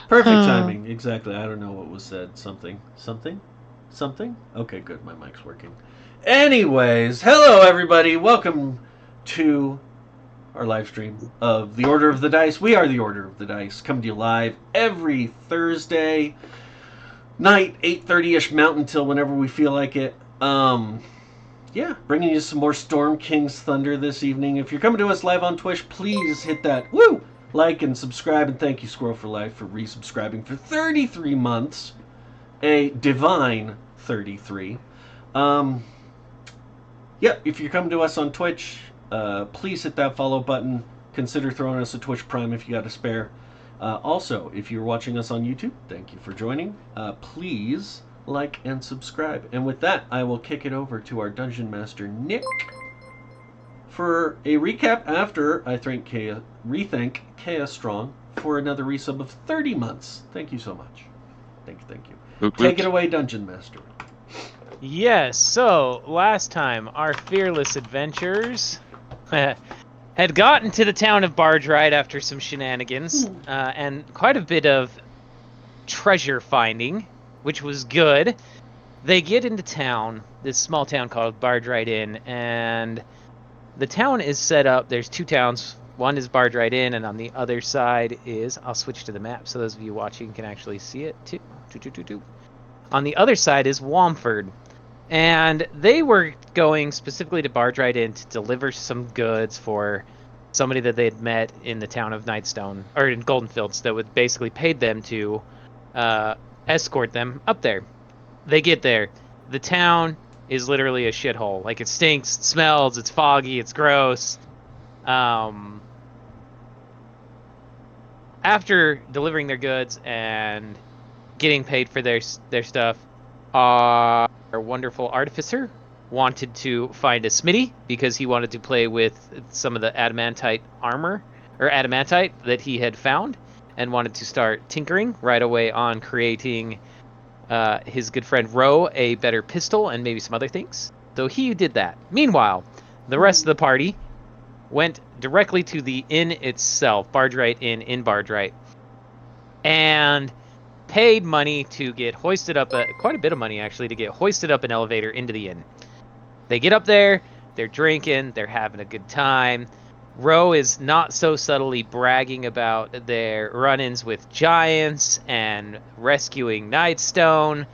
Perfect timing. Exactly. I don't know what was said. Something. Something? Something? Okay, good. My mic's working. Anyways, hello everybody. Welcome to our live stream of the Order of the Dice. We are the Order of the Dice, coming to you live every Thursday night, 8:30ish Mountain till whenever we feel like it. Yeah, bringing you some more Storm King's Thunder this evening. If you're coming to us live on Twitch, please hit that like and subscribe, and thank you Squirrel for Life for resubscribing for 33 months, a divine 33. Um, yeah, if you're coming to us on Twitch, please hit that follow button. Consider throwing us a Twitch Prime if you got a spare. Also, if you're watching us on YouTube, thank you for joining. Please like and subscribe. And with that, I will kick it over to our Dungeon Master, Nick, for a recap after I rethink Chaos Strong for another resub of 30 months. Thank you so much. Thank you. Woot Take woot. it away, Dungeon Master. Yes, so last time our fearless adventurers had gotten to the town of Barge Ride after some shenanigans and quite a bit of treasure finding, which was good. They get into town, this small town called Barge Ride Inn, and the town is set up. There's two towns. One is Barge Ride Inn, and on the other side is, I'll switch to the map so those of you watching can actually see it too. On the other side is Womford. And they were going specifically to Barge Ride Inn to deliver some goods for somebody that they had met in the town of Nightstone, or in Goldenfields, that would basically paid them to escort them up there. They get there. The town is literally a shithole. Like, it stinks, it smells, it's foggy, it's gross. After delivering their goods and getting paid for their stuff, our wonderful artificer wanted to find a smithy because he wanted to play with some of the adamantite armor, or adamantite, that he had found, and wanted to start tinkering right away on creating his good friend Ro a better pistol and maybe some other things. So he did that. Meanwhile, the rest of the party went directly to the inn itself, Barge Ride Inn in Barge Ride, and paid money to get hoisted up, quite a bit of money actually, to get hoisted up an elevator into the inn. They get up there, they're drinking, they're having a good time. Ro is not so subtly bragging about their run-ins with giants and rescuing Nightstone,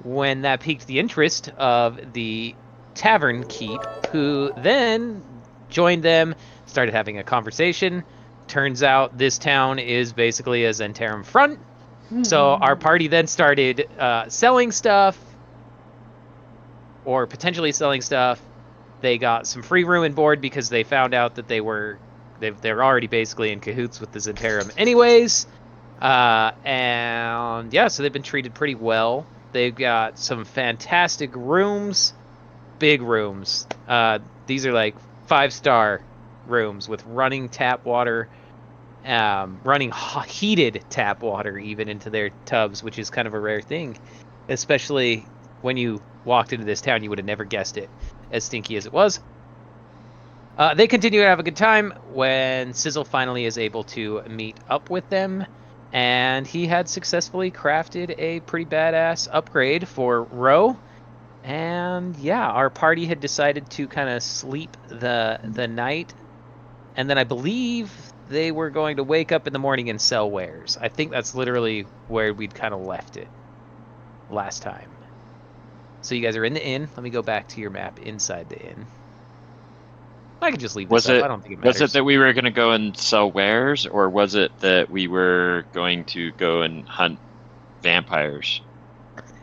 when that piqued the interest of the tavern keep, who then joined them, started having a conversation. Turns out this town is basically a Zentarum front. So our party then started selling stuff, or potentially selling stuff. They got some free room and board because they found out that they're already basically in cahoots with the Zentarum anyways. And yeah, so they've been treated pretty well. They've got some fantastic rooms, big rooms. These are like 5-star rooms with running tap water, running heated tap water even into their tubs, which is kind of a rare thing, especially when you walked into this town. You would have never guessed it, as stinky as it was. They continue to have a good time when Sizzle finally is able to meet up with them, and he had successfully crafted a pretty badass upgrade for Ro. And yeah, our party had decided to kind of sleep the night, and then I believe they were going to wake up in the morning and sell wares. I think that's literally where we'd kind of left it last time. So you guys are in the inn. Let me go back to your map inside the inn. I could just leave this up. I don't think it matters. Was it that we were going to go and sell wares, or was it that we were going to go and hunt vampires?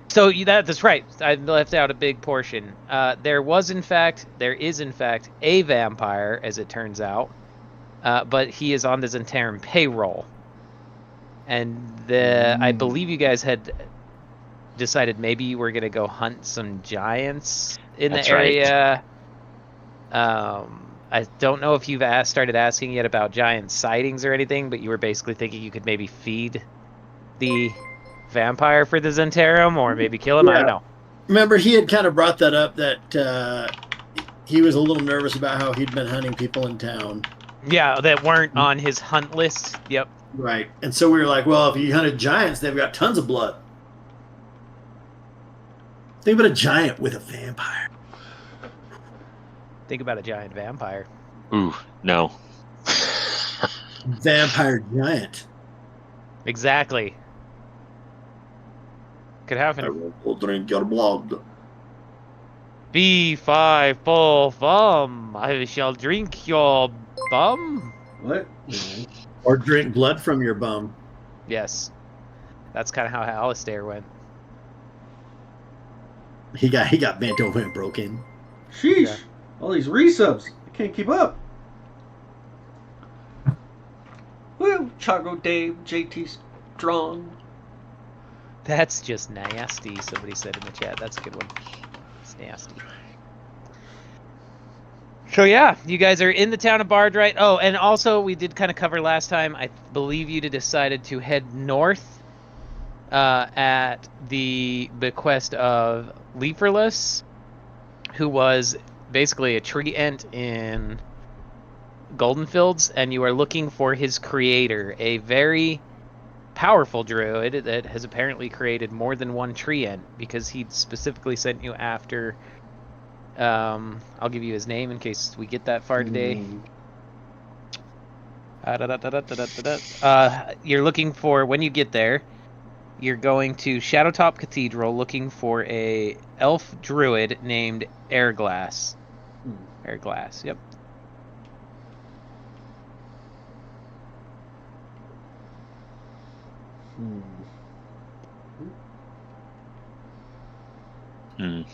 So that's right. I left out a big portion. There is in fact a vampire, as it turns out, but he is on the Zentarum payroll. And I believe you guys had decided maybe you were going to go hunt some giants in the area. Right. I don't know if you've started asking yet about giant sightings or anything, but you were basically thinking you could maybe feed the vampire for the Zentarum, or maybe kill him. Yeah. I don't know. Remember, he had kind of brought that up, that he was a little nervous about how he'd been hunting people in town. Yeah, that weren't on his hunt list. Yep. Right. And so we were like, well, if you hunted giants, they've got tons of blood. Think about a giant with a vampire. Think about a giant vampire. Ooh, no. Vampire giant. Exactly. Could I happen. will drink your blood. B5 full bum. I shall drink your bum. What? Or drink blood from your bum. Yes. That's kind of how Alistair went. He got bent over and broken. Sheesh. Yeah. All these resubs. I can't keep up. Woo! Chago Dave, JT Strong. That's just nasty, somebody said in the chat. That's a good one. It's nasty. So yeah, you guys are in the town of Bardrite. Oh, and also we did kind of cover last time. I believe you decided to head north at the bequest of Leaferless, who was basically a tree ent in Goldenfields, and you are looking for his creator, a very powerful druid that has apparently created more than one tree ent, because he specifically sent you after. I'll give you his name in case we get that far today. You're looking for, when you get there, you're going to Shadowtop Cathedral looking for a elf druid named Airglass. Airglass, yep. And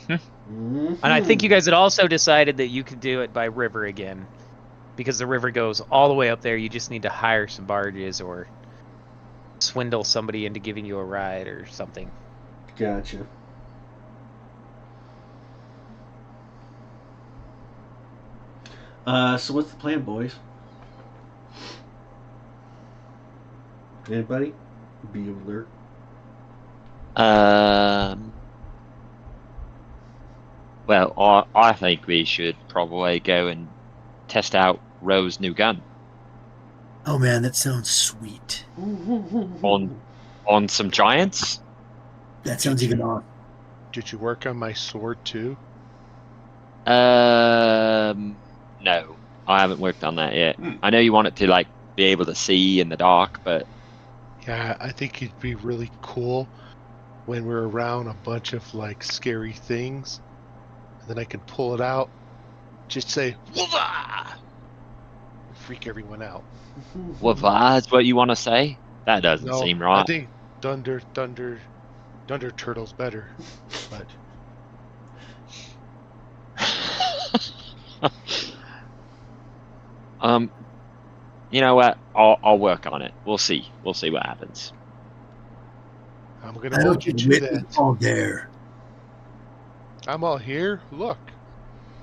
I think you guys had also decided that you could do it by river again, because the river goes all the way up there. You just need to hire some barges or swindle somebody into giving you a ride or something. Gotcha. So what's the plan, boys? Anybody? Bueller. Well, I think we should probably go and test out Ro's new gun Oh man, that sounds sweet. on some giants. That sounds even odd. Did you work on my sword too? No, I haven't worked on that yet. I know you want it to like be able to see in the dark, but Yeah, I think it'd be really cool when we're around a bunch of like scary things, and then I can pull it out, just say "Woofa!" freak everyone out. well, if that's what you want to say, that doesn't No, seem right. I think Thunder Turtle's better, but you know what? I'll work on it. We'll see. We'll see what happens. I'm gonna I hold don't you to admit that. it's all there. I'm all here. Look,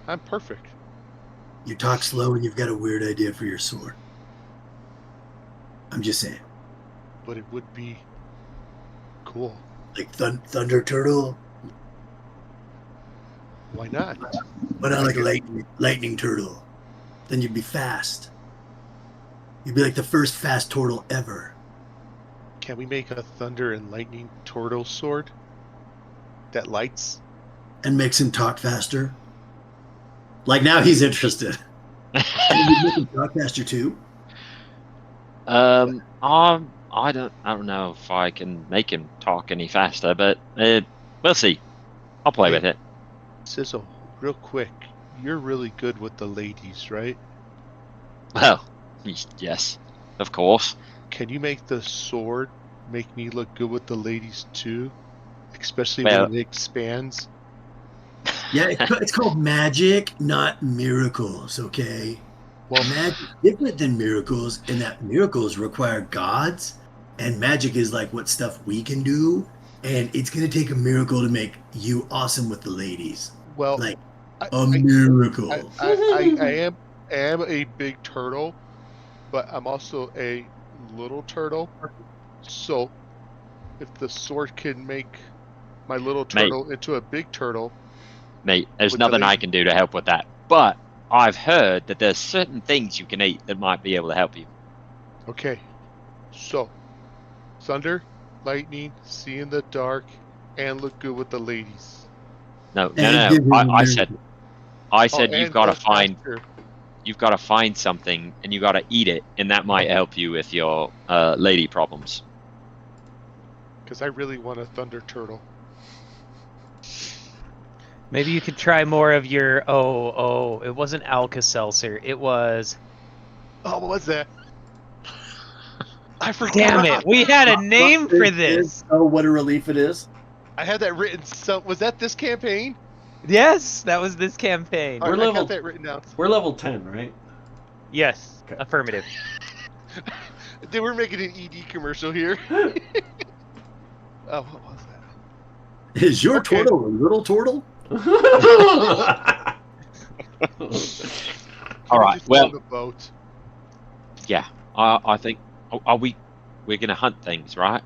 I'm perfect. You talk slow and you've got a weird idea for your sword. I'm just saying. But it would be cool. Like Thunder Turtle, Why not? but not like lightning Turtle. Then you'd be fast. You'd be like the first fast turtle ever. Can we make a thunder and lightning turtle sword that lights? And makes him talk faster. Like now he's interested. And you make him talk faster too? I don't know if I can make him talk any faster, but we'll see. I'll play with it. Sizzle, real quick, you're really good with the ladies, right? Well, yes, of course. Can you make the sword make me look good with the ladies too? Especially Well- when it expands? Yeah, it's called magic, not miracles, okay? Well, Magic is different than miracles in that miracles require gods, and magic is like what stuff we can do, and it's going to take a miracle to make you awesome with the ladies. well, Like I- a miracle. I am a big turtle, but I'm also a little turtle. So, if the sword can make my little turtle into a big turtle, Mate, there's With the nothing I lady. can do to help with that. But I've heard that there's certain things you can eat that might be able to help you. okay. So, thunder, lightning, see in the dark, and look good with the ladies. No. And give him a I said miracle. you've And got to go find faster. something, and you got to eat it, and that might help you with your lady problems. Because I really want a thunder turtle. Maybe you could try more of your. It wasn't Alka-Seltzer. It was. Oh, what was that? I forgot. Damn it! We had a name for this. Oh, what a relief it is. I had that written. So was that this campaign? Yes, that was this campaign. All right, We're I level- got that written down. We're level 10, right? Yes, Okay. affirmative. They were making an ED commercial here. Oh, what was that? Is your Okay. turtle a little turtle? All right. Just Well, on the boat. yeah. I think. Are we? We're gonna hunt things, right?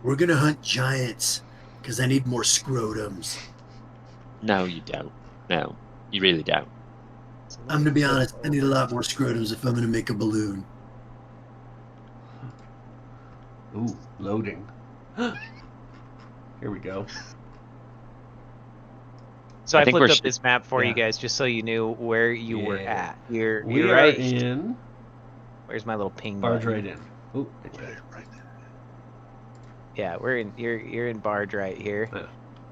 We're gonna hunt giants because I need more scrotums. No, you don't. No, you really don't. I'm gonna be honest. I need a lot more scrotums if I'm gonna make a balloon. Ooh, loading. Here we go. So I I think flipped we're up this map for you Yeah. guys, just so you knew where you were Yeah. at. You're We are right. in. Where's my little ping Barge button? right in. Ooh, Right. Yeah, we're in. You're in Barge right here. Yeah.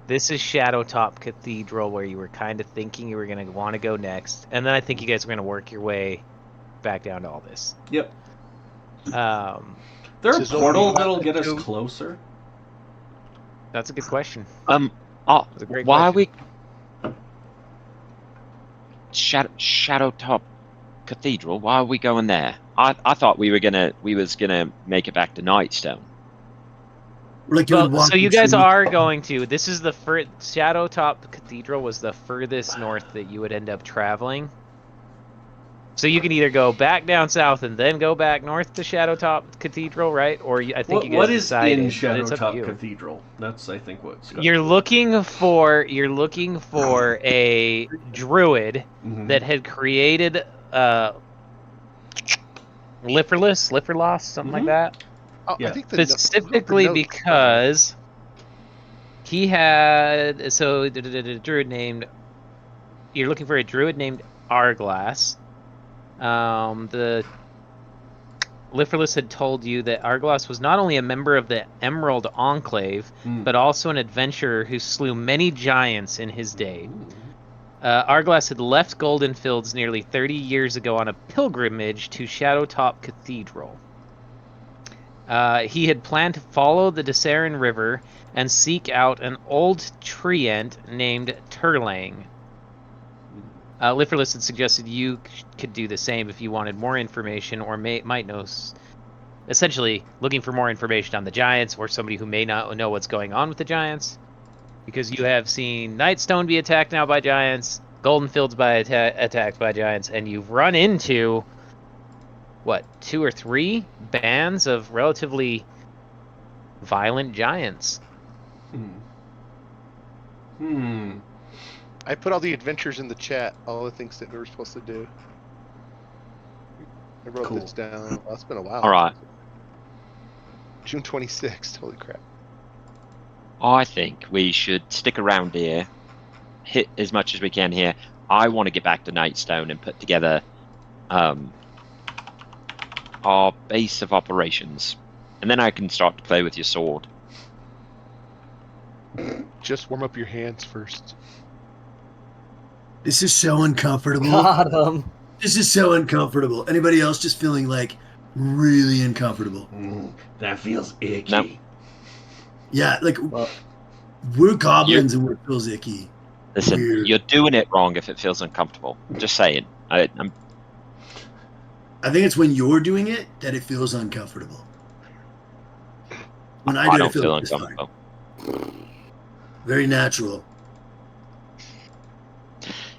This is Shadowtop Cathedral, where you were kind of thinking you were gonna want to go next, and then I think you guys are gonna work your way back down to all this. Yep. There a This is portal only that'll get us two. closer? That's a good question. That's a great why are question. we Shadowtop Cathedral? Why are we going there? I thought we was gonna make it back to Nightstone. Like you Well, would walk so you into- guys are going to. This is the Shadowtop Cathedral was the furthest north that you would end up traveling. So you can either go back down south and then go back north to Shadowtop Cathedral, right? Or I think you guys What is decided. in but it's up to Shadowtop you. Cathedral? That's, I think, what Scott. You're looking for a druid Mhm. that had created Liferloss, something like Mhm. that. Oh, Yeah. I think the Specifically note- because he had the druid named. You're looking for a druid named Arglass. The Liferless had told you that Arglass was not only a member of the Emerald Enclave, Mm. but also an adventurer who slew many giants in his day. Ooh. Arglass had left Golden Fields nearly 30 years ago on a pilgrimage to Shadowtop Cathedral. He had planned to follow the Desarin River and seek out an old treant named Turlang. Liferless had suggested you could do the same if you wanted more information or might know. Essentially, looking for more information on the giants or somebody who may not know what's going on with the giants. Because you have seen Nightstone be attacked now by giants, Golden Fields attacked by giants, and you've run into, 2 or 3 bands of relatively violent giants. I put all the adventures in the chat, all the things that we were supposed to do. I wrote Cool. this down. Well, it's been a while. All right. June 26th. Holy crap. I think we should stick around here, hit as much as we can here. I want to get back to Nightstone and put together our base of operations, and then I can start to play with your sword. Just warm up your hands first. This is so uncomfortable. Got him. This is so uncomfortable. Anybody else just feeling like really uncomfortable? That feels icky. Nope. Yeah, like Well, we're goblins and we're feels icky. Listen, Weird. you're doing it wrong if it feels uncomfortable. Just saying. I think it's when you're doing it that it feels uncomfortable. When I do it, don't it feels feel just fine. uncomfortable. Very natural.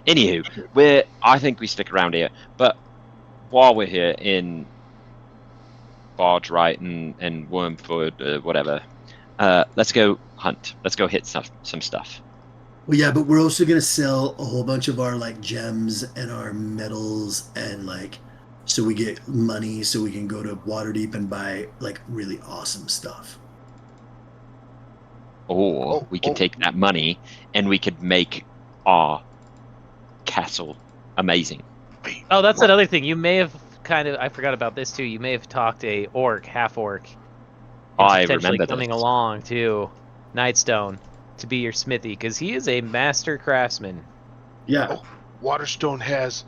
Anywho, I think we stick around here. But while we're here in Barge Right and Wormfoot, whatever, let's go hunt. Let's go hit some stuff. Well, yeah, but we're also gonna sell a whole bunch of our like gems and our metals and like so we get money so we can go to Waterdeep and buy like really awesome stuff. Or Oh, we could oh. take that money and we could make our castle amazing. Wait, Oh, that's what? another thing. You may have I forgot about this too. You may have talked a orc, half orc, into I potentially remember coming this. along to Nightstone to be your smithy because he is a master craftsman. Yeah. Oh, Waterstone has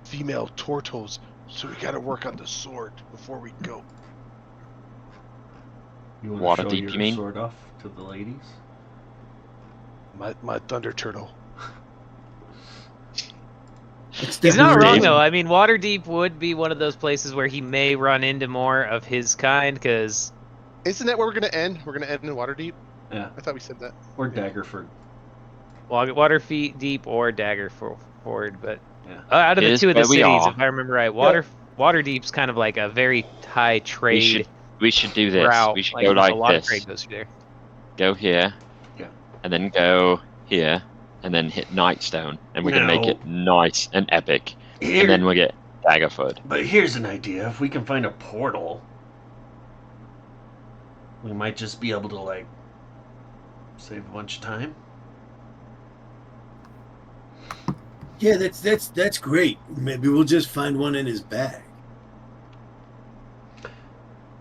female tortos, so we gotta work on the sword before we go. You want to show Waterdeep, your you mean? sword off to the ladies? My thunder turtle. It's He's not definitely wrong Dave? though. I mean, Waterdeep would be one of those places where he may run into more of his kind because Isn't that where we're gonna end? We're gonna end in Waterdeep. Yeah. I thought we said that. Or Daggerford. Water Feet Deep or Daggerford, but Yeah. out of the Here's two of the where we cities, are. if I remember right, Yeah. Waterdeep's kind of like a very high trade We should do this. route. We should Like go there's a like lot of this. trade goes through there. Go here. Yeah. And then go here. And then hit Nightstone. And we can make No. it nice and epic. Here, And then we'll get Daggerford. but here's an idea. If we can find a portal, we might just be able to, like, save a bunch of time. Yeah, that's great. Maybe we'll just find one in his bag.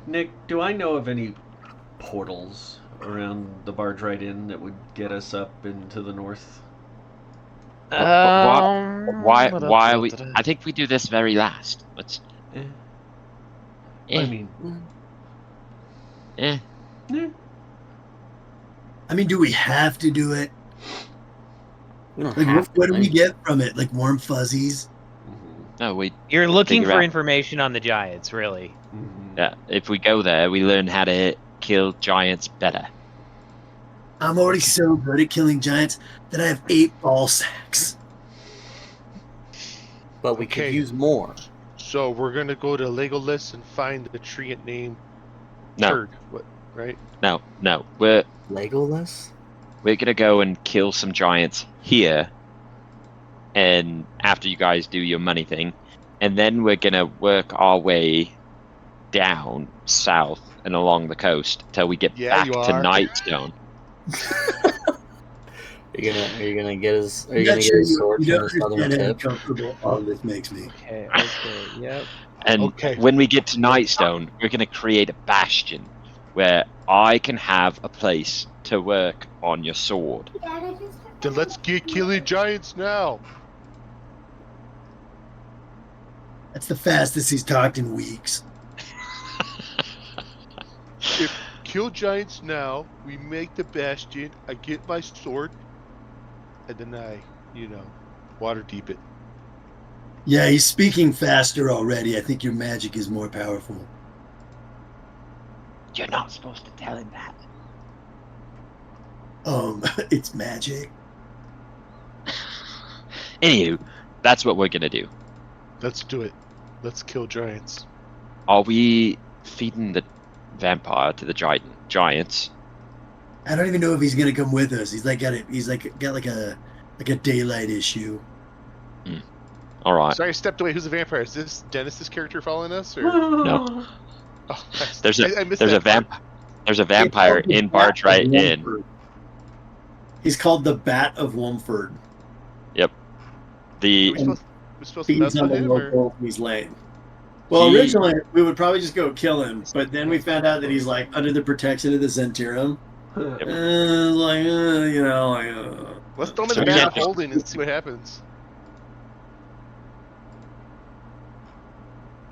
Nick, do I know of any portals around the Barge Right Inn that would get us up into the north? Why are we... I think we do this very last. Let's... Eh. Eh, I mean, eh. eh. I mean, do we have to do it? You don't Like, have what to, do we right? get from it? Like warm fuzzies? Mhm. No, we... You're looking Figure for out. information on the giants, really. Mhm. Yeah, if we go there, we learn how to kill giants better. I'm already so good at killing giants that I have 8 ball sacks. But we Okay. could use more. So we're gonna go to Legolas and find the tree named No, Turd. What? Right? no. We're Legolas? gonna go and kill some giants here. And after you guys do your money thing, and then we're gonna work our way down south and along the coast till we get Yeah, back you to are. Nightstone. Are you gonna get his I'm not sure his sword you from the southern understand how tip? uncomfortable all this makes me. Okay, yep. And Okay. when we get to Nightstone, we're gonna create a bastion where I can have a place to work on your sword. Then let's get killing giants now. That's the fastest he's talked in weeks. Kill giants now. We make the bastion. I get my sword, and then I, water deep it. Yeah, he's speaking faster already. I think your magic is more powerful. You're not supposed to tell him that. It's magic. Anywho, that's what we're gonna do. Let's do it. Let's kill giants. Are we feeding the vampire to the giants? I don't even know if he's gonna come with us. He's got like a daylight issue. All right. Sorry, I stepped away. Who's the vampire? Is this Dennis's character following us, or? No. Oh, There's I missed a that part. there's a vampire It's called the in Bat Barge of Right Inn. Womford. He's called the Bat of Womford. The We're supposed to Feeds mess on with the him, or? locals. He's lame. Well, He- originally we would probably just go kill him, but then we found out that he's like under the protection of the Zentirum. Let's throw him in So the we bat can't of just- holding and see what happens.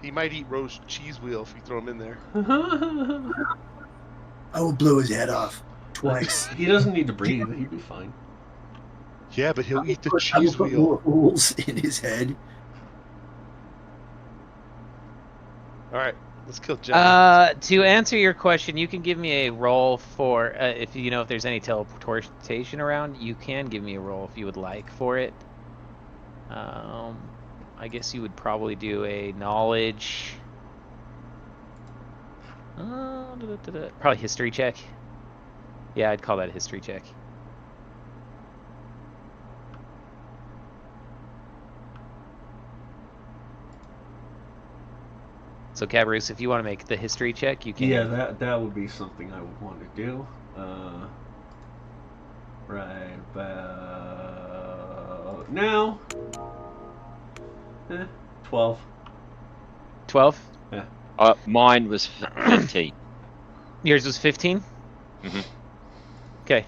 He might eat roast cheese wheel if we throw him in there. I will blow his head off twice. He doesn't need to breathe. He'd be fine. Yeah, but he'll eat the I will cheese put wheel. more holes in his head. All right, let's kill giants. To answer your question, you can give me a roll for if you know if there's any teleportation around. You can give me a roll if you would like for it. I guess you would probably do a knowledge. Probably history check. Yeah, I'd call that a history check. So, Cabarrus, if you want to make the history check, you can. Yeah, that would be something I would want to do. Right about now. 12. 12? Mine was 15. Yours was 15? Mhm. Okay.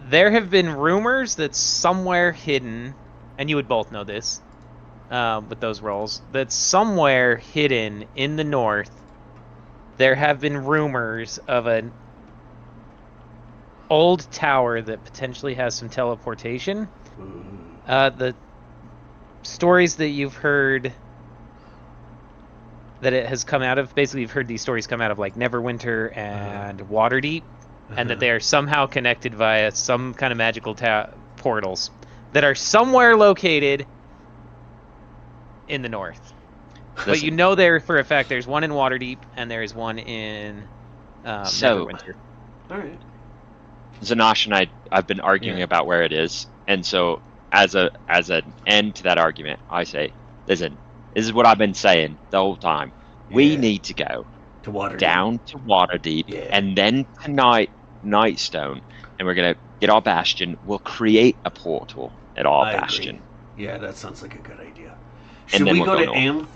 There have been rumors that somewhere hidden, and you would both know this with those rolls, that somewhere hidden in the north, there have been rumors of an old tower that potentially has some teleportation. The stories that you've heard that it has come out of, basically you've heard these stories come out of like Neverwinter and Waterdeep, and that they are somehow connected via some kind of magical portals that are somewhere located in the north. But you know there for a fact there's one in Waterdeep and there is one in Neverwinter. All right. Zanash and I've been arguing about where it is, and so as an end to that argument, I say, listen, this is what I've been saying the whole time. We need to go to Waterdeep. Down to Waterdeep, and then to Nightstone, and we're gonna get our bastion. We'll create a portal at our bastion. Agree. Yeah, that sounds like a good idea. And Should then we we'll go go to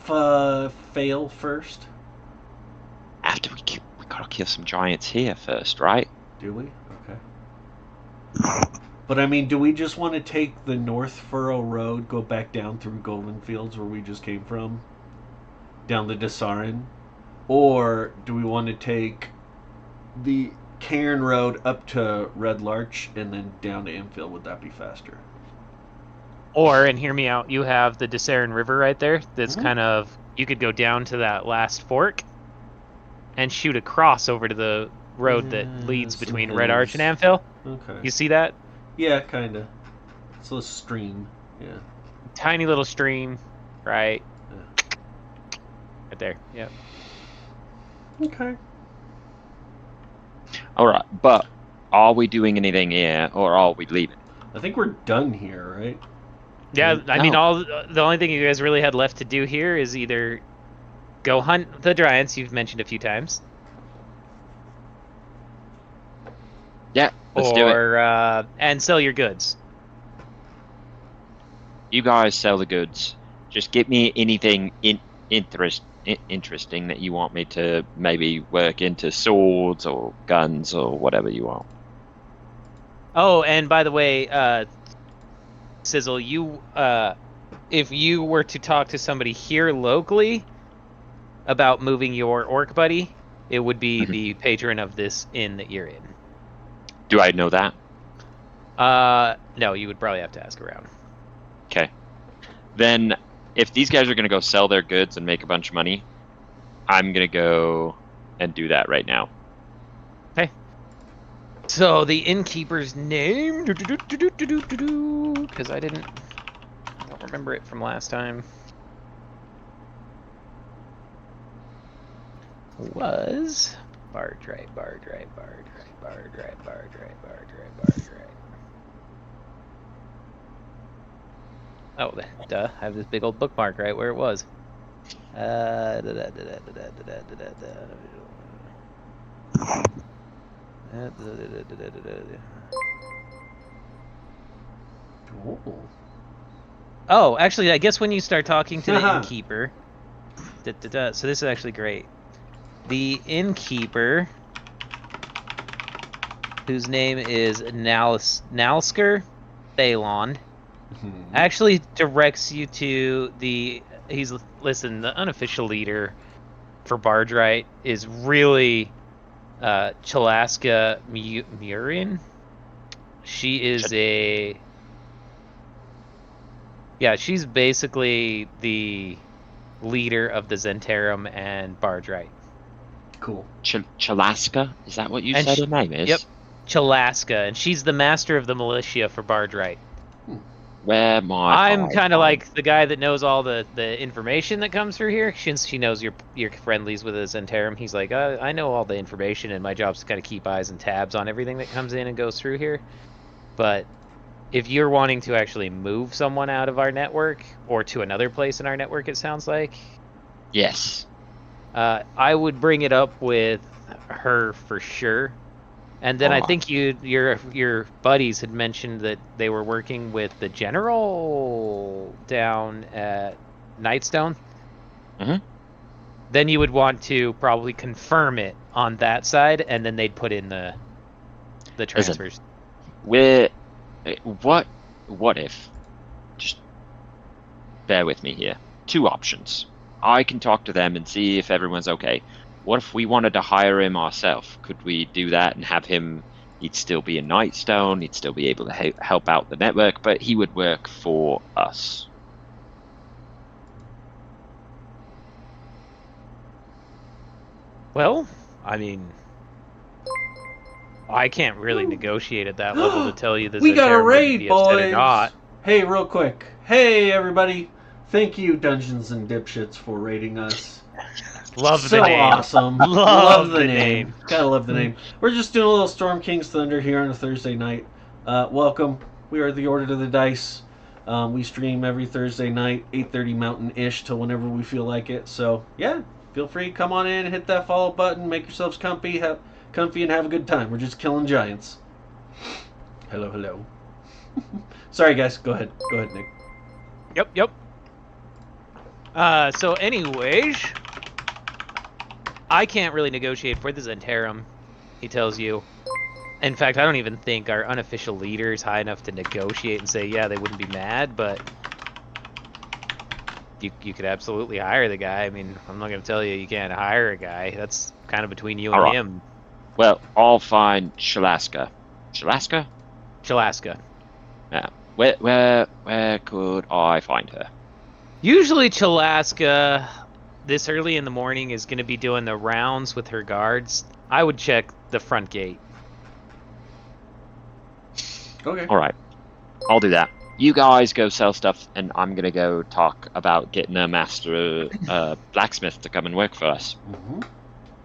Amphail first? After we gotta kill some giants here first, right? Do we? Okay. But I mean, do we just want to take the North Furrow Road, go back down through Golden Fields where we just came from, down the Desarin? Or do we want to take the Cairn Road up to Red Larch and then down to Amphail? Would that be faster? Or, and hear me out, you have the Desarin River right there. That's kind of, you could go down to that last fork and shoot across over to the road that leads between Red Arch and Amphail. Okay. You see that? Yeah, kind of. It's a stream. Yeah. Tiny little stream, right? Yeah. Right there. Yep. Okay. All right, but are we doing anything here, or are we leaving? I think we're done here, right? Yeah, I mean, the only thing you guys really had left to do here is either go hunt the giants you've mentioned a few times. Yeah, let's do it. And sell your goods. You guys sell the goods. Just get me anything interesting that you want me to maybe work into swords or guns or whatever you want. Oh, and by the way, Sizzle, you if you were to talk to somebody here locally about moving your orc buddy, it would be the patron of this inn that you're in. Do I know that? No, you would probably have to ask around. Okay. Then, if these guys are going to go sell their goods and make a bunch of money, I'm going to go and do that right now. Okay. So, the innkeeper's name, because I don't remember it from last time, was Bardright. Oh, duh. I have this big old bookmark right where it was. Oh, actually, I guess when you start talking to the innkeeper... So this is actually great. The innkeeper, whose name is Nalsker Thalon, actually directs you to the... Listen, the unofficial leader for Bardright is really Chalaska Murian. She is she's basically the leader of the Zentarum and Bardright. Cool. Chalaska? Is that what you said her name is? Yep. Chalaska, and she's the master of the militia for Bardright. I'm kind of like the guy that knows all the information that comes through here, since she knows you're friendlies with the Zentarum. He's like, I know all the information, and my job's to kind of keep eyes and tabs on everything that comes in and goes through here. But if you're wanting to actually move someone out of our network, or to another place in our network, it sounds like. Yes. I would bring it up with her for sure. And then I Oh. think your buddies had mentioned that they were working with the general down at Nightstone. Mhm. Then you would want to probably confirm it on that side, and then they'd put in the transfers. We're what if? Just bear with me here. Two options. I can talk to them and see if everyone's okay. What if we wanted to hire him ourselves? Could we do that and have him? He'd still be in Nightstone. He'd still be able to help out the network, but he would work for us. Well, I mean, I can't really negotiate at that level to tell you this We got a Zentarum wouldn't raid, be upset or boys. not. Hey, real quick. Hey, everybody. Thank you, Dungeons and Dipshits, for raiding us. Love So the name. awesome. Love the the name. name. Gotta love the name. We're just doing a little Storm King's Thunder here on a Thursday night. Welcome. We are the Order to the Dice. We stream every Thursday night, 8:30 Mountain-ish, till whenever we feel like it. So, yeah, feel free. Come on in, hit that follow button, make yourselves comfy, and have a good time. We're just killing giants. Hello, hello. Sorry, guys. Go ahead. Go ahead, Nick. Yep. So anyways, I can't really negotiate for the Zentarum, he tells you. In fact, I don't even think our unofficial leader is high enough to negotiate and say, yeah, they wouldn't be mad, but you could absolutely hire the guy. I mean, I'm not going to tell you you can't hire a guy. That's kind of between you and Alright. him. Well, I'll find Shalaska. Shalaska? Chalaska. Yeah. Where could I find her? Usually Chalaska, this early in the morning, is going to be doing the rounds with her guards. I would check the front gate. Okay. All right, I'll do that. You guys go sell stuff, and I'm gonna go talk about getting a master blacksmith to come and work for us. Mm-hmm.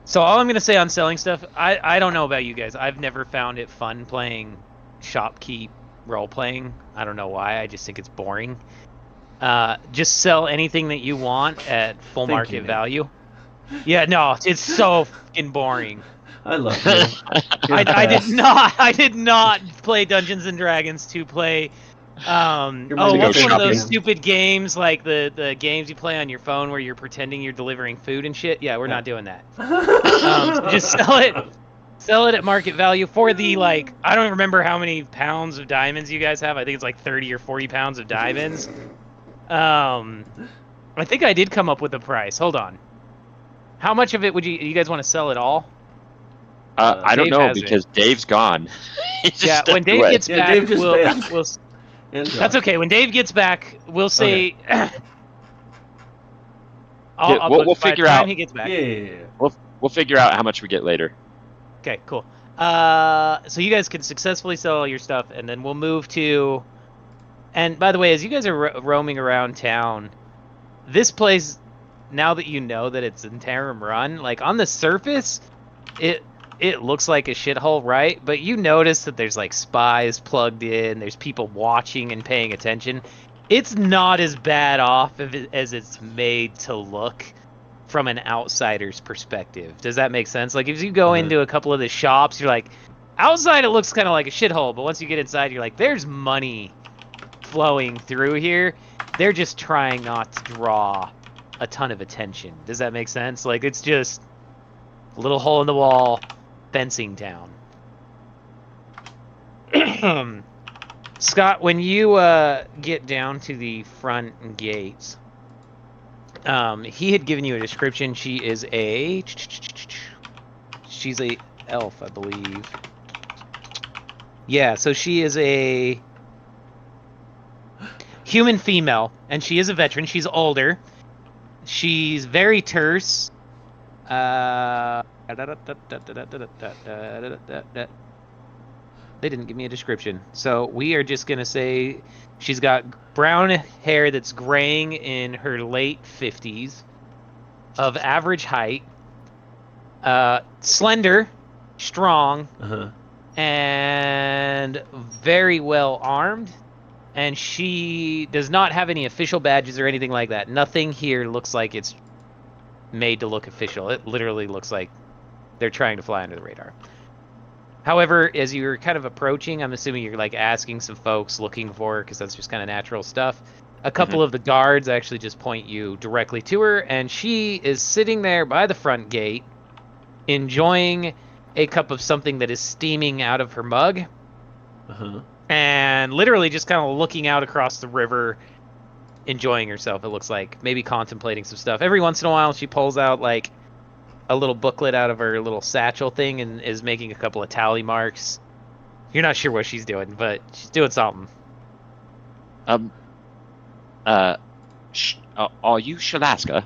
So all I'm going to say on selling stuff, I don't know about you guys. I've never found it fun playing shopkeep role-playing. I don't know why. I just think it's boring. Just sell anything that you want at full Thank market you, Nick. value. Yeah, no, it's so fucking boring. I love you. I did not play Dungeons and Dragons to play You're what's one of shopping. those stupid games like the games you play on your phone where you're pretending you're delivering food and shit? Yeah, we're not doing that. So just sell it at market value for the, like, I don't remember how many pounds of diamonds you guys have. I think it's like 30 or 40 pounds of diamonds. I think I did come up with a price. Hold on. How much of it would you guys want to sell it all? I don't Dave know has it. because Dave's gone. He just Yeah, when stepped Dave away. gets Yeah, back, Dave just bailed. we'll And that's okay. When Dave gets back, we'll say. Yeah, I'll we'll by figure the time out. he gets back. Yeah. We'll figure out how much we get later. Okay, cool. So you guys can successfully sell all your stuff, and then we'll move to. And by the way, as you guys are roaming around town, this place, now that you know that it's in Tarim Run, like on the surface, it looks like a shithole, right? But you notice that there's like spies plugged in, there's people watching and paying attention. It's not as bad off as it's made to look from an outsider's perspective. Does that make sense? Like if you go into a couple of the shops, you're like, outside it looks kind of like a shithole, but once you get inside, you're like, there's money flowing through here. They're just trying not to draw a ton of attention. Does that make sense? Like it's just a little hole in the wall fencing town. Scott, when you get down to the front gates, he had given you a description. She's a elf, I believe. Yeah, so she is a human female, and she is a veteran. She's older. She's very terse. They didn't give me a description, so we are just gonna say she's got brown hair that's graying in her late 50s, of average height, slender, strong, and very well armed. And she does not have any official badges or anything like that. Nothing here looks like it's made to look official. It literally looks like they're trying to fly under the radar. However, as you're kind of approaching, I'm assuming you're like asking some folks looking for her, because that's just kind of natural stuff. A couple of the guards actually just point you directly to her, and she is sitting there by the front gate, enjoying a cup of something that is steaming out of her mug, Uh-huh. and literally just kind of looking out across the river, enjoying herself. It looks like maybe contemplating some stuff. Every once in a while, she pulls out like a little booklet out of her little satchel thing and is making a couple of tally marks. You're not sure what she's doing, but she's doing something. Are you Shalaska?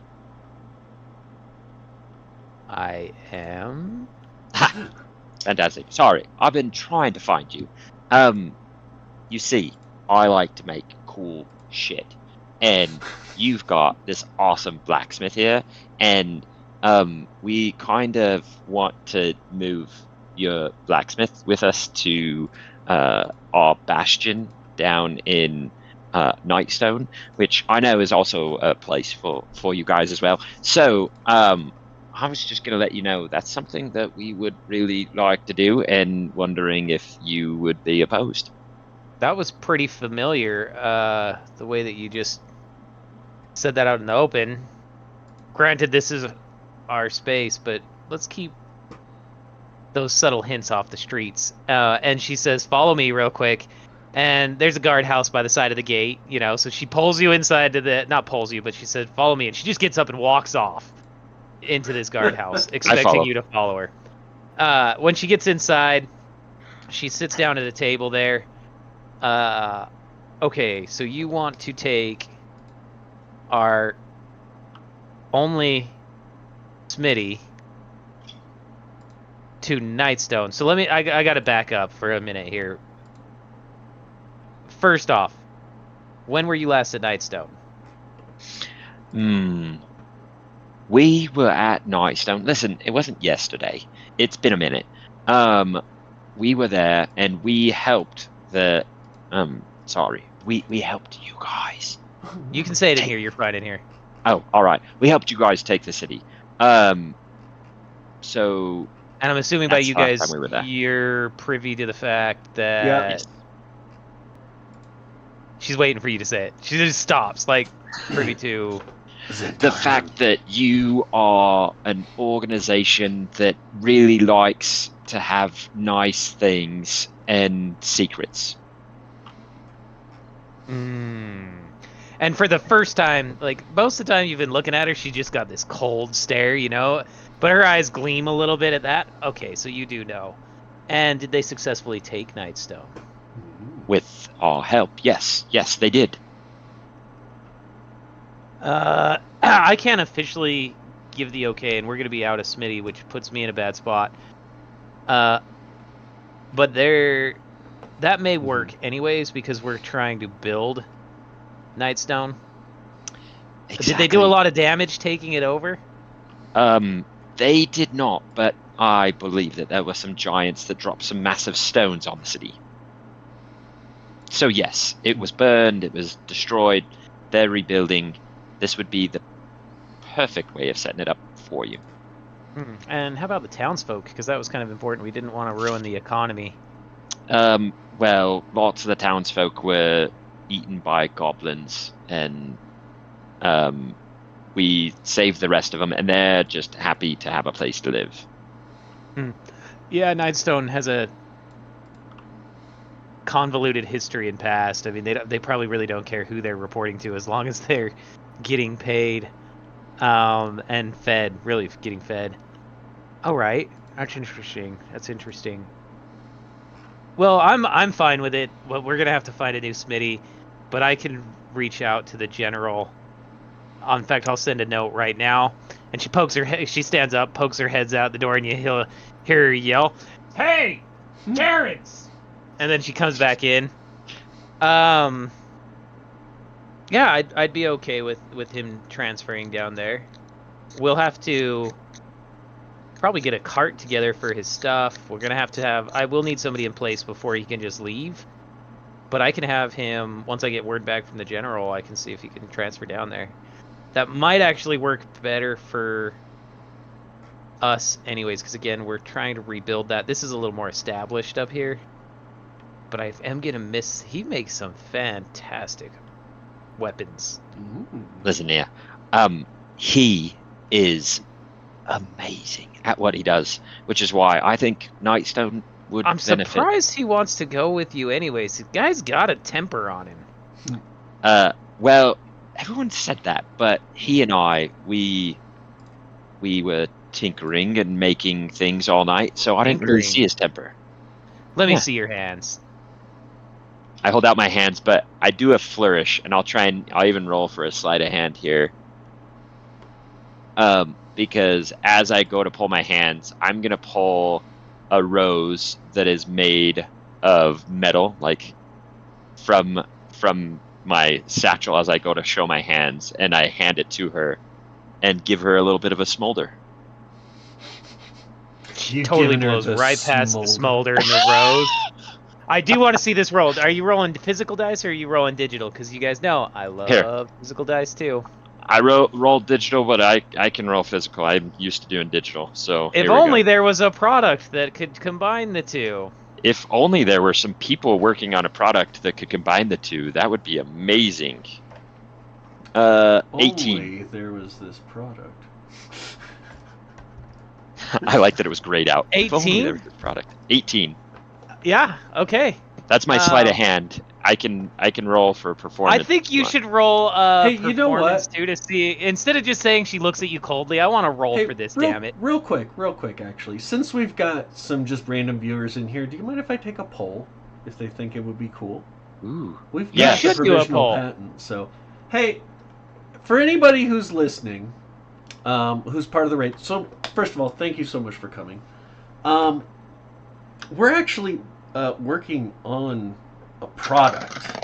I am. Ha! Fantastic. Sorry, I've been trying to find you. You see, I like to make cool shit, and you've got this awesome blacksmith here, and we kind of want to move your blacksmith with us to our bastion down in Nightstone, which I know is also a place for you guys as well. So I was just going to let you know that's something that we would really like to do, and wondering if you would be opposed. That was pretty familiar, the way that you just said that out in the open. Granted, this is our space, but let's keep those subtle hints off the streets. And she says, follow me real quick. And there's a guardhouse by the side of the gate, so she pulls you inside to the... Not pulls you, but she said, follow me. And she just gets up and walks off into this guardhouse, expecting you to follow her. When she gets inside, she sits down at a table there. Okay, so you want to take our only Smitty to Nightstone. So I gotta back up for a minute here. First off, when were you last at Nightstone? We were at Nightstone. Listen, it wasn't yesterday. It's been a minute. We were there, and we helped the... sorry. We helped you guys. You can say it in here. You're fine in here. Oh, all right. We helped you guys take the city. So... And I'm assuming by you guys, we were there. you're privy to the fact that... Yeah. She's waiting for you to say it. She just stops, like, privy to... The fact that you are an organization that really likes to have nice things and secrets. And for the first time, like, most of the time you've been looking at her, she just got this cold stare, But her eyes gleam a little bit at that. Okay, so you do know. And did they successfully take Nightstone? With our help, yes. Yes, they did. I can't officially give the okay, and we're going to be out of Smitty, which puts me in a bad spot. But that may work anyways, because we're trying to build Nightstone. Exactly. Did they do a lot of damage taking it over? They did not, but I believe that there were some giants that dropped some massive stones on the city. So yes, it was burned, it was destroyed, they're rebuilding. This would be the perfect way of setting it up for you. And how about the townsfolk? Because that was kind of important. We didn't want to ruin the economy. Well, lots of the townsfolk were eaten by goblins, and we saved the rest of them, and they're just happy to have a place to live. Yeah, Nightstone has a convoluted history and past. I mean, they probably really don't care who they're reporting to, as long as they're getting paid and fed, really getting fed. All right, that's interesting. Well, I'm fine with it. Well, we're gonna have to find a new Smitty, but I can reach out to the general. In fact, I'll send a note right now. And she stands up, pokes her heads out the door, and he'll hear her yell, "Hey, Terrence!" And then she comes back in. Yeah, I'd be okay with him transferring down there. We'll have to probably get a cart together for his stuff. We're gonna have to I will need somebody in place before he can just leave. But I can have him, once I get word back from the general, I can see if he can transfer down there. That might actually work better for us anyways, because again, we're trying to rebuild that. This is a little more established up here. But I am going to miss... He makes some fantastic weapons. Listen here. He is amazing at what he does, which is why I think Nightstone would I'm benefit. surprised he wants to go with you anyways. The guy's got a temper on him. Well, everyone said that, but he and I, we were tinkering and making things all night, so I didn't really Tinkering. see his temper. Let me Yeah. see your hands. I hold out my hands, but I do a flourish, and I'll even roll for a sleight of hand here. Because as I go to pull my hands, I'm gonna pull a rose that is made of metal, like from my satchel as I go to show my hands, and I hand it to her and give her a little bit of a smolder. You've Totally given her blows the right past the smolder. smolder and the rose. I do want to see this rolled. Are you rolling physical dice or are you rolling digital? Because you guys know I love physical dice too. I roll digital, but I can roll physical. I'm used to doing digital, so If here we only go. there was a product that could combine the two. If only there were some people working on a product that could combine the two, that would be amazing. 18. Only there was this product. I like that it was grayed out. If only 18? there was this product. 18. Yeah, okay. That's my sleight of hand. I can roll for performance. I think if you want. should roll Hey, performance you know what? too to see. Instead of just saying she looks at you coldly, I want to roll Hey, for this, real, damn it. real quick, actually. Since we've got some just random viewers in here, do you mind if I take a poll if they think it would be cool? Ooh. We've You got the should do a provisional poll. patent, so hey, for anybody who's listening, who's part of the raid. So first of all, thank you so much for coming. We're actually working on a product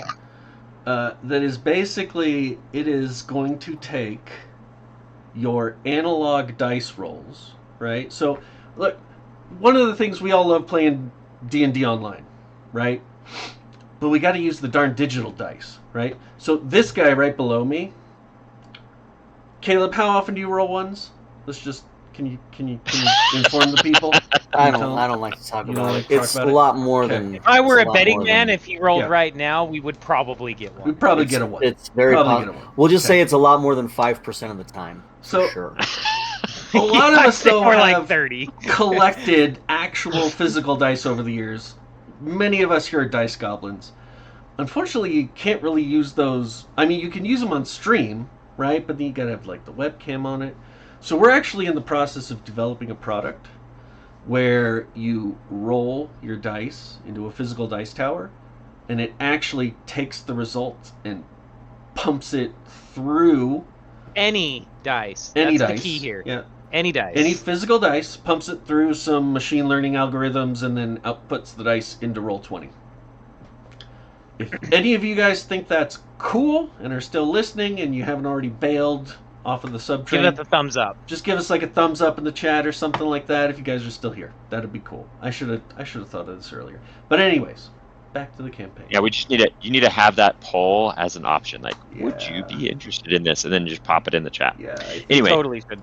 that is basically, it is going to take your analog dice rolls, right? So look, one of the things we all love playing D&D online, right? But we got to use the darn digital dice, right? So this guy right below me, Caleb, how often do you roll ones? Let's just can you inform the people? I Can you tell them? don't like to talk You don't about like it. to talk It's about a it? lot more Okay. than. If I were it's a lot betting more man, than- if he rolled Yeah. right now, we would probably get one. We'd probably it's- get a one. It's very Probably possible. get a one. We'll just Okay. say it's a lot more than 5% of the time. So For sure. a lot of I'd us say though more have like 30. collected actual physical dice over the years. Many of us here are dice goblins. Unfortunately, you can't really use those. I mean, you can use them on stream, right? But then you gotta have like the webcam on it. So we're actually in the process of developing a product where you roll your dice into a physical dice tower, and it actually takes the result and pumps it through Any dice. any That's dice. the key here. Yeah. Any dice. Any physical dice, pumps it through some machine learning algorithms, and then outputs the dice into Roll20. If any of you guys think that's cool and are still listening and you haven't already bailed off of the sub Give train, it the thumbs up. just give us like a thumbs up in the chat or something like that if you guys are still here. That'd be cool. I should have thought of this earlier. But anyways, back to the campaign. Yeah, we just you need to have that poll as an option. Like, would you Yeah. be interested in this? And then just pop it in the chat. Yeah. I think- Anyway, Totally should.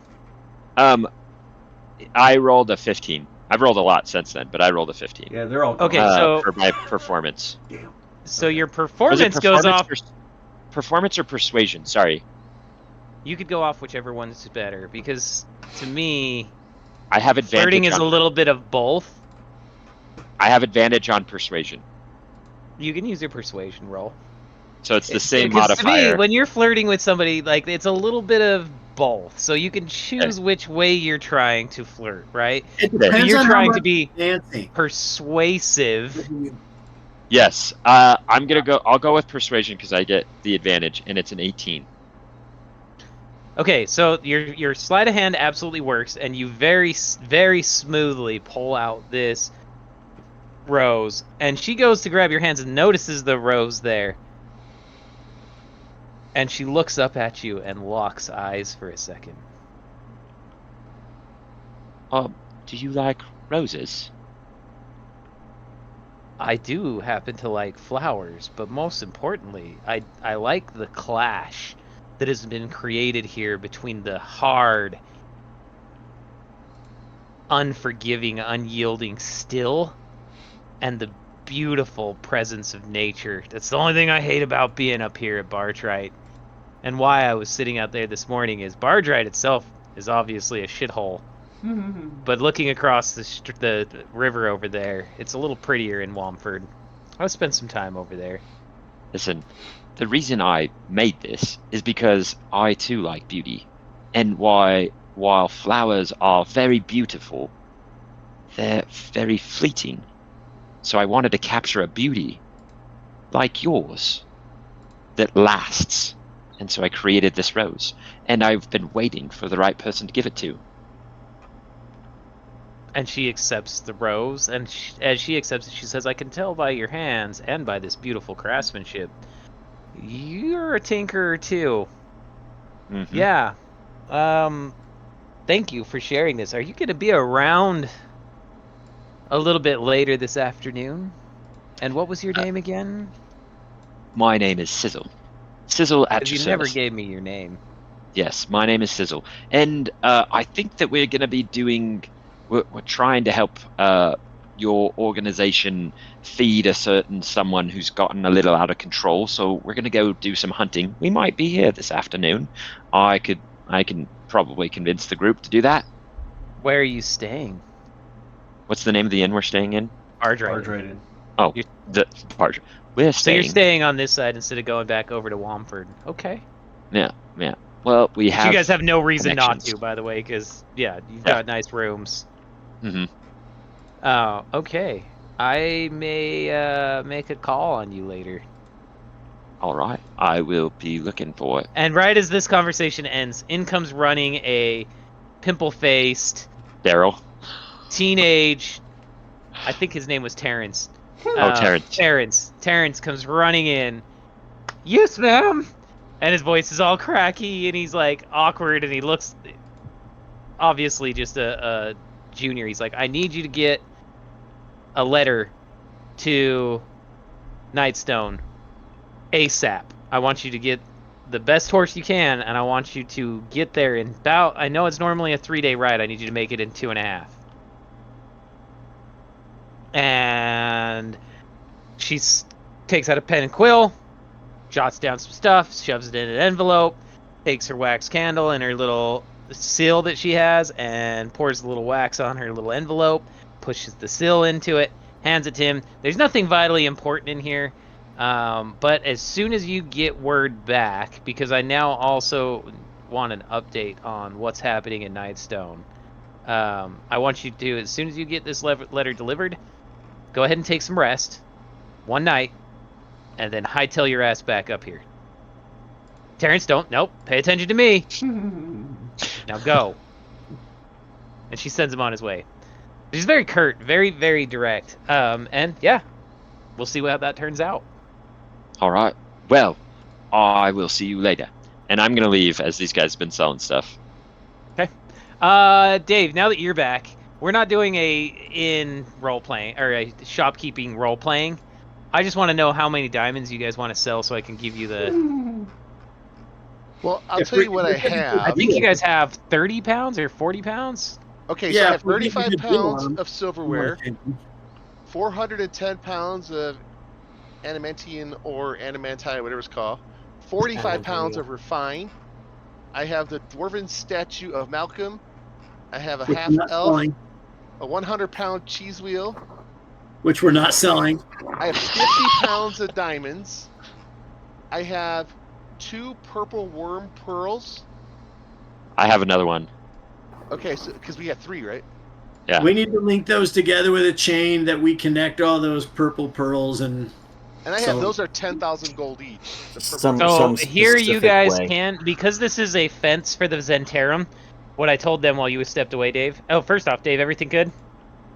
I rolled a 15. I've rolled a lot since then, but I rolled a 15. Yeah, they're all Okay, gone. so- for my performance. Damn. So Okay. your Was it performance goes off. Performance or persuasion? Sorry, You could go off whichever one's better, because to me, I have advantage. flirting is on, a little bit of both. I have advantage on persuasion, You can use your persuasion roll. so it's the same 'Cause to me, modifier. when you're flirting with somebody, like it's a little bit of both. So you can choose which way you're trying to flirt, right? It Okay. depends You're on how trying much to be dancing. persuasive. Yes, I'm gonna go. I'll go with persuasion because I get the advantage, and it's an 18. Okay, so your sleight of hand absolutely works, and you very smoothly pull out this rose, and she goes to grab your hands and notices the rose there, and she looks up at you and locks eyes for a second. Do you like roses? I do happen to like flowers, but most importantly, I like the clash that has been created here between the hard, unforgiving, unyielding still and the beautiful presence of nature. That's the only thing I hate about being up here at Bartrite. And why I was sitting out there this morning is Bartrite itself is obviously a shithole. But looking across the river over there, it's a little prettier in Womford. I'll spend some time over there. Listen, the reason I made this is because I too like beauty. And while flowers are very beautiful, they're very fleeting. So I wanted to capture a beauty like yours that lasts. And so I created this rose. And I've been waiting for the right person to give it to. And she accepts the rose, and as she accepts it, she says, I can tell by your hands and by this beautiful craftsmanship, you're a tinkerer too. Mhm. Yeah. Thank you for sharing this. Are you going to be around a little bit later this afternoon? And what was your name again? My name is Sizzle. Sizzle at Because your you never service. gave me your name. Yes, my name is Sizzle. And I think that we're going to be doing... We're trying to help your organization feed a certain someone who's gotten a little out of control. So we're going to go do some hunting. We might be here this afternoon. I can probably convince the group to do that. Where are you staying? What's the name of the inn we're staying in? Ardright. Hydrated. Oh, You're- the part. We're So staying. you're staying on this side instead of going back over to Womford. Okay. Yeah. Well, we But have. you guys have no reason not connections. to, by the way, because, yeah, you've Yeah. got nice rooms. Mhm. Oh, okay. I may make a call on you later. All right. I will be looking for it. And right as this conversation ends, in comes running a pimple-faced, Daryl. teenage, I think his name was Terrence. Terrence. Terrence comes running in. Yes, ma'am! And his voice is all cracky, and he's, like, awkward, and he looks obviously just a junior. He's like, I need you to get a letter to Nightstone ASAP. I want you to get the best horse you can, and I want you to get there in about, I know it's normally a 3-day ride, I need you to make it in 2.5. And she takes out a pen and quill, jots down some stuff, shoves it in an envelope, takes her wax candle and her little seal that she has, and pours a little wax on her little envelope, pushes the seal into it, hands it to him. There's nothing vitally important in here, but as soon as you get word back, because I now also want an update on what's happening in Nightstone, I want you to, as soon as you get this letter delivered, go ahead and take some rest, one night, and then hightail your ass back up here. Terrence, nope, pay attention to me. Now go. And she sends him on his way. She's very curt, very, very direct. And yeah, we'll see how that turns out. All right. Well, I will see you later. And I'm going to leave as these guys have been selling stuff. Okay. Dave, now that you're back, we're not doing a in role playing or a shopkeeping role playing. I just want to know how many diamonds you guys want to sell so I can give you the. Well, I'll tell you what I have. I think you guys have 30 pounds or 40 pounds. Okay, so Yeah, I have if we get 35 a good deal on pounds them. of silverware, 410 pounds of adamantium or adamantite, whatever it's called, 45 pounds of refined. I have the dwarven statue of Malcolm. I have a Which half we're not elf, selling. a 100-pound cheese wheel. Which we're not selling. I have 50 pounds of diamonds. I have 2 purple worm pearls. I have another one. Okay, so because we have 3, right? Yeah. We need to link those together with a chain that we connect all those purple pearls and. And I So- have those are 10,000 gold each. The purple Some- pearls. So some here you specific guys way. can, because this is a fence for the Zentarum, what I told them while you stepped away, Dave. Oh, first off, Dave, everything good?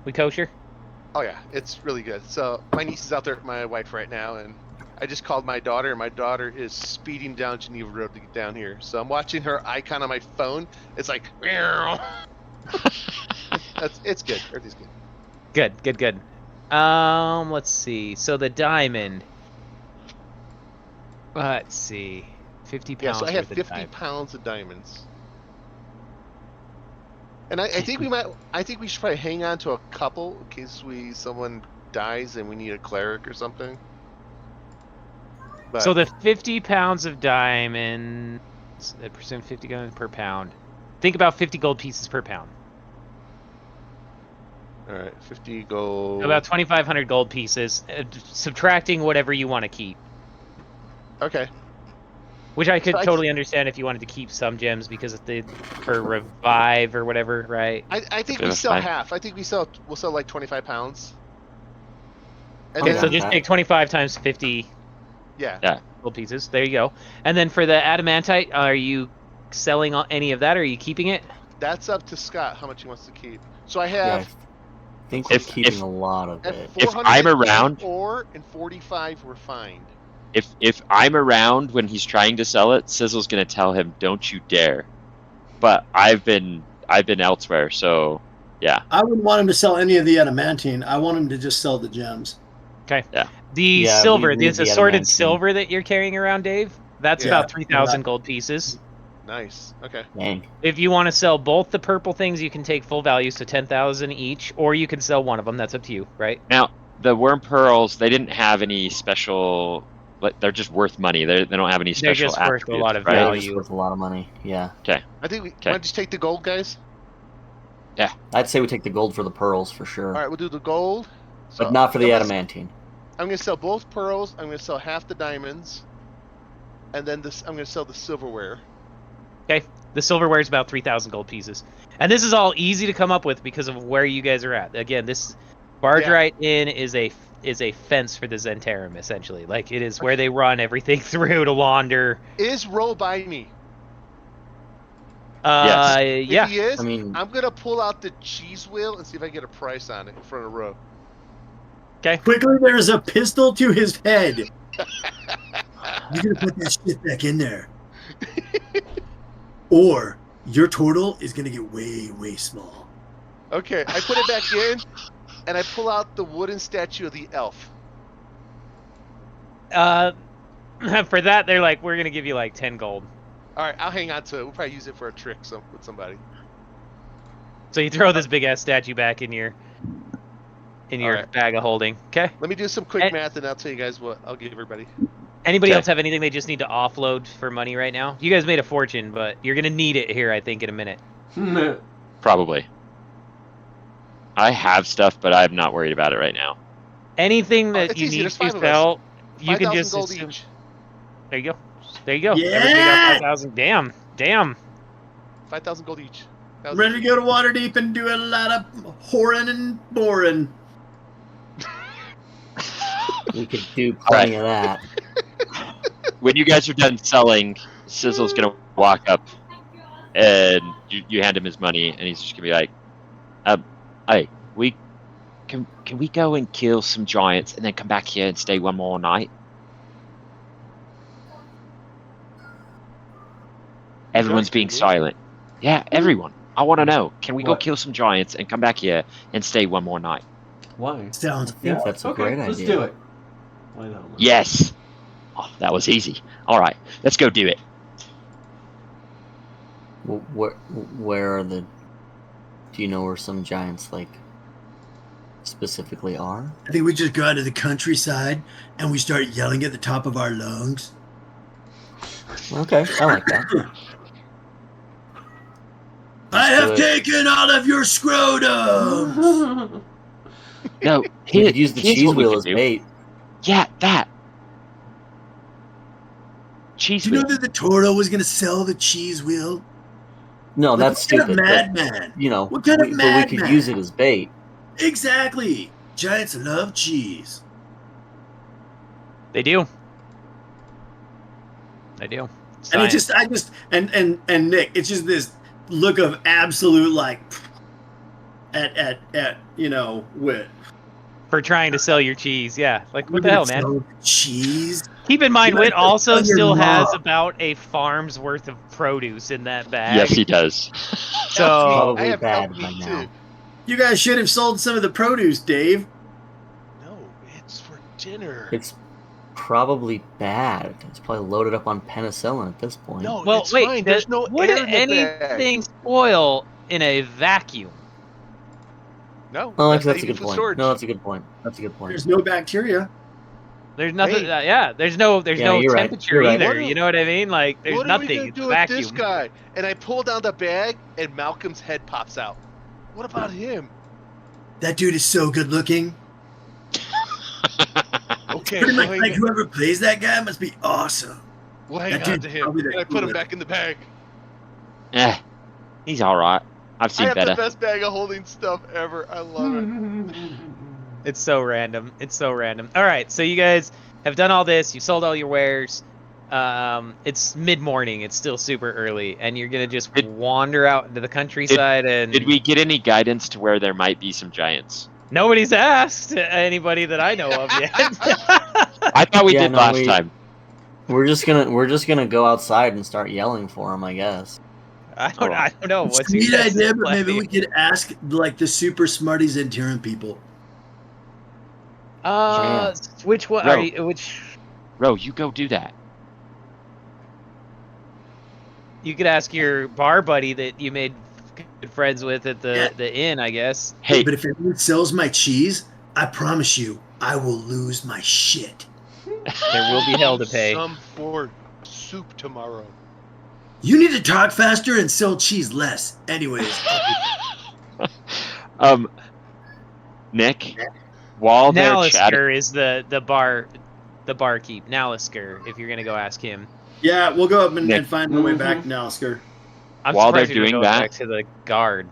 We kosher? Oh yeah, it's really good. So my niece is out there with my wife right now, and I just called my daughter, and my daughter is speeding down Geneva Road to get down here. So I'm watching her icon on my phone. It's like, meow. It's good. Everything's good. Good. Let's see. So the diamond. Let's see. 50 pounds. Yeah, so I have worth of 50 diamonds. pounds of diamonds. And I think we should probably hang on to a couple in case someone dies and we need a cleric or something. But So the 50 pounds of diamonds, percent 50 gold per pound. Think about 50 gold pieces per pound. all right, 50 gold. About 2,500 gold pieces, subtracting whatever you want to keep. Okay. Which I could So totally understand if you wanted to keep some gems because of for revive or whatever, right? I think we That's sell fine. half. I think we'll sell like 25 pounds. And Okay, Yeah. so then, just take 25 times 50 yeah. gold pieces. There you go. And then for the adamantite, are you selling any of that, or are you keeping it? That's up to Scott how much he wants to keep. So I Yeah, have I think we're If- keeping if- a lot of at it. If I'm around- 404 and 45 were fined. If I'm around when he's trying to sell it, Sizzle's gonna tell him, "Don't you dare." But I've been elsewhere, so yeah. I wouldn't want him to sell any of the adamantine. I want him to just sell the gems. Okay. Yeah. The Yeah, silver, we need this the assorted adamantine. silver that you're carrying around, Dave, that's Yeah. about 3,000 gold pieces. Nice. Okay. Dang. If you want to sell both the purple things, you can take full value, so 10,000 each, or you can sell one of them. That's up to you, right? Now the worm pearls, they didn't have any special. They're just worth money. They don't have any They're special just worth a lot of attributes, right? Yeah, value. it's worth a lot of money. Yeah. I think we Okay. might just take the gold, guys. I'd say we take the gold for the pearls for sure. All right, we'll do the gold. So But not for the I'm gonna- adamantine. I'm going to sell both pearls. I'm going to sell half the diamonds. And then I'm going to sell the silverware. Okay. The silverware is about 3,000 gold pieces. And this is all easy to come up with because of where you guys are at. Again, this barge Yeah. right in is a fence for the Zentarum, essentially. Like, it is where they run everything through to launder. Is Ro by me? Yes. Yeah. If he is, I mean- I'm going to pull out the cheese wheel and see if I can get a price on it in front of Ro. Okay. Quickly, there's a pistol to his head. You're gonna put that shit back in there, or your turtle is gonna get way, way small. Okay, I put it back in, and I pull out the wooden statue of the elf. For that, they're like, we're going to give you like 10 gold. All right, I'll hang on to it. We'll probably use it for a trick with somebody. So you throw this big ass statue back in your Alright. bag of holding. Okay. Let me do some quick And- math, and I'll tell you guys what I'll give everybody. Anybody Okay. else have anything they just need to offload for money right now? You guys made a fortune, but you're gonna need it here, I think, in a minute. Probably. I have stuff, but I'm not worried about it right now. Anything that it's you easy, need there's to 5 of us. sell, you can 5,000 just gold assume. each. There you go. There you go. Yeah! Everybody got 5,000. Damn. 5,000 gold each. I'm ready to go to Waterdeep and do a lot of whoring and boring. We could do plenty of that. When you guys are done selling, Sizzle's gonna walk up, and you hand him his money, and he's just gonna be like, "Hey, can we go and kill some giants, and then come back here and stay one more night?" Everyone's being silent. Yeah, everyone. I want to know. Can we go What? kill some giants and come back here and stay one more night? Why? Sounds I think that's a okay, great let's idea. do it. Why not? Yes. Oh, that was easy. All right, let's go do it. Where are the? Do you know where some giants like specifically are? I think we just go out to the countryside and we start yelling at the top of our lungs. Okay, I like that. I have good. taken all of your scrotum. No, We here, could use the here's cheese what we wheel could as do. bait. Yeah, that. Cheese Do you know wheel. that the Toro was going to sell the cheese wheel? No, Like, that's what kind stupid. of but, madman? you know, What kind of but we madman? could use it as bait. Exactly. Giants love cheese. They do. They do. And it Science. and Nick, it's just this look of absolute like at wit. For trying to sell your cheese, yeah. Like, what the hell, man? Cheese. Keep in mind, You Wit like to also sell your still has mom. about a farm's worth of produce in that bag. Yes, he does. So, Probably I have bad elk by meat, now. too. You guys should have sold some of the produce, Dave. No, it's for dinner. It's probably bad. It's probably loaded up on penicillin at this point. No, Well, it's wait. fine. There's no would air in the bag. anything spoil in a vacuum? No, Oh, that's that's a even good for point. storage. No, that's a good point. That's a good point. There's no bacteria. There's nothing. Hey. Yeah, there's no Yeah, you're right. temperature You're right. either. What You know what I mean? Like, there's What are we nothing. gonna It's do a with vacuum. this guy? And I pull down the bag, and Malcolm's head pops out. What about him? That dude is so good looking. Okay, Pretty we'll much hang, like whoever plays that guy must be awesome. we'll hang that on dude's to him. probably the And I put him coolest. back in the bag. He's all right. I've I seen have better. the best bag of holding stuff ever. I love it. It's so random. It's so random. All right, so you guys have done all this. You sold all your wares. It's mid-morning. It's still super early, and you're gonna just wander out into the countryside. And Did we get any guidance to where there might be some giants? nobody's asked anybody that I know of yet. I thought we Yeah, did no, last time. We're just gonna go outside and start yelling for him, I guess. I don't know. It's What's a your neat guys' idea, but plan maybe here? we could ask like the super smarties Antiran people. Which one? Ro. Are you, which Ro, you go do that. you could ask your bar buddy that you made good friends with at Yeah. the inn, I guess. Hey, But if anyone sells my cheese, I promise you, I will lose my shit. There will be hell to pay. Some for soup tomorrow. You need to talk faster and sell cheese less. Anyways, Nick, while they're chatting, Nalisker is the barkeep. Nalisker, if you're gonna go ask him. Yeah, we'll go up and Nick. find our way back to Nalisker. I'm While they're surprised you're doing going that- back to the guard.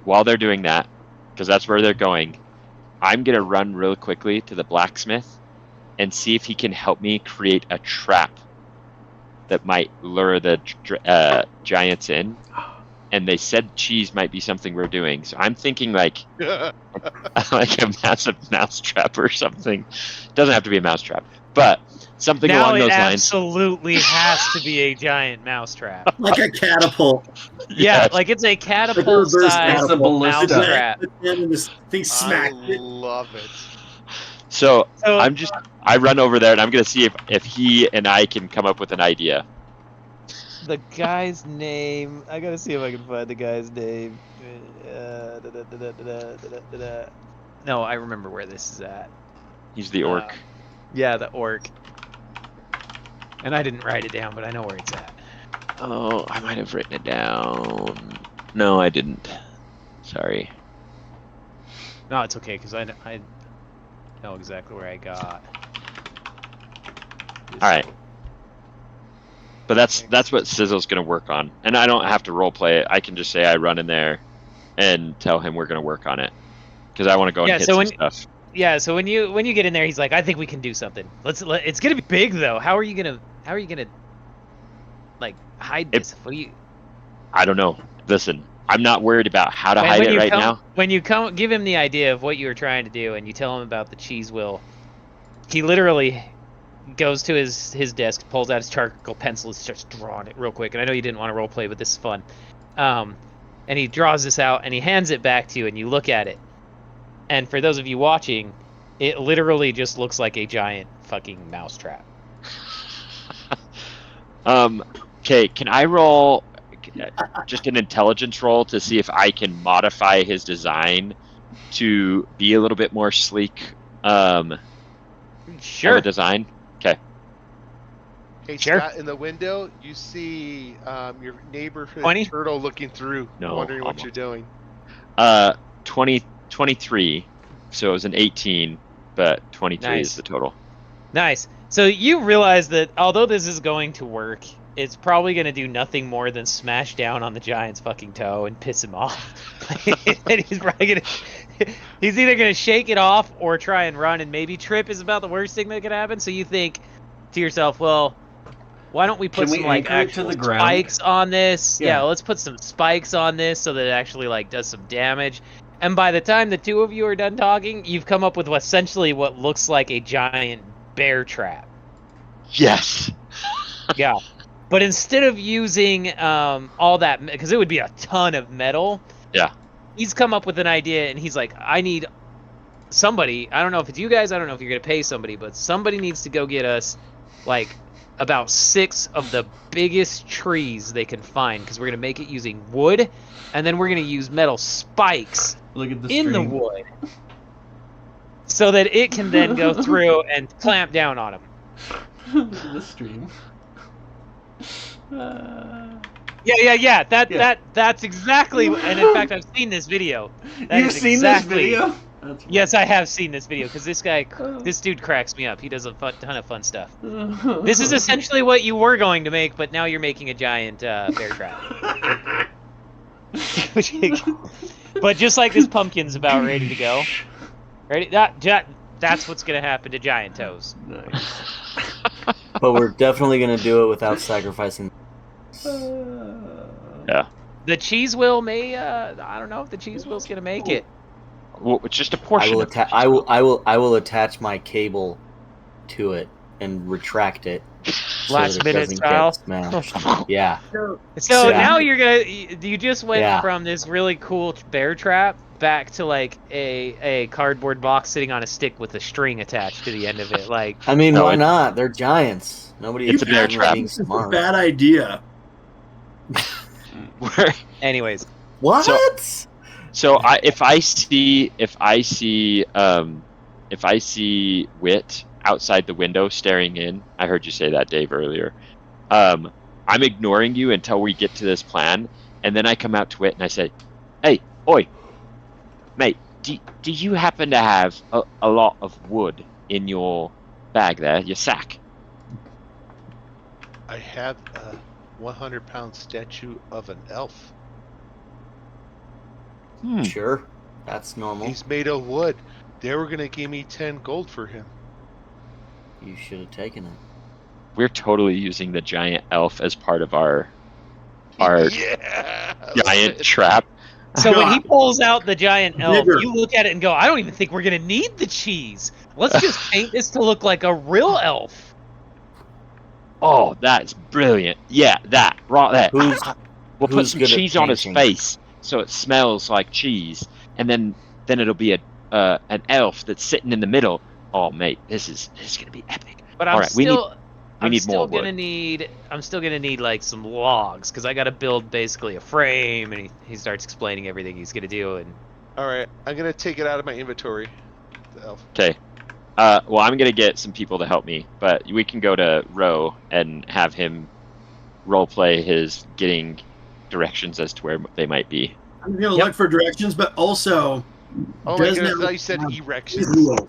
while they're doing that, because that's where they're going, I'm gonna run real quickly to the blacksmith and see if he can help me create a trap that might lure the giants in. And they said cheese might be something we're doing, so I'm thinking like like a massive mousetrap or something. Doesn't have to be a mousetrap, but something Now along it those lines. absolutely has to be a giant mousetrap. Like a catapult. Yeah, Yes. like it's a Like a catapult reverse sized It's a ballista. mousetrap. And this thing I smacked it. love it. So So I run over there and I'm gonna see if he and I can come up with an idea. the guy's name. I gotta see if I can find the guy's name. No, I remember where this is at. He's the orc. Yeah, the orc. And I didn't write it down, but I know where it's at. Oh, I might have written it down. No, I didn't. Sorry. No, it's okay because I know exactly where I got. All right. But that's what Sizzle's gonna work on, and I don't have to role play it. I can just say I run in there, and tell him we're gonna work on it, because I want to go and Yeah, hit so some when- stuff. Yeah, so when you get in there, he's like, I think we can do something. It's gonna be big though. How are you gonna like hide this? What do you? I don't know. Listen, I'm not worried about how to hide when it you right come, now. When you come, give him the idea of what you were trying to do, and you tell him about the cheese wheel. He literally goes to his desk, pulls out his charcoal pencil, and starts drawing it real quick. And I know you didn't want to role play, but this is fun. And he draws this out, and he hands it back to you, and you look at it. And for those of you watching, it literally just looks like a giant fucking mousetrap. Okay, can I roll just an intelligence roll to see if I can modify his design to be a little bit more sleek? Of Sure. a design. Hey, Sure. Scott, in the window, you see your neighborhood 20? turtle looking through, No, wondering what almost. you're doing. 23. So it was an 18, but 23 Nice. is the total. Nice. So you realize that although this is going to work, it's probably going to do nothing more than smash down on the giant's fucking toe and piss him off. And he's probably going to... He's either going to shake it off or try and run, and maybe trip is about the worst thing that could happen. So you think to yourself, well, why don't we put Can we some like anchor it to actual the ground? spikes on this? Yeah. Yeah, let's put some spikes on this so that it actually like does some damage. And by the time the two of you are done talking, you've come up with essentially what looks like a giant bear trap. Yes. Yeah. But instead of using all that, because it would be a ton of metal. Yeah. He's come up with an idea, and he's like, I need somebody, I don't know if it's you guys, I don't know if you're gonna pay somebody, but somebody needs to go get us like about 6 of the biggest trees they can find, because we're gonna make it using wood, and then we're gonna use metal spikes Look at the in the stream. wood, so that it can then go through and clamp down on them. Look at the stream. Yeah. Yeah. That's exactly. And in fact, I've seen this video. That You've is seen exactly, this video? That's Yes, I have seen this video because this dude cracks me up. He does a ton of fun stuff. This is essentially what you were going to make, but now you're making a giant bear trap. But just like this pumpkin's about ready to go. Ready? That's what's gonna happen to giant toes. Nice. But we're definitely gonna do it without sacrificing. Yeah. The cheese wheel may. I don't know if the cheese wheel's gonna make it. Well, it's just a portion. I will attach my cable to it and retract it. Last that it minute doesn't style? get smashed. Yeah. So Yeah. now you just went Yeah. from this really cool bear trap back to like a cardboard box sitting on a stick with a string attached to the end of it. Like, I mean, No, why it- not? They're giants. Nobody It's a bear accuses them of trap. being It's a smart. bad idea. anyways, What? So if I see Wit outside the window staring in, I heard you say that, Dave, earlier. I'm ignoring you until we get to this plan, and then I come out to Wit and I say, "Hey, oi, mate, do you happen to have a lot of wood in your bag there, your sack?" I have a 100-pound statue of an elf. Sure, that's normal. He's made of wood. They were gonna give me 10 gold for him. You should have taken it. We're totally using the giant elf as part of our Yeah. giant trap. so when he pulls out the giant elf, Bigger. you look at it and go, "I don't even think we're gonna need the cheese. Let's just paint this to look like a real elf." Oh, that's brilliant. Yeah, that right there. Who's We'll put who's some good at cheese on his painting? face so it smells like cheese, and then it'll be an elf that's sitting in the middle. Oh, mate, this is gonna be epic. But I'm All right, we still, I'm need still more gonna wood. need, I'm still gonna need like some logs because I got to build basically a frame, and he starts explaining everything he's gonna do, and All right, I'm gonna take it out of my inventory. The elf. Okay. Well, I'm gonna get some people to help me, but we can go to Ro and have him roleplay his getting directions as to where they might be. I'm gonna Yep. look for directions, but also Oh my doesn't goodness! I it thought you said have erections. cheese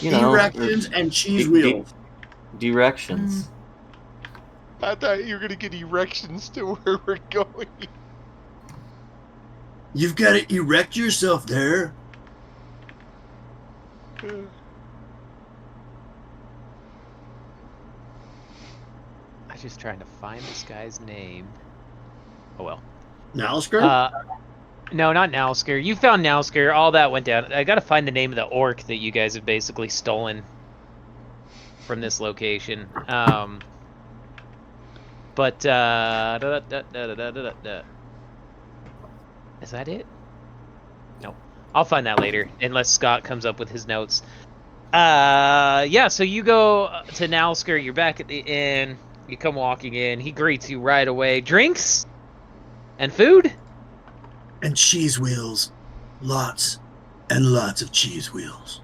You know, erections and cheese Big- wheels. directions. I thought you were gonna get erections to where we're going. You've got to erect yourself there. I'm just trying to find this guy's name. Oh well. Nalskar? No, not Nalsker. You found Nalsker. All that went down. I gotta find the name of the orc that you guys have basically stolen from this location. But is that it? No, I'll find that later, unless Scott comes up with his notes. Yeah. So you go to Nalsker. You're back at the inn. You come walking in. He greets you right away. Drinks and food. And cheese wheels. Lots and lots of cheese wheels.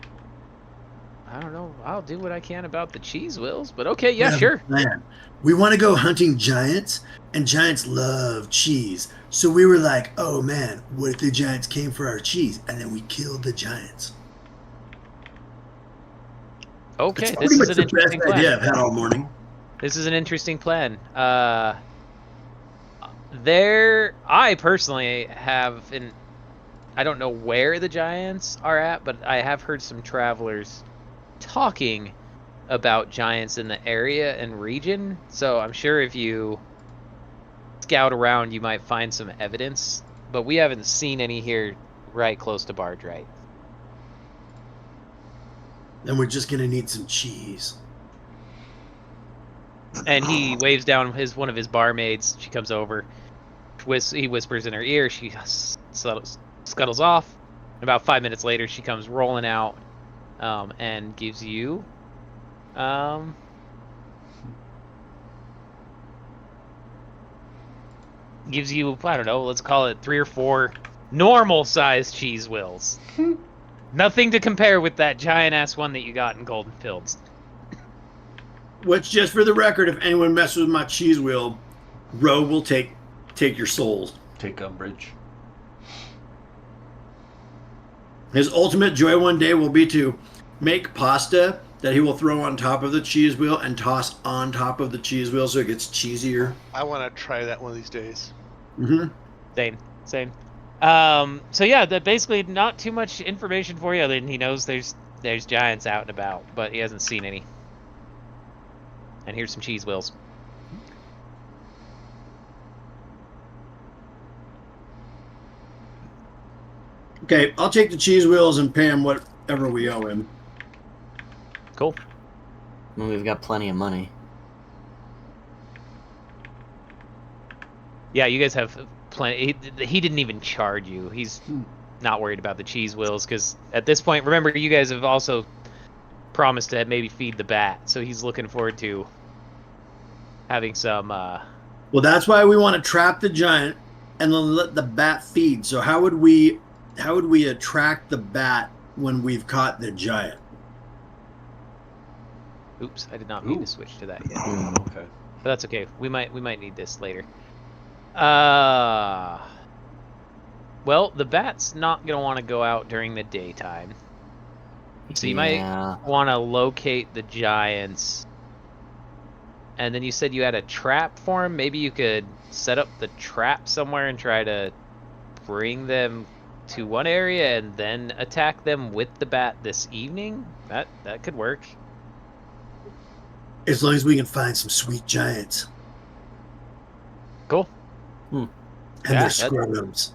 I don't know. I'll do what I can about the cheese wheels, but okay, We yeah, have a sure. plan. We want to go hunting giants, and giants love cheese. So we were like, oh man, what if the giants came for our cheese? And then we killed the giants. Okay, It's this pretty is much an the interesting best idea plan. I've had all morning. This is an interesting plan. I personally have I don't know where the giants are at, but I have heard some travelers talking about giants in the area and region. So I'm sure if you scout around, you might find some evidence. But we haven't seen any here right close to Bardrite. Then we're just gonna need some cheese. And he waves down one of his barmaids. She comes over. He whispers in her ear. She scuttles off. About 5 minutes later, she comes rolling out and gives you I don't know, let's call it 3 or 4 normal-sized cheese wheels. Nothing to compare with that giant-ass one that you got in Golden Fields. Which, just for the record, if anyone messes with my cheese wheel, Ro will take your souls. Take umbrage. His ultimate joy one day will be to make pasta that he will throw on top of the cheese wheel and toss on top of the cheese wheel so it gets cheesier. I want to try that one of these days. Mm-hmm. Same. So yeah, that basically not too much information for you other than he knows there's giants out and about, but he hasn't seen any. And here's some cheese wheels. Okay, I'll take the cheese wheels and pay him whatever we owe him. Cool. I mean, we've got plenty of money. Yeah, you guys have plenty. He didn't even charge you. He's not worried about the cheese wheels because at this point, remember, you guys have also promised to maybe feed the bat, so he's looking forward to having some. Well, that's why we want to trap the giant and then let the bat feed. So how would we attract the bat when we've caught the giant? Oops, I did not mean to switch to that yet. Okay. But that's okay. We might need this later. Well, the bat's not gonna want to go out during the daytime, so you might want to locate the giants. And then you said you had a trap for him. Maybe you could set up the trap somewhere and try to bring them to one area and then attack them with the bat this evening. That could work. As long as we can find some sweet giants. Cool. And Yeah, their scrotums.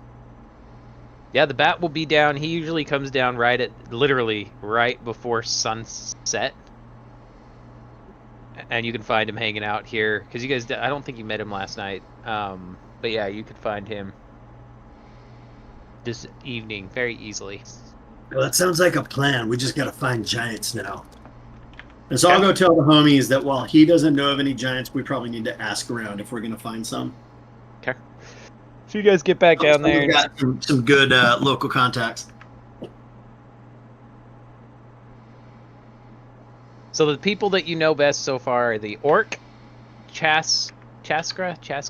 Yeah, the bat will be down. He usually comes down literally right before sunset. And you can find him hanging out here. Because you guys, I don't think you met him last night. But yeah, you could find him this evening very easily. Well, that sounds like a plan. We just got to find giants now. And so I'll go tell the homies that while he doesn't know of any giants, we probably need to ask around if we're going to find some. Okay. So you guys get back down there. We've got some good local contacts. So the people that you know best so far are the orc, Chaska, who's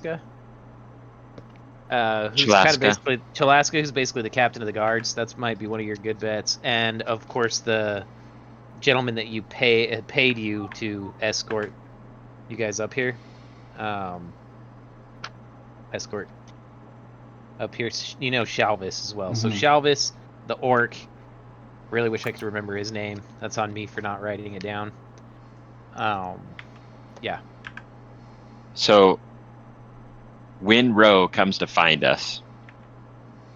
kind of basically Chalaska, who's basically the captain of the guards. That might be one of your good bets, and of course the gentleman that you paid you to escort you guys up here. Escort up here, you know, Shalvis as well. Mm-hmm. So Shalvis, the orc. Really wish I could remember his name. That's on me for not writing it down. Yeah. So when Ro comes to find us,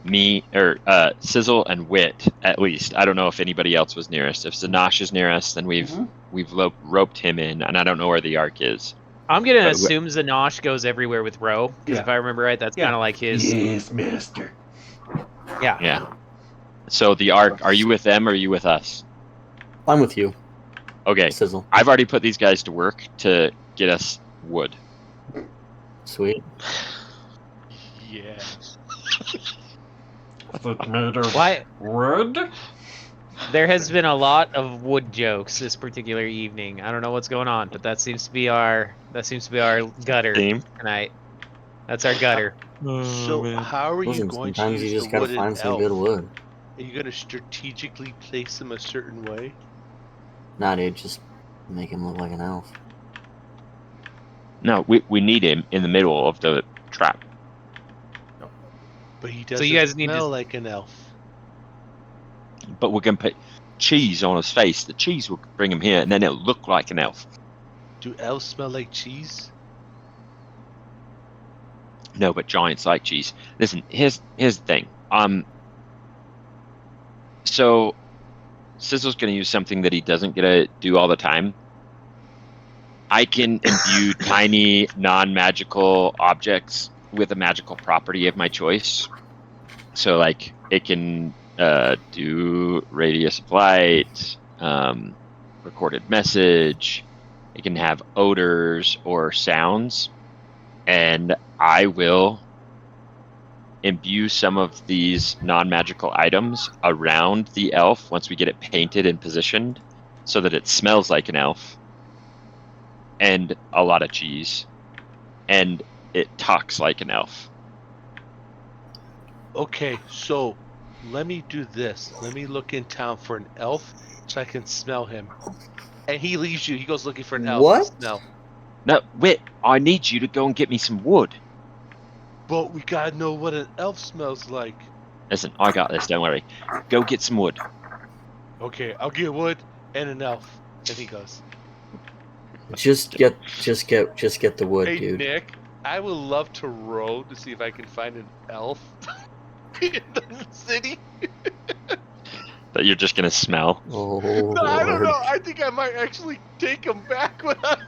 me or Sizzle and Wit, at least. I don't know if anybody else was near us. If Zanash is near us, then we've roped him in, and I don't know where the Ark is. I'm gonna assume Zanash goes everywhere with Ro, because if I remember right, that's kind of like his. Yes, master. Yeah. Yeah. So the Ark, are you with them or are you with us? I'm with you. Okay. Sizzle. I've already put these guys to work to get us wood. Sweet. Yeah. Why? Wood? There has been a lot of wood jokes this particular evening. I don't know what's going on, but that seems to be our gutter Theme? tonight. That's our gutter. So how are you Listen, going to sometimes use you just the gotta wooden find some elf? good wood. Are you going to strategically place them a certain way? Nah, dude, just make him look like an elf. No, we need him in the middle of the trap. But he doesn't you guys need smell to- like an elf. But we're going to put cheese on his face. The cheese will bring him here, and then it'll look like an elf. Do elves smell like cheese? No, but giants like cheese. Listen, here's the thing. So Sizzle's going to use something that he doesn't get to do all the time. I can imbue tiny non-magical objects with a magical property of my choice. So like it can do radius of light, recorded message. It can have odors or sounds, and I will imbue some of these non-magical items around the elf once we get it painted and positioned so that it smells like an elf and a lot of cheese and it talks like an elf. Okay, so let me do this. Let me look in town for an elf so I can smell him. And he leaves you. He goes looking for an elf What? to smell. No, wait, I need you to go and get me some wood. But we gotta know what an elf smells like. Listen, I got this, don't worry. Go get some wood. Okay, I'll get wood and an elf. And he goes, Just get the wood, hey, dude. Nick, I would love to row to see if I can find an elf in the city. That you're just gonna smell. Oh, No, I don't Lord. know. I think I might actually take him back with us.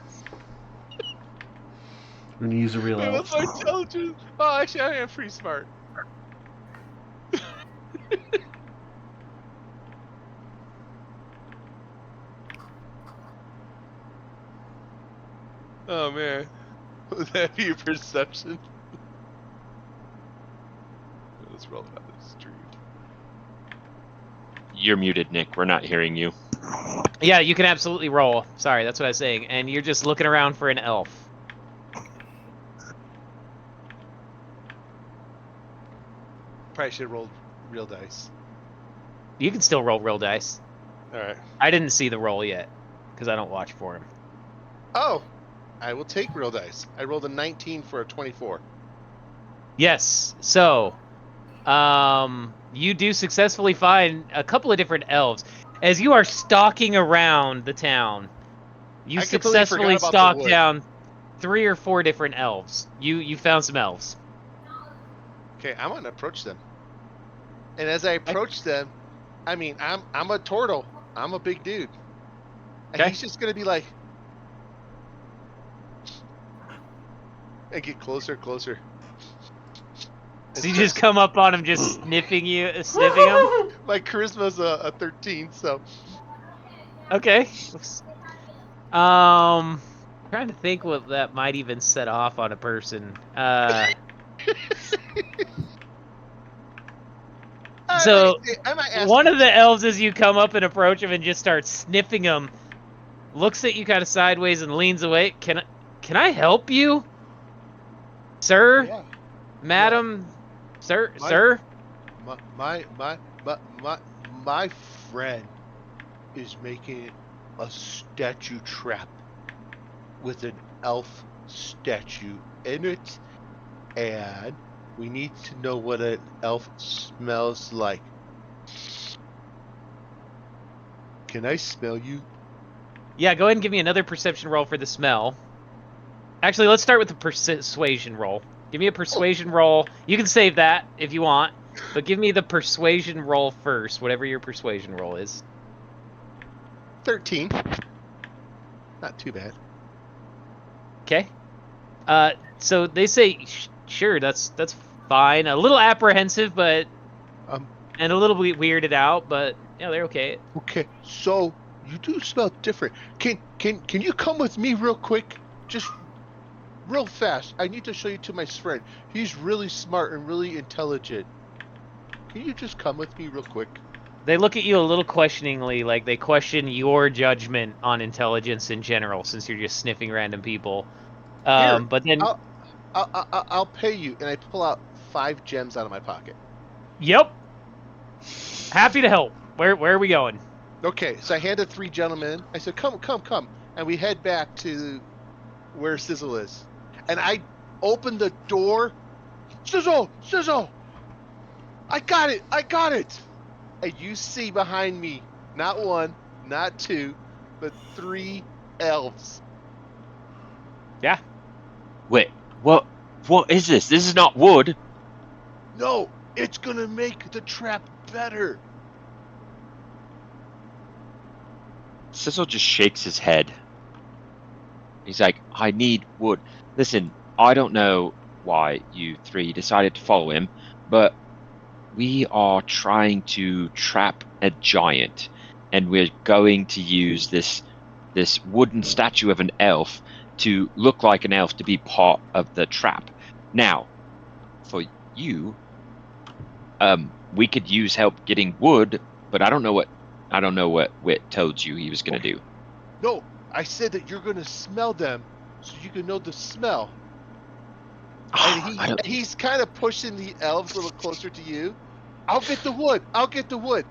And use a real Wait, elf. what's my intelligence? Oh, actually, I am pretty smart. Oh man, would that be your perception? Let's roll it out of the street. You're muted, Nick. We're not hearing you. Yeah, you can absolutely roll. Sorry, that's what I was saying. And you're just looking around for an elf. Probably should have rolled real dice. You can still roll real dice. All right. I didn't see the roll yet because I don't watch for him. Oh, I will take real dice. I rolled a 19 for a 24. Yes. So, you do successfully find a couple of different elves as you are stalking around the town. You I completely successfully forgot about the stalked wood. down 3 or 4 different elves. You found some elves. Okay, I'm gonna approach them. And as I approach them, I mean, I'm a turtle. I'm a big dude. And Okay. he's just gonna be like, and get closer, closer. So you just come up on him, just sniffing him. My charisma's a 13, so Okay. Trying to think what that might even set off on a person. So, I might ask one you- of the elves, as you come up and approach him and just start sniffing him, looks at you kind of sideways and leans away. Can I help you, sir, Yeah. madam, sir, My- sir? My friend is making a statue trap with an elf statue in it, and we need to know what an elf smells like. Can I smell you? Yeah, go ahead and give me another perception roll for the smell. Actually, let's start with the persuasion roll. Give me a persuasion roll. You can save that if you want, but give me the persuasion roll first, whatever your persuasion roll is. 13. Not too bad. Okay. So they say, sure, that's fine. A little apprehensive, but and a little bit weirded out, but yeah, they're okay. Okay, so you do smell different. Can you come with me real quick? Just real fast. I need to show you to my friend. He's really smart and really intelligent. Can you just come with me real quick? They look at you a little questioningly, like they question your judgment on intelligence in general, since you're just sniffing random people. Here, But then, I'll pay you, and I pull out 5 gems out of my pocket. yep, happy to help. Where are we going? Okay, so I handed 3 gentlemen. I said, come, and we head back to where Sizzle is. And I open the door. Sizzle! I got it! And you see behind me, not 1, not 2, but 3 elves. Yeah. Wait, what is this? This is not wood. No, it's gonna make the trap better. Sizzle just shakes his head. He's like, I need wood. Listen, I don't know why you 3 decided to follow him, but we are trying to trap a giant, and we're going to use this wooden statue of an elf to look like an elf to be part of the trap. Now, for you, we could use help getting wood, but I don't know what Wit told you he was going to do. No, I said that you're gonna smell them, so you can know the smell. And he's kind of pushing the elves a little closer to you. I'll get the wood. I'll get the wood.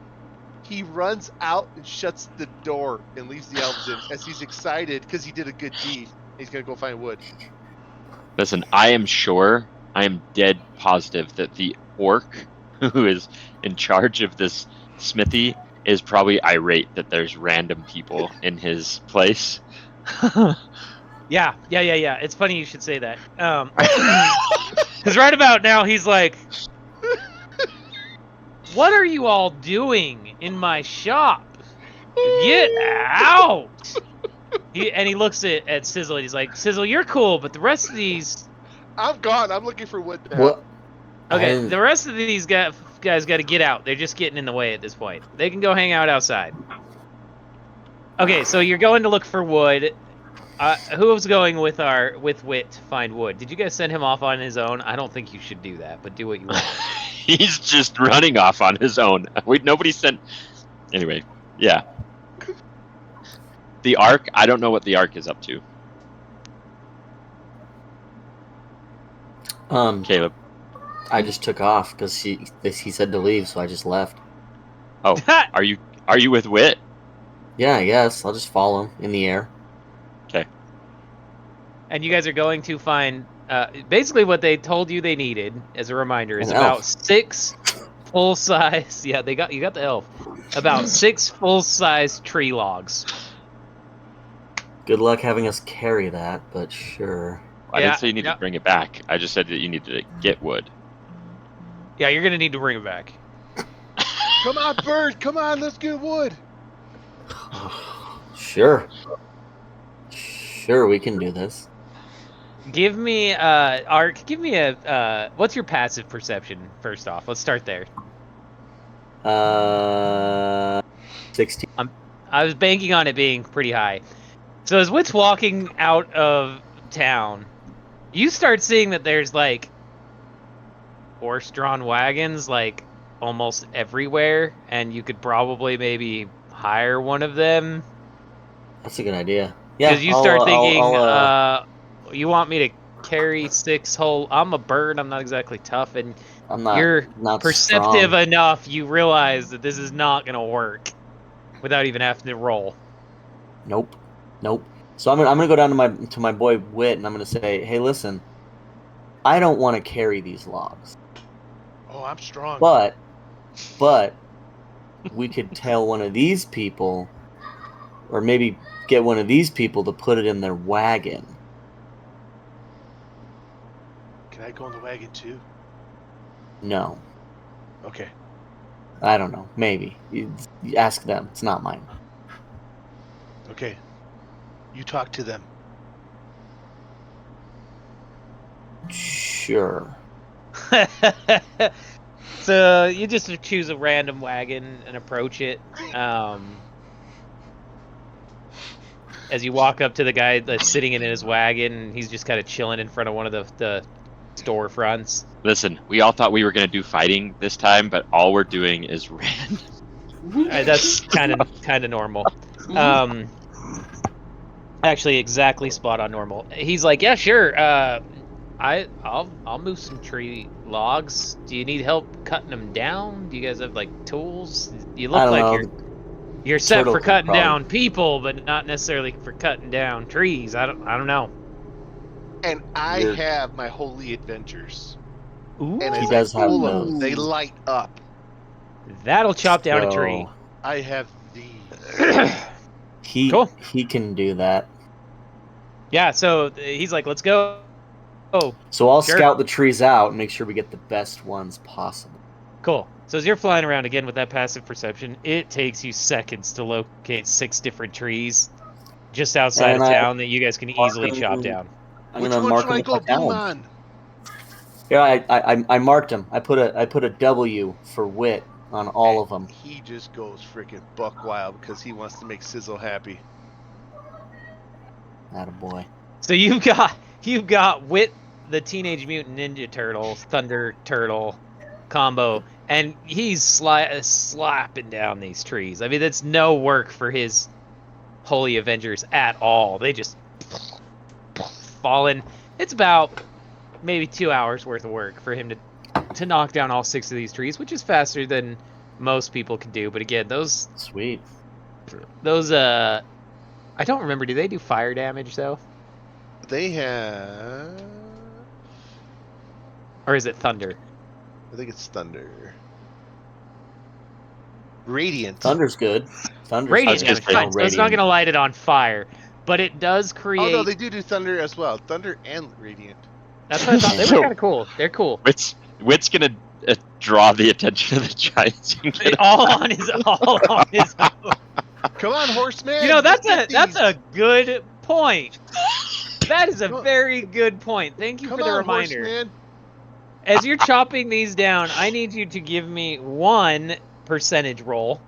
He runs out and shuts the door and leaves the elves in as he's excited because he did a good deed. He's gonna go find wood. Listen, I am dead positive that the orc who is in charge of this smithy is probably irate that there's random people in his place. Yeah. It's funny you should say that. Because right about now he's like, "What are you all doing in my shop? Get out!" He looks at Sizzle and he's like, "Sizzle, you're cool, but the rest of these..." I'm gone. I'm looking for wood now. What? Okay, the rest of these guys got to get out. They're just getting in the way at this point. They can go hang out outside. Okay, so you're going to look for wood. Who was going with Wit to find wood? Did you guys send him off on his own? I don't think you should do that, but do what you want. He's just running off on his own. Nobody sent. Anyway, yeah. The Ark. I don't know what the Ark is up to. Caleb. I just took off because he said to leave, so I just left. Oh, are you with Wit? Yeah, I guess I'll just follow him in the air. Okay. And you guys are going to find basically what they told you they needed. As a reminder, is An about elf. 6 full size. Yeah, you got the elf. About 6 full size tree logs. Good luck having us carry that, but sure. I didn't say you need to bring it back. I just said that you needed to get wood. Yeah, you're gonna need to bring it back. Come on, bird. Come on, let's get wood. Sure, we can do this. Give me Ark. Give me a what's your passive perception first off? Let's start there. 16. I was banking on it being pretty high. So as Wit's walking out of town, you start seeing that there's like horse-drawn wagons like almost everywhere, and you could probably maybe hire one of them. That's a good idea. Yeah, Because you start thinking, you want me to carry 6 whole... I'm a bird, I'm not exactly tough, and you're not perceptive strong. enough, you realize that this is not going to work without even having to roll. Nope. So I'm gonna go down to my boy Wit, and I'm gonna say, hey, listen, I don't want to carry these logs. Oh, I'm strong. But we could tell one of these people, or maybe get one of these people to put it in their wagon. Can I go in the wagon too? No. Okay. I don't know. Maybe. You ask them. It's not mine. Okay. You talk to them. Sure. So you just choose a random wagon and approach it. As you walk up to the guy that's sitting in his wagon, he's just kind of chilling in front of one of the storefronts. Listen, we all thought we were going to do fighting this time, but all we're doing is random. That's kind of normal. Actually, exactly spot on normal. He's like, yeah, sure. I'll move some tree logs. Do you need help cutting them down? Do you guys have like tools? You look like you're set for cutting down people, but not necessarily for cutting down trees. I don't know. And I have my holy adventures. Ooh. And He as does I have pull those. them, they light up. That'll chop down a tree. I have these. He can do that. Yeah, so he's like, let's go. Oh, So I'll sure. scout the trees out and make sure we get the best ones possible. Cool. So as you're flying around again with that passive perception, it takes you seconds to locate 6 different trees just outside of town that you guys can easily chop down. I'm Which gonna one mark should I them go with my boom talons. on? Yeah, I marked them. I put a W for wit on all of them. He just goes freaking buck wild because he wants to make Sizzle happy. Attaboy. So you've got Wit, the Teenage Mutant Ninja Turtle, Thunder Turtle combo, and he's slapping down these trees. I mean, that's no work for his Holy Avengers at all. They just fallen. It's about maybe 2 hours worth of work for him to knock down all 6 of these trees, which is faster than most people can do. But again, those I don't remember. Do they do fire damage though? They have. Or is it thunder? I think it's thunder. Radiant. Thunder's good. Thunder's Radiant good. damage, fine. So it's not going to light it on fire, but it does create. Oh no, they do thunder as well. Thunder and radiant. That's what I thought. They were kind of cool. They're cool. Wit's gonna draw the attention of the giants. all on his own. Come on, horseman. You know, that's a good point. That is a very good point. Thank you for the reminder. Horseman. As you're chopping these down, I need you to give me 1 percentage roll.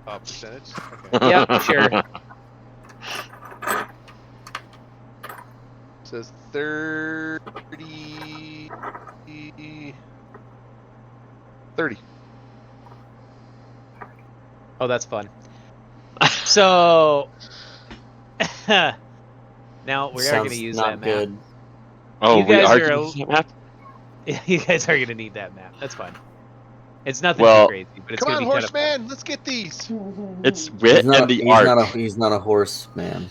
Percentage? Okay. Yep, sure. It says 30. 30. Oh, that's fun. So now we are going to use that map. Good. Oh, You we guys are are gonna use that map? You guys are going to need that map. That's fine. It's nothing Well, too crazy, but it's Come going on, to be kind of fun. horseman. Let's get these. It's Wit and the he's art. He's not a horse man.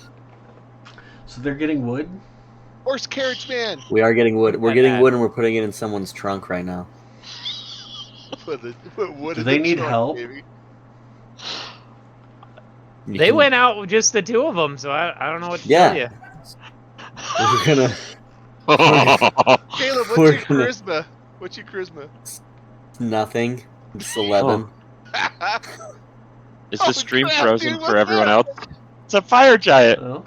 So they're getting wood? Horse carriage man. We are getting wood. We're Not getting bad. wood, and we're putting it in someone's trunk right now. Put wood Do in they the need trunk, help? baby. They went out with just the 2 of them, so I don't know what to tell you. We're gonna. Caleb, what's We're your gonna- charisma? What's your charisma? Nothing. Just 11. Is Oh, the stream crap, frozen dude, for what's everyone that? else? It's a fire giant. Oh.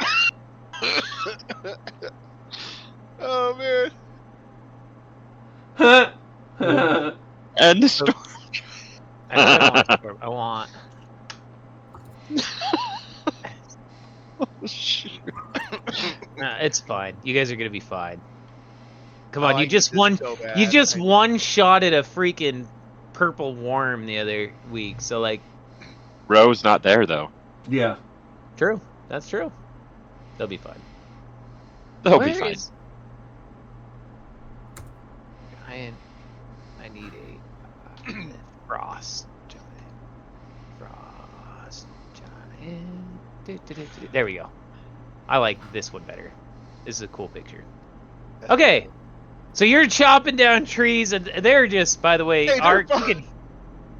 Oh man. And the storm. I want. It's fine. You guys are gonna be fine. Come on, Oh, I you just need this one. so bad. You just I- one-shotted a freaking purple worm the other week. So like, Ro's not there though. Yeah. true. That's true. They'll be fine. They'll Where be fine. is- I need a frost giant. Frost giant. There we go. I like this one better. This is a cool picture. Okay, so you're chopping down trees, and they're just, by the way, Hey, they're Art,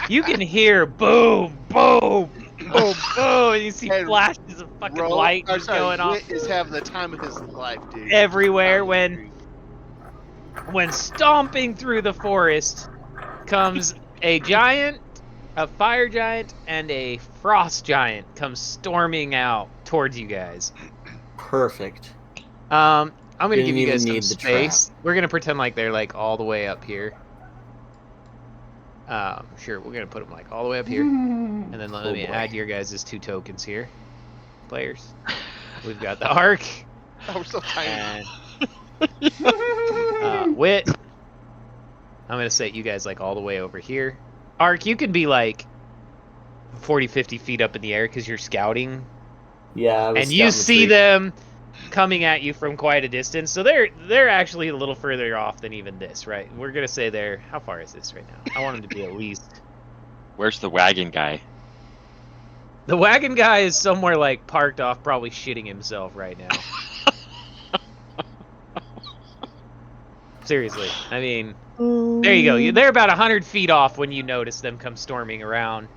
you can hear boom, boom, boom, boom, and you see Hey, flashes of fucking Bro, light I'm just sorry, going off Wit is having the time of his life, dude. everywhere when stomping through the forest comes a giant, a fire giant, and a frost giant comes storming out towards you guys. Perfect. I'm gonna Didn't give you guys even some need the space. We're gonna pretend like they're like all the way up here. Sure, we're gonna put them like all the way up here, and then let Oh, me boy. add your guys' 2 tokens here, players. We've got the arc Oh, we're so tiny. and wit. I'm gonna set you guys like all the way over here. Arc, you can be like 40, 50 feet up in the air because you're scouting. Yeah. I was And you scouting the see tree. them coming at you from quite a distance, so they're actually a little further off than even this, right? We're gonna say they're. How far is this right now? I want them to be at least. Where's the wagon guy? The wagon guy is somewhere like parked off, probably shitting himself right now. Seriously, I mean, there you go. They're about 100 feet off when you notice them come storming around,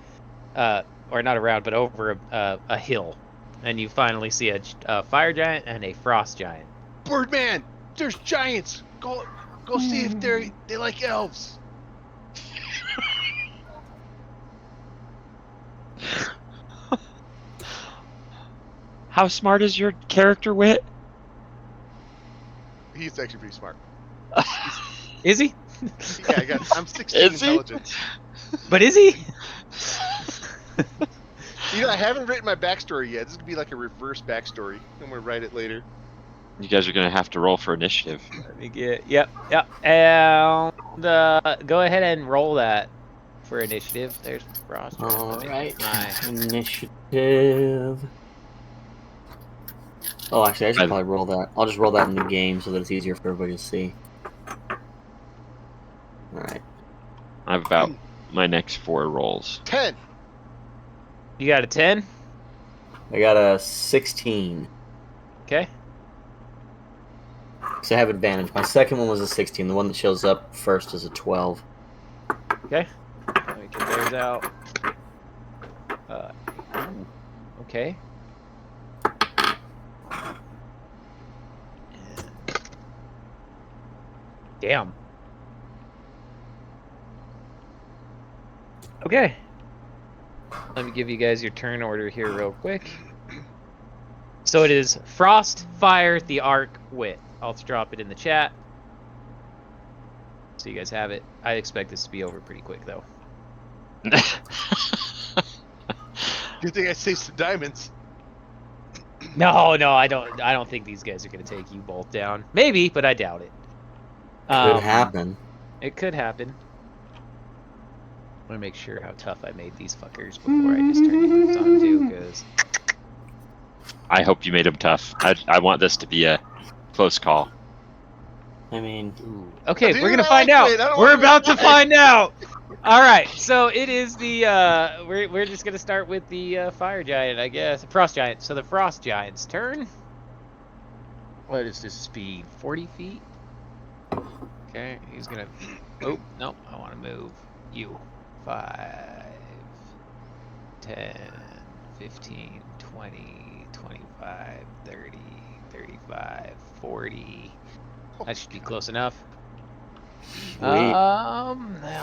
or not around, but over a hill. And you finally see a fire giant and a frost giant. Birdman, there's giants. Go see if they like elves. How smart is your character, Wit? He's actually pretty smart. Is he? Yeah, I'm 16 Is he? intelligence. But is he? You know, I haven't written my backstory yet. This is gonna be like a reverse backstory. I'm gonna write it later. You guys are gonna have to roll for initiative. Let me get. Yep. And go ahead and roll that for initiative. There's Frost. All Let me right. get my- Initiative. Oh, actually, I should I- probably roll that. I'll just roll that in the game so that it's easier for everybody to see. All right. I have about my next 4 rolls. 10. You got a 10. I got a 16. Okay. So I have advantage. My second one was a 16. The one that shows up first is a 12. Okay. Let me get those out. Ooh, okay. Damn. Okay. Let me give you guys your turn order here real quick. So it is Frost, Fire, the Arc, Wit. I'll drop it in the chat. So you guys have it. I expect this to be over pretty quick though. Good thing I saved some diamonds. No, I don't think these guys are gonna take you both down. Maybe, but I doubt it. Could happen. It could happen. I want to make sure how tough I made these fuckers before I just turn you on them too, because I hope you made him tough. I want this to be a close call. I mean, okay, Dude, we're gonna I find like out. it. I don't We're wanna about to die. find out. All right, so it is the we're just gonna start with the fire giant, I guess, frost giant. So the frost giant's turn. What is this speed? 40 feet. Okay, he's gonna. Oh no, I want to move you. 5, 10, 15, 20, 25, 30, 35, 40. That should be close enough. Now,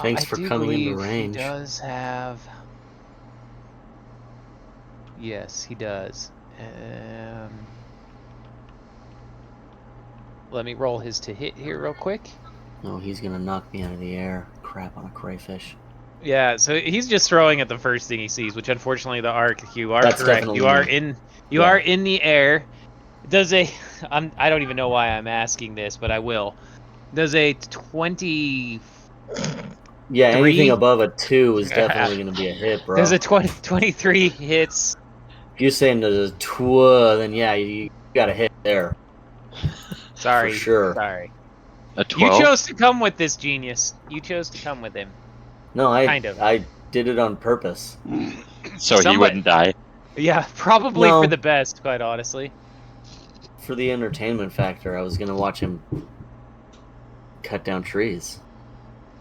Thanks I for do coming into believe range. He does have. Yes, he does. Let me roll his to hit here real quick. no, he's gonna knock me out of the air. Crap on a crayfish. Yeah, so he's just throwing at the first thing he sees, which unfortunately the arc. You are That's correct. definitely You are me. in. Yeah. Are in the air. Does a? I don't even know why I'm asking this, but I will. Does a 20? Yeah, anything 3? above a 2 is definitely gonna be a hit, bro. Does a 23 hits? If you're saying there's a 2, then yeah, you got a hit there. Sorry, For sure. sorry. A You 12? chose to come with this genius. You chose to come with him. No, Kind of. I did it on purpose. So he Somebody- wouldn't die. Yeah, probably No. for the best, quite honestly. For the entertainment factor, I was gonna watch him cut down trees.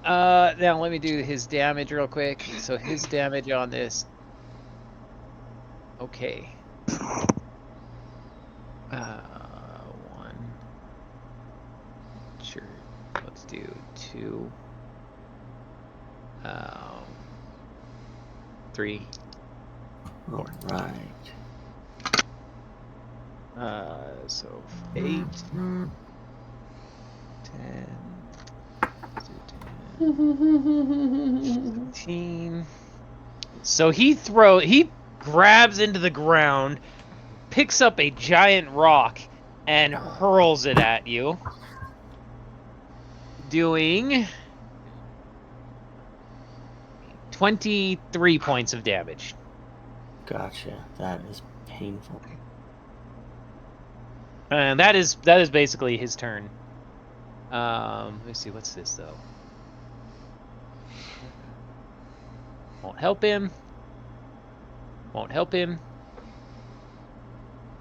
Now let me do his damage real quick. So his damage on this. Okay. 1. Sure. Let's do 2. 3. All right. So 8. 10. 15. So he grabs into the ground, picks up a giant rock, and hurls it at you. Doing 23 points of damage. Gotcha. That is painful. And that is basically his turn. Let me see, what's this though? Won't help him. Won't help him.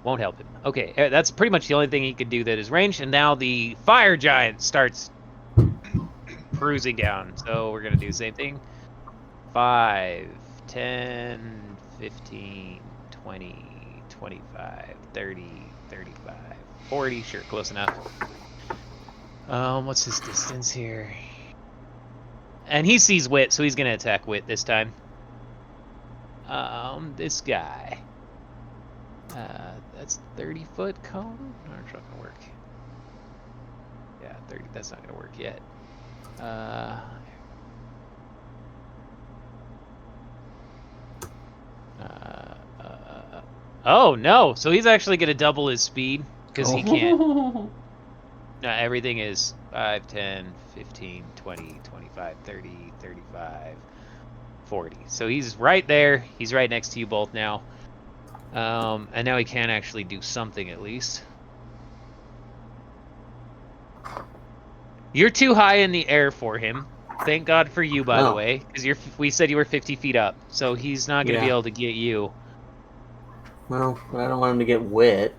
Won't help him. Okay, that's pretty much the only thing he could do that is ranged. And now the fire giant starts cruising down. So we're gonna do the same thing. 5, 10, 15, 20, 25, 30, 35, 40. Sure, close enough. What's his distance here? And he sees Wit, so he's gonna attack Wit this time. This guy. That's 30-foot cone? No, it's not gonna work. Yeah, 30. That's not gonna work yet. Oh no! So he's actually gonna double his speed because he can't. Oh. No, everything is 5, 10, 15, 20, 25, 30, 35, 40. So he's right there. He's right next to you both now. And now he can actually do something at least. You're too high in the air for him. Thank God for you, by the way, because we said you were 50 feet up, so he's not going to be able to get you. Well, but I don't want him to get wet.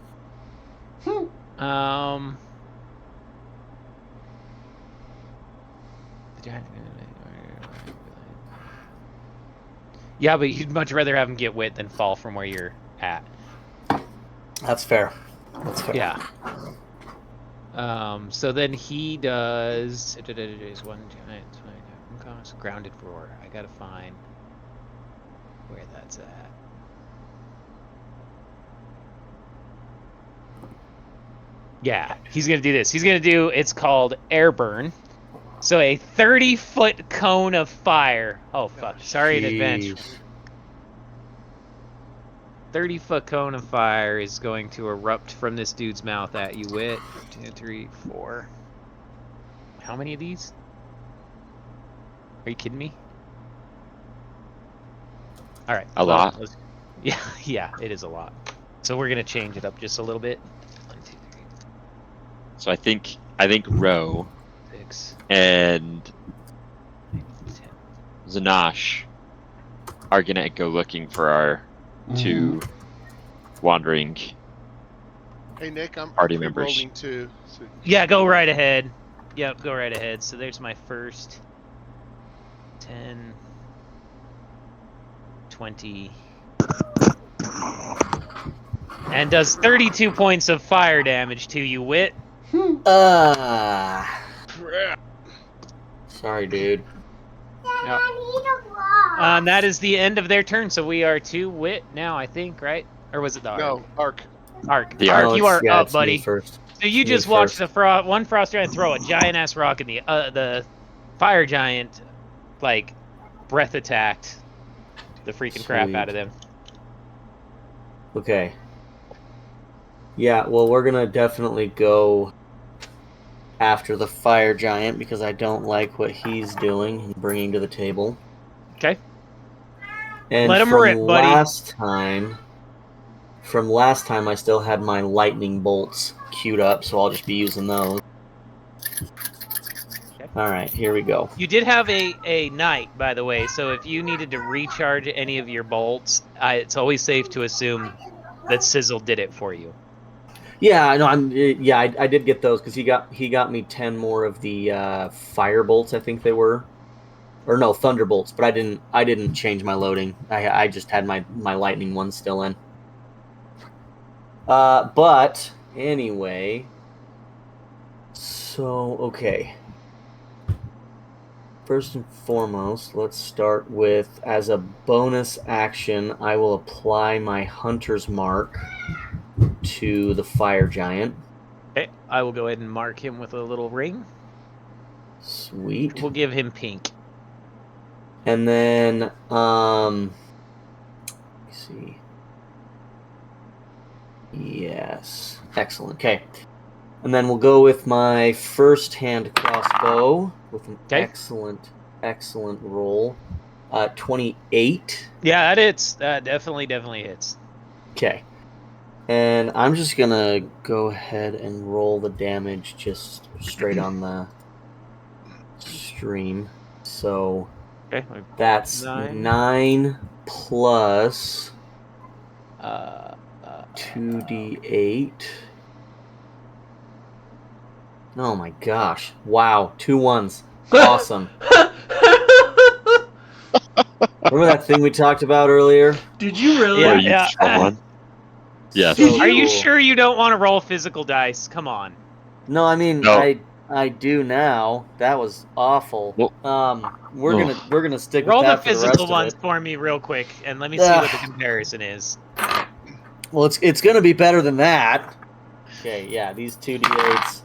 Yeah, but you'd much rather have him get wet than fall from where you're at. That's fair. That's fair. Yeah. So then he does one giant grounded roar. I gotta find where that's at. Yeah, he's gonna do this. He's gonna do. It's called air burn. So a 30-foot cone of fire. Oh fuck! Sorry in advance. 30-foot cone of fire is going to erupt from this dude's mouth at you. Wit 2, 3, 4. How many of these? Are you kidding me? All right. A lot. Yeah, yeah, it is a lot. So we're gonna change it up just a little bit. 1, 2, 3. So I think Ro 6. and 10. Zanash are gonna go looking for our two wandering Hey Nick, I'm party members. rolling too. So Yeah, go right ahead. Yep, go right ahead. So there's my first 10, 20, and does 32 points of fire damage to you, Wit. crap. Sorry, dude. Yep. That is the end of their turn, so we are to Wit now, I think, right? Or was it the Ark? No, Ark. Ark. The Ark, Ark. you are Yeah, up, it's me buddy. first. So you Me just watched first. one frost giant throw a giant ass rock, and the fire giant, like, breath attacked the freaking crap Sweet. out of them. Okay. Yeah, well, we're gonna definitely go after the fire giant because I don't like what he's doing and bringing to the table. Okay. And Let him from rip, buddy. From last time, I still had my lightning bolts queued up, so I'll just be using those. Okay. All right, here we go. You did have a knight, by the way, so if you needed to recharge any of your bolts, it's always safe to assume that Sizzle did it for you. Yeah, no, I did get those because he got me 10 more of the fire bolts, I think they were, or no, thunderbolts. But I didn't change my loading. I just had my lightning ones still in. But anyway, so okay. First and foremost, let's start with, as a bonus action, I will apply my Hunter's Mark to the fire giant. Okay, I will go ahead and mark him with a little ring. Sweet. We'll give him pink. And then, let me see. Yes. Excellent. Okay. And then we'll go with my first hand crossbow with an excellent roll. 28. Yeah, that hits. That definitely hits. Okay. And I'm just going to go ahead and roll the damage just straight on the stream. So Okay. that's 9 plus 2d8. Oh my gosh. Wow. 2 1s. Awesome. Remember that thing we talked about earlier? Did you really? Yeah, Or you yeah. saw one? Yes. So Are you cool. sure you don't want to roll physical dice? Come on. No, I mean No. I do now. That was awful. Well- We're gonna stick Roll with the that for the physical rest ones of it. for me real quick, and let me see what the comparison is. Well, it's gonna be better than that. Okay, yeah, these 2d8s.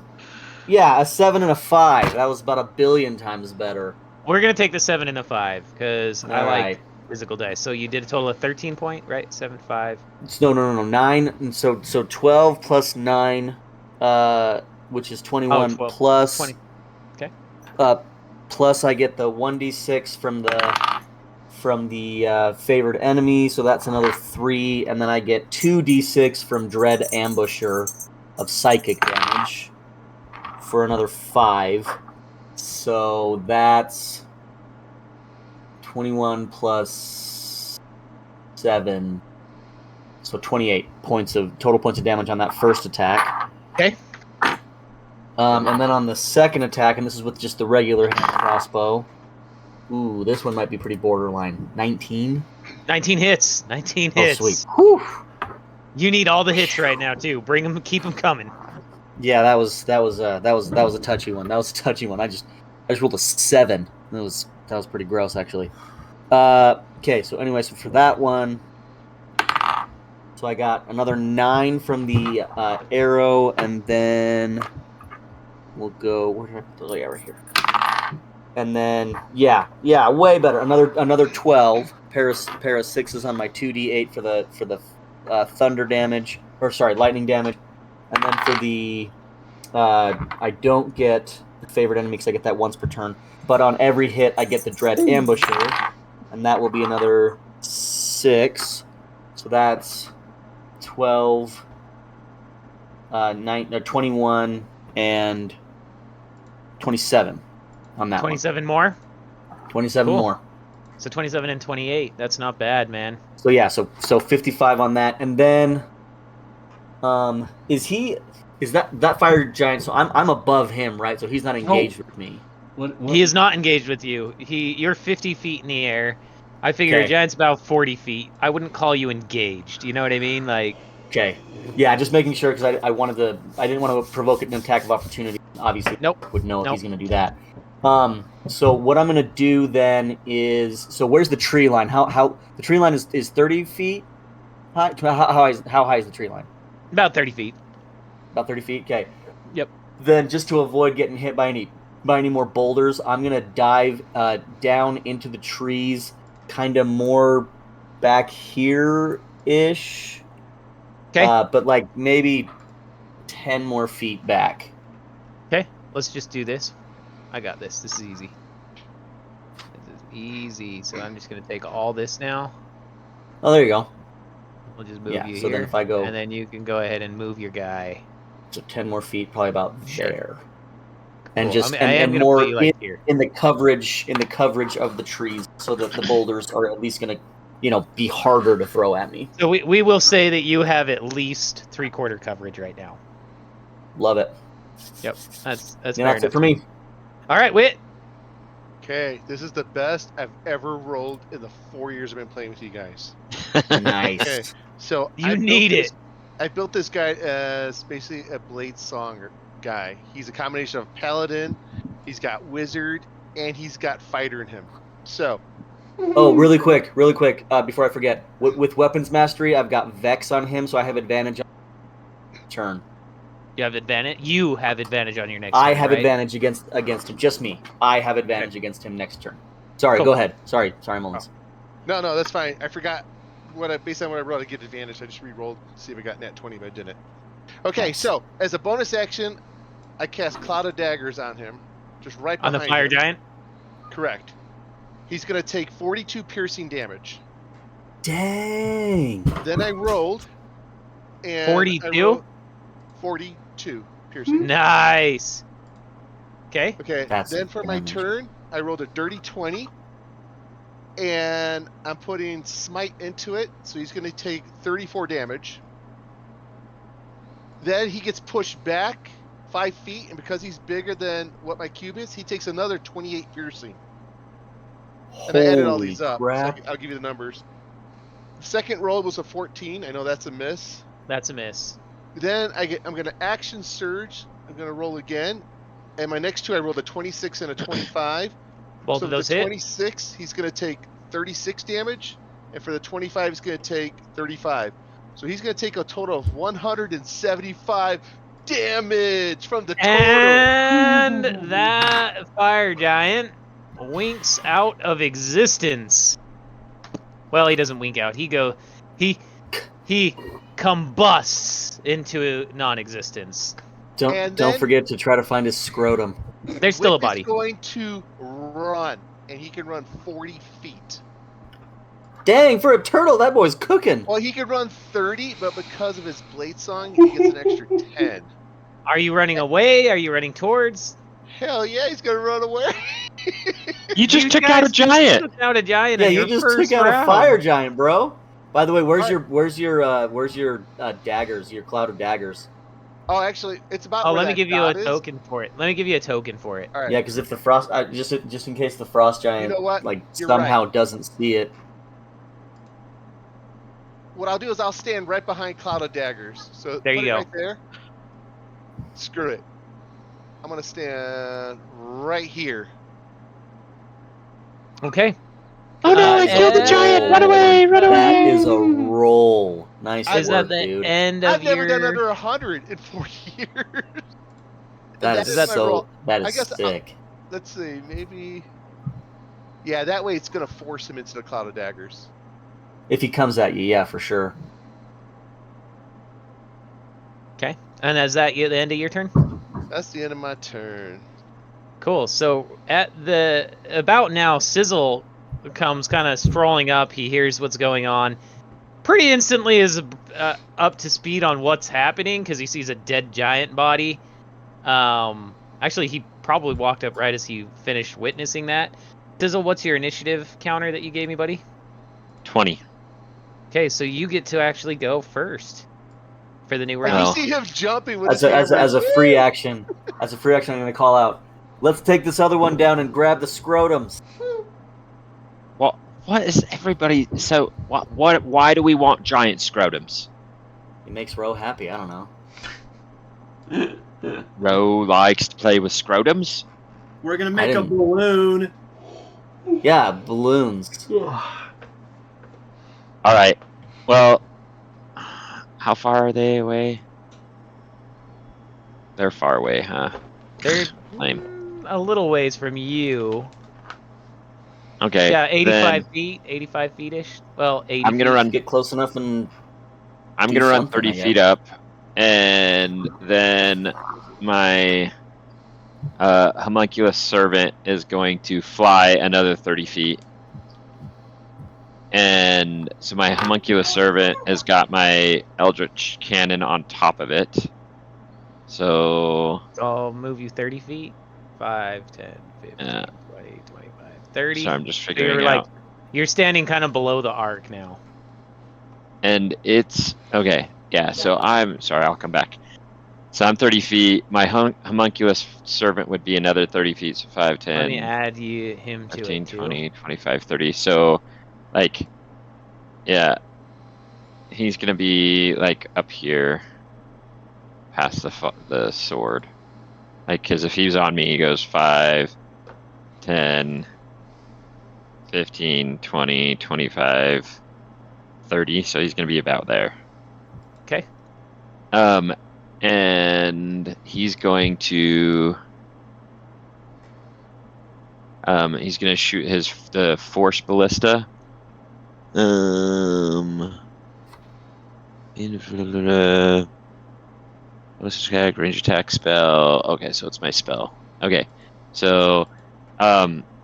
Yeah, a 7 and a 5. That was about a billion times better. We're gonna take the 7 and the 5 because I All like right. physical dice. So you did a total of 13 point, right? 7, 5. No. 9. And so 12 plus 9, which is 21 12. plus 20. Okay. plus I get the 1d6 from the favored enemy, so that's another 3, and then I get 2d6 from Dread Ambusher of psychic damage for another 5. So that's 21 plus 7. So 28 total points of damage on that first attack. Okay. And then on the second attack, and this is with just the regular hand crossbow. Ooh, this one might be pretty borderline. 19. 19 hits. 19 Oh, hits. sweet. Whew. You need all the hits right now too. Bring them. Keep them coming. Yeah, that was a touchy one. That was a touchy one. I just rolled a 7. That was pretty gross actually. Okay, so anyway, so for that one, so I got another 9 from the arrow, and then we'll go. Where did I put those? Yeah, right here. And then yeah, way better. Another 12. Pair of 6s on my 2d8 for the thunder damage, or sorry, lightning damage. And then for the I don't get the favorite enemy because I get that once per turn. But on every hit, I get the Dread Ambusher, and that will be another 6. So that's 12, 21, and 27 on that 27 more. one. 27 Cool. more. So 27 and 28. That's not bad, man. So yeah, so 55 on that, and then is that fire giant? So I'm above him, right? So he's not engaged with me. What? He is not engaged with you. You're 50 feet in the air. I figure a giant's about 40 feet. I wouldn't call you engaged. You know what I mean? Like. Okay. Yeah, just making sure because I didn't want to provoke an attack of opportunity. Obviously, Nope. Would know if he's going to do that. So what I'm going to do then is, so where's the tree line? How the tree line is 30 feet high? How high is the tree line? About 30 feet. About 30 feet. Okay. Yep. Then just to avoid getting hit by any more boulders, I'm going to dive down into the trees, kind of more back here ish. Okay. But like maybe 10 more feet back. Okay. Let's just do this. I got this. This is easy. This is easy. So I'm just going to take all this now. Oh, there you go. We'll just move you so here. Then if I go, and then you can go ahead and move your guy. So 10 more feet, probably about Sure. there. And Cool. just I am and gonna more put you, like, here. in the coverage of the trees, so that the boulders are at least going to, be harder to throw at me. So we will say that you have at least 3/4 coverage right now. Love it. Yep. That's Yeah, fair that's it enough. for me. All right, Wit. Okay, this is the best I've ever rolled in the 4 years I've been playing with you guys. Nice. Okay, so You need it. I built this guy as basically a Blade Song guy. He's a combination of Paladin, he's got Wizard, and he's got Fighter in him. So. Oh, really quick, before I forget. With Weapons Mastery, I've got Vex on him, so I have advantage on turn. You have advantage. You have advantage on your next. I turn, have right? advantage against him. Just me. I have advantage against him next turn. Sorry, Cool. go ahead. Sorry, Mullins. No, that's fine. I forgot based on what I rolled, I get advantage. I just re-rolled to see if I got nat 20, but I didn't. Okay, Nice. So as a bonus action, I cast Cloud of Daggers on him, just right On behind the fire him. giant. Correct. He's going to take 42 piercing damage. Dang. Then I rolled, and 42? I rolled 42 piercing. Nice. Okay. Okay. That's then for my damage. turn, I rolled a dirty 20, and I'm putting Smite into it, so he's going to take 34 damage. Then he gets pushed back 5 feet, and because he's bigger than what my cube is, he takes another 28 piercing. And I added all these up, so I'll give you the numbers. The second roll was a 14. I know that's a miss. That's a miss. Then I'm going to action surge. I'm going to roll again. And my next two, I rolled a 26 and a 25. Both so of those for the hit. 26, he's going to take 36 damage. And for the 25, he's going to take 35. So he's going to take a total of 175 damage from the totem. And that fire giant winks out of existence. Well, he doesn't wink out. He combusts into non-existence. Don't forget to try to find his scrotum. There's still a Wick body. is going to run, and he can run 40 feet. Dang, for a turtle, that boy's cooking. Well, he could run 30, but because of his blade song, he gets an extra 10. Are you running away? Are you running towards? Hell yeah, he's gonna run away. You just took out a giant. Took out a giant. Yeah, in you your just first took out round. a fire giant, bro. By the way, where's Alright. your daggers? Your cloud of daggers. Oh, actually, it's about. Oh, where let me that give you a dot is. token for it. Let me give you a token for it. All right. Yeah, because if the frost, just in case the frost giant, You know what? like You're somehow right. doesn't see it. What I'll do is I'll stand right behind Cloud of Daggers. So There put you it go. Right there. Screw it. I'm gonna stand right here. Okay. Oh no! I killed the giant. Run away! Run away! That is a roll. Nice Is that work, the dude. end of I've never your? done under 100 in 4 years. That is that my so. roll. That I is guess sick. Let's see, maybe. Yeah, that way it's gonna force him into the Cloud of Daggers. If he comes at you, yeah, for sure. Okay. And is that the end of your turn? That's the end of my turn. Cool. So at the about now, Sizzle comes kind of strolling up. He hears what's going on. Pretty instantly is up to speed on what's happening because he sees a dead giant body. Actually, he probably walked up right as he finished witnessing that. Sizzle, what's your initiative counter that you gave me, buddy? 20. Okay, so you get to actually go first for the new Like round. Well. you see him jumping with As his a hammer. free action, I'm gonna call out. Let's take this other one down and grab the scrotums. Well, what is everybody? So what? Why do we want giant scrotums? It makes Ro happy. I don't know. Ro likes to play with scrotums. We're gonna I make a didn't- balloon. Yeah, balloons. All right. Well, how far are they away? They're far away, huh? They're Lame. a little ways from you. Okay. Yeah, 85 then feet, 85 feet-ish. Well, 80 I'm gonna feet. run. Get close enough and I'm do gonna run something, 30 I feet guess. up, and then my homunculus servant is going to fly another 30 feet. And so my homunculus servant has got my eldritch cannon on top of it. So I'll move you 30 feet. 5, 10, 15, Yeah. 20, 25, 30. I'm just So figuring you're out. you're standing kind of below the arc now. And it's okay. Yeah. So I'm sorry. I'll come back. So I'm 30 feet. My homunculus servant would be another 30 feet. So 5, 10, Let me add him to 15, it too. 20, 25, 30. So, like, yeah, he's gonna be like up here, past the sword. Like, because if he's on me, he goes 5, 10, 15, 20, 25, 30. So he's gonna be about there. Okay. And he's going to. He's gonna shoot the force ballista. Let's check range attack spell. Okay, so it's my spell. Okay, so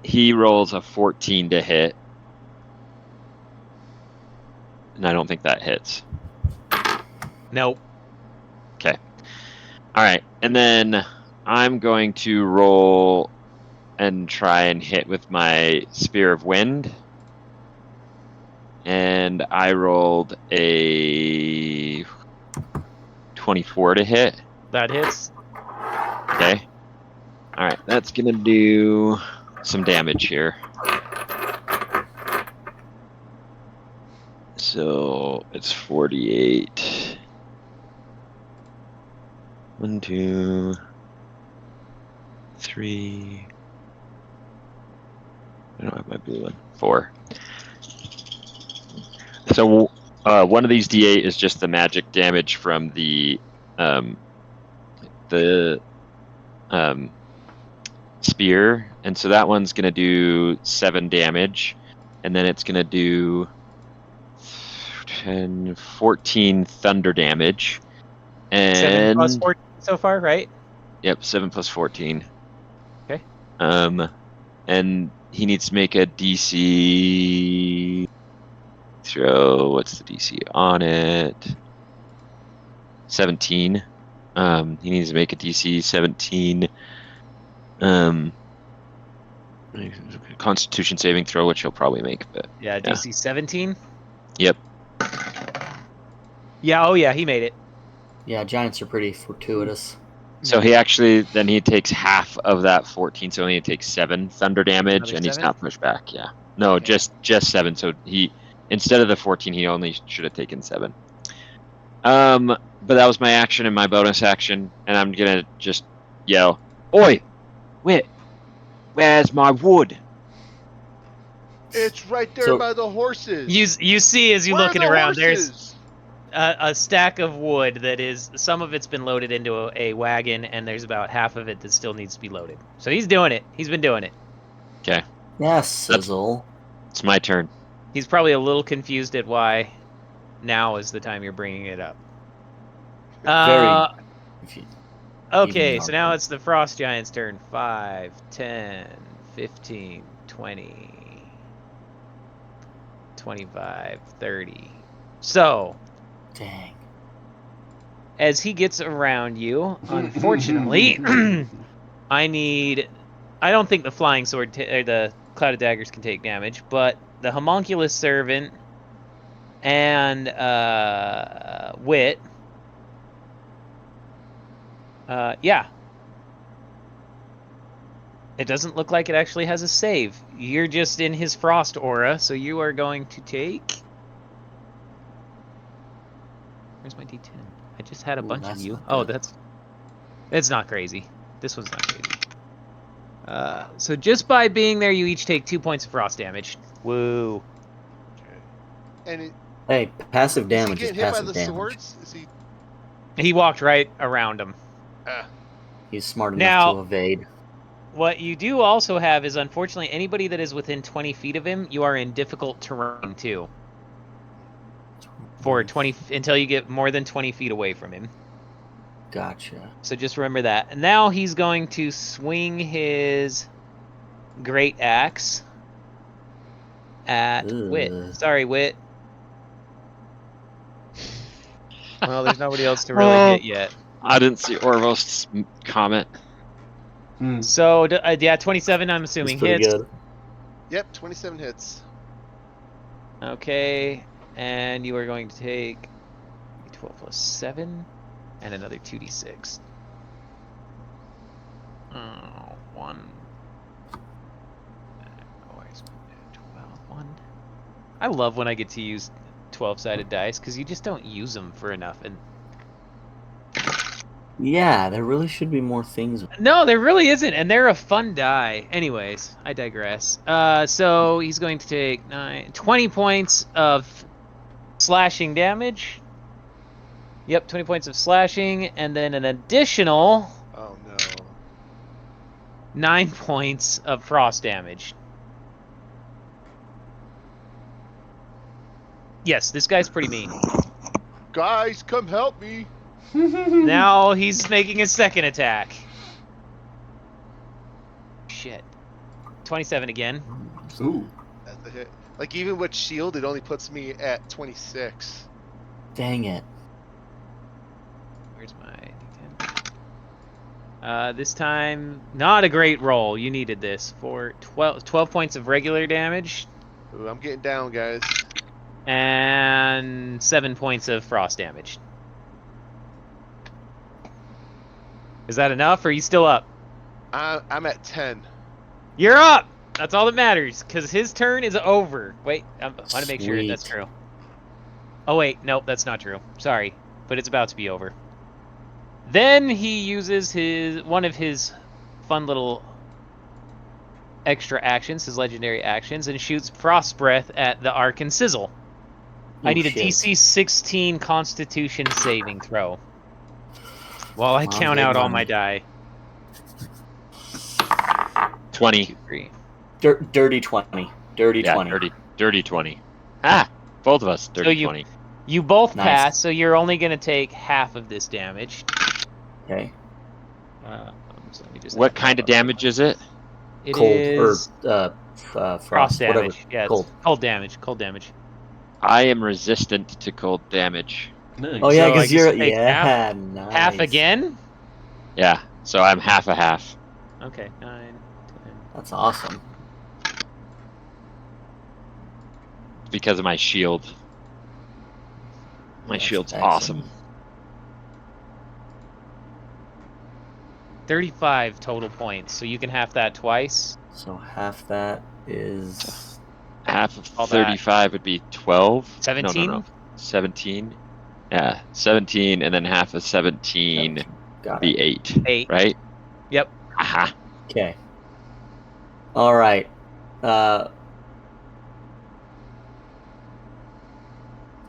he rolls a 14 to hit, and I don't think that hits. Nope. Okay. All right, and then I'm going to roll and try and hit with my Spear of Wind. And I rolled a 24 to hit. That hits. Okay. All right, that's going to do some damage here. So it's 48. 1, 2, 3. I don't have my blue one. 4. So one of these D8 is just the magic damage from the the spear, and so that one's gonna do 7 damage, and then it's gonna do 10, 14 thunder damage, 7 plus and 14 so far, right? yep, 7 plus 14. Okay. And he needs to make a DC throw. What's the DC on it? 17. He needs to make a DC 17. Constitution saving throw, which he'll probably make, but Yeah, DC 17. Yep. Yeah, oh yeah, he made it. Yeah, giants are pretty fortuitous. So he actually then he takes half of that 14, so he takes 7 thunder damage, Another and he's 7? not pushed back. Yeah, no, Okay. just 7. So he instead of the 14, he only should have taken 7. But that was my action and my bonus action, and I'm gonna just yell, "Oi, where's my wood?" It's right there So- by the horses. You see as you're Where are looking the around, horses? there's a stack of wood that is, some of it's been loaded into a wagon, and there's about half of it that still needs to be loaded. So he's doing it. He's been doing it. Okay, Yeah, sizzle. it's my turn. He's probably a little confused at why now is the time you're bringing it up. If you- Okay, Even so younger. now it's the Frost Giant's turn. 5, 10, 15, 20, 25, 30. So, Dang. as he gets around you, unfortunately, I don't think the Flying Sword or the Cloud of Daggers can take damage, but the Homunculus Servant and Wit. Yeah. It doesn't look like it actually has a save. You're just in his frost aura, so you are going to take... Where's my D10? I just had a Ooh, bunch of that's you. not Oh, good. it's not crazy. This one's not crazy. So just by being there, you each take 2 points of frost damage. Woo. And Hey, passive is he damage is getting hit by passive the damage. swords? Is he? He walked right around him. He's smart enough Now- to evade. What you do also have is, unfortunately, anybody that is within 20 feet of him, you are in difficult terrain too. For 20 until you get more than 20 feet away from him. Gotcha. So just remember that. And now he's going to swing his great axe at Ugh. Wit. Sorry, Wit. Well, there's nobody else to really Oh. hit yet. I didn't see Orvost's comment. So yeah, 27. I'm assuming It's pretty hits. good. Yep, 27 hits. Okay, and you are going to take 12 plus 7 and another 2d6. Oh, 1. Where's my 12? 1. I love when I get to use 12-sided dice because you just don't use them for enough. And Yeah, there really should be more things. no, there really isn't, and they're a fun die. Anyways, I digress. So he's going to take 20 points of slashing damage. Yep, 20 points of slashing, and then an additional Oh no. 9 points of frost damage. Yes, this guy's pretty mean. Guys, come help me. Now he's making his second attack. Shit. 27 again. Ooh. That's a hit. Like even with shield, it only puts me at 26. Dang it. Where's my D10? This time, not a great roll. You needed this for 12 points of regular damage Ooh, I'm getting down, guys. and 7 points of frost damage. Is that enough, or are you still up? I'm at 10. You're up! That's all that matters, because his turn is over. Wait, I want to make sure that's Sweet. true. Oh, wait, nope, that's not true. Sorry, but it's about to be over. Then he uses one of his fun little extra actions, his legendary actions, and shoots Frost Breath at the Arcan Sizzle. I Oh, need a shit. DC 16 Constitution saving throw. While I Come on, count big out all money. my die. 20. 2, 3. Dirty 20. Dirty Yeah, 20. dirty 20. Ah, both of us, dirty So 20. You both Nice. pass, so you're only going to take half of this damage. Okay. So let me just What add kind that of up. damage is it? It Cold is or frost frost, whatever. damage. Yeah, it's Cold. cold damage. Cold damage. I am resistant to cold damage. Nice. Oh yeah, So I because guess you're you take half? nice. Half again? Yeah, so I'm half a half. Okay, 9, 10. That's awesome. Because of my shield. My That's shield's excellent. awesome. 35 total points, so you can half that twice. So half that is Half All of that. 35 would be 12. 17? No. 17. Yeah, 17, and then half of 17 got be it. 8. 8. Right? Yep. Aha. Okay. All right.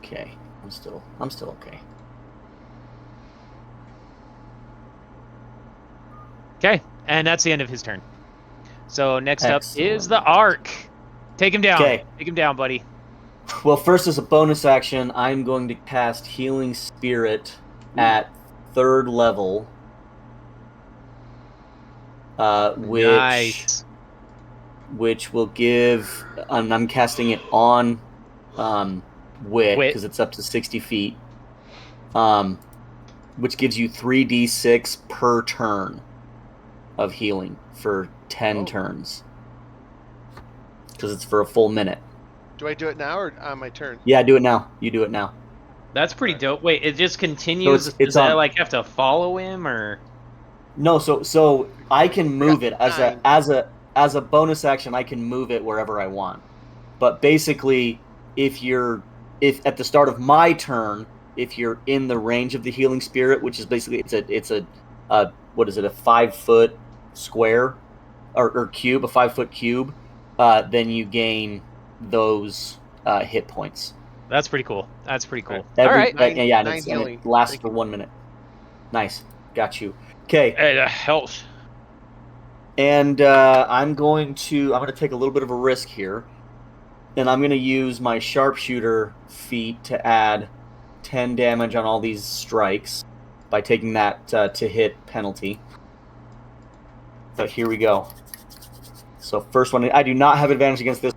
Okay. I'm still okay. Okay, and that's the end of his turn. So next up is the Excellent. Ark. Take him down. Okay. Take him down, buddy. Well, first as a bonus action, I'm going to cast Healing Spirit at 3rd level. Nice. Which will give, I'm casting it on Wit Wit. because it's up to 60 feet, which gives you 3d6 per turn of healing for 10 turns because it's for a full minute. Do I do it now or on my turn? Yeah, do it now. You do it now. That's pretty dope. Wait, it just continues? it's Does that on- like have to follow him or? No, so I can move it as Nine. as a bonus action. I can move it wherever I want. But basically, if at the start of my turn, if you're in the range of the Healing Spirit, which is basically it's a what is it, a 5-foot square or cube, a 5-foot cube, then you gain those hit points. That's pretty cool. That's pretty cool. Right. All right. Nine- and nine it healing. lasts Thank for you. 1 minute. Nice, got you. Okay. It helps. And I'm going to take a little bit of a risk here, and I'm going to use my sharpshooter feat to add 10 damage on all these strikes by taking that to hit penalty. But here we go. So first one, I do not have advantage against this.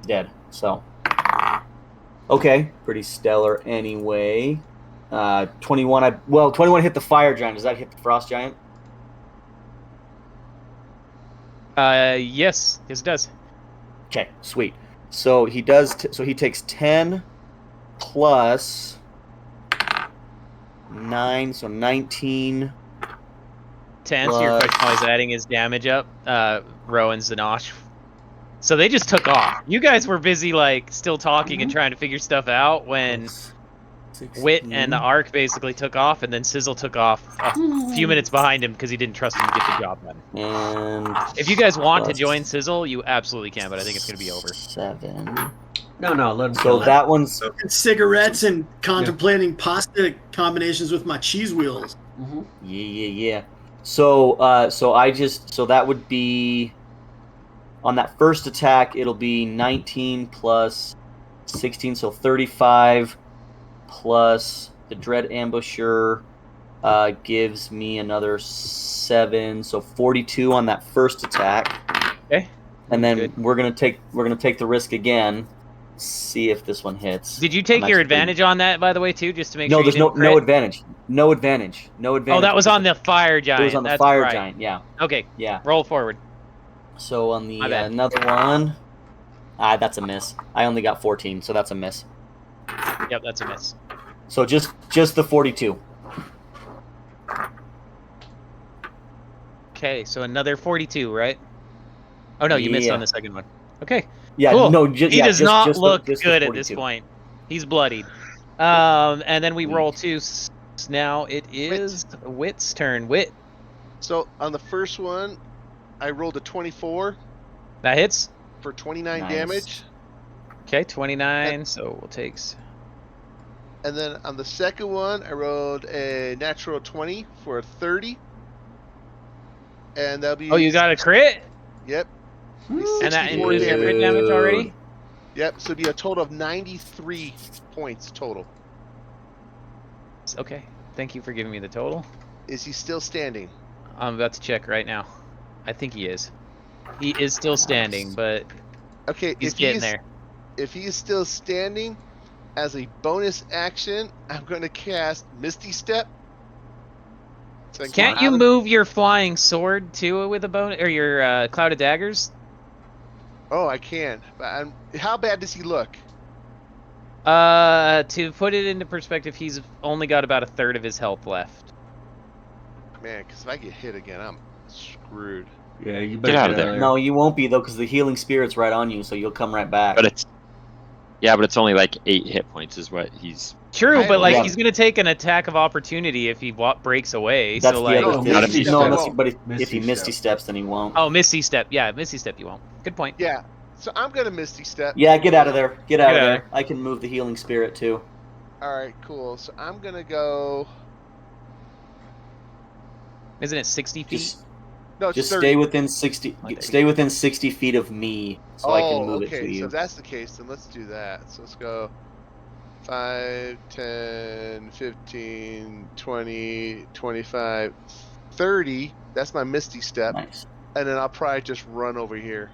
Dead. So okay, pretty stellar anyway. 21. 21 hit the fire giant. Does that hit the frost giant? Yes, it does. Okay, sweet. So he does. So he takes 10 plus 9, so 19. To answer your question while he's adding his damage up, Rowan Zanosh. So they just took off. You guys were busy, like, still talking and trying to figure stuff out when Wit and the Ark basically took off, and then Sizzle took off a few minutes behind him because he didn't trust him to get the job done. And If you guys want to plus join Sizzle, you absolutely can, but I think it's going to be over. 7. No, let him So kill it. that one's Smoking cigarettes and contemplating pasta combinations with my cheese wheels. Mhm. yeah. So that would be on that first attack. It'll be 19 plus 16, so 35 plus the Dread Ambusher gives me another 7, so 42 on that first attack. Okay. And then Good. we're gonna take the risk again. See if this one hits. Did you take I'm your actually- advantage on that, by the way, too, just to make No, sure you there's didn't no crit? advantage. No advantage. Oh, that was on the fire giant. It was on the That's fire right. giant. Yeah. Okay, Yeah. roll forward. So on the My bad. another one, that's a miss. I only got 14, so that's a miss. Yep, that's a miss. So just the 42. Okay, so another 42, right? Oh, no, you missed Yeah. on the second one. Okay. Yeah, Cool. no, He does not look good at this point. He's bloodied. And then we roll 2. Now it is Wit's turn. Wit, So on the first one, I rolled a 24 that hits. for 29 Nice. damage. Okay, 29. So we'll take And then on the second one, I rolled a natural 20 for a 30. And that'll be... Oh, you got a crit? Yep. And that 64 includes your crit damage already? Yep, so it'd be a total of 93 points total. Okay. Thank you for giving me the total. Is he still standing? I'm about to check right now. I think he is. He is still standing, but Okay, he's getting there. If he is still standing, as a bonus action, I'm going to cast Misty Step. So Can't you move your flying sword too with a bonus, or your cloud of daggers? Oh, I can. But how bad does he look? To put it into perspective, he's only got about a third of his health left. Man, because if I get hit again, I'm screwed. Yeah, you better Get out of there. No, you won't be though, because the healing spirit's right on you, so you'll come right back. But it's only like 8 hit points is what he's. True, but like Yeah. he's gonna take an attack of opportunity if he breaks away. That's so the like, other Oh, thing. Misty No, Step. unless you, but if Misty he Misty Step. steps, then he won't. oh, Misty Step. Yeah, Misty Step. You won't. Good point. Yeah, so I'm going to Misty Step. Yeah, get out of there. Get out of Get out there. of I can move the healing spirit too. All right, cool. So I'm going to go... Isn't it 60 feet? No, it's Just 30. stay within 60. Oh, 30. Stay within 60 feet of me, so I can move it okay, to you. so if that's the case, then let's do that. So let's go 5, 10, 15, 20, 25, 30. That's my Misty Step. Nice. And then I'll probably just run over here.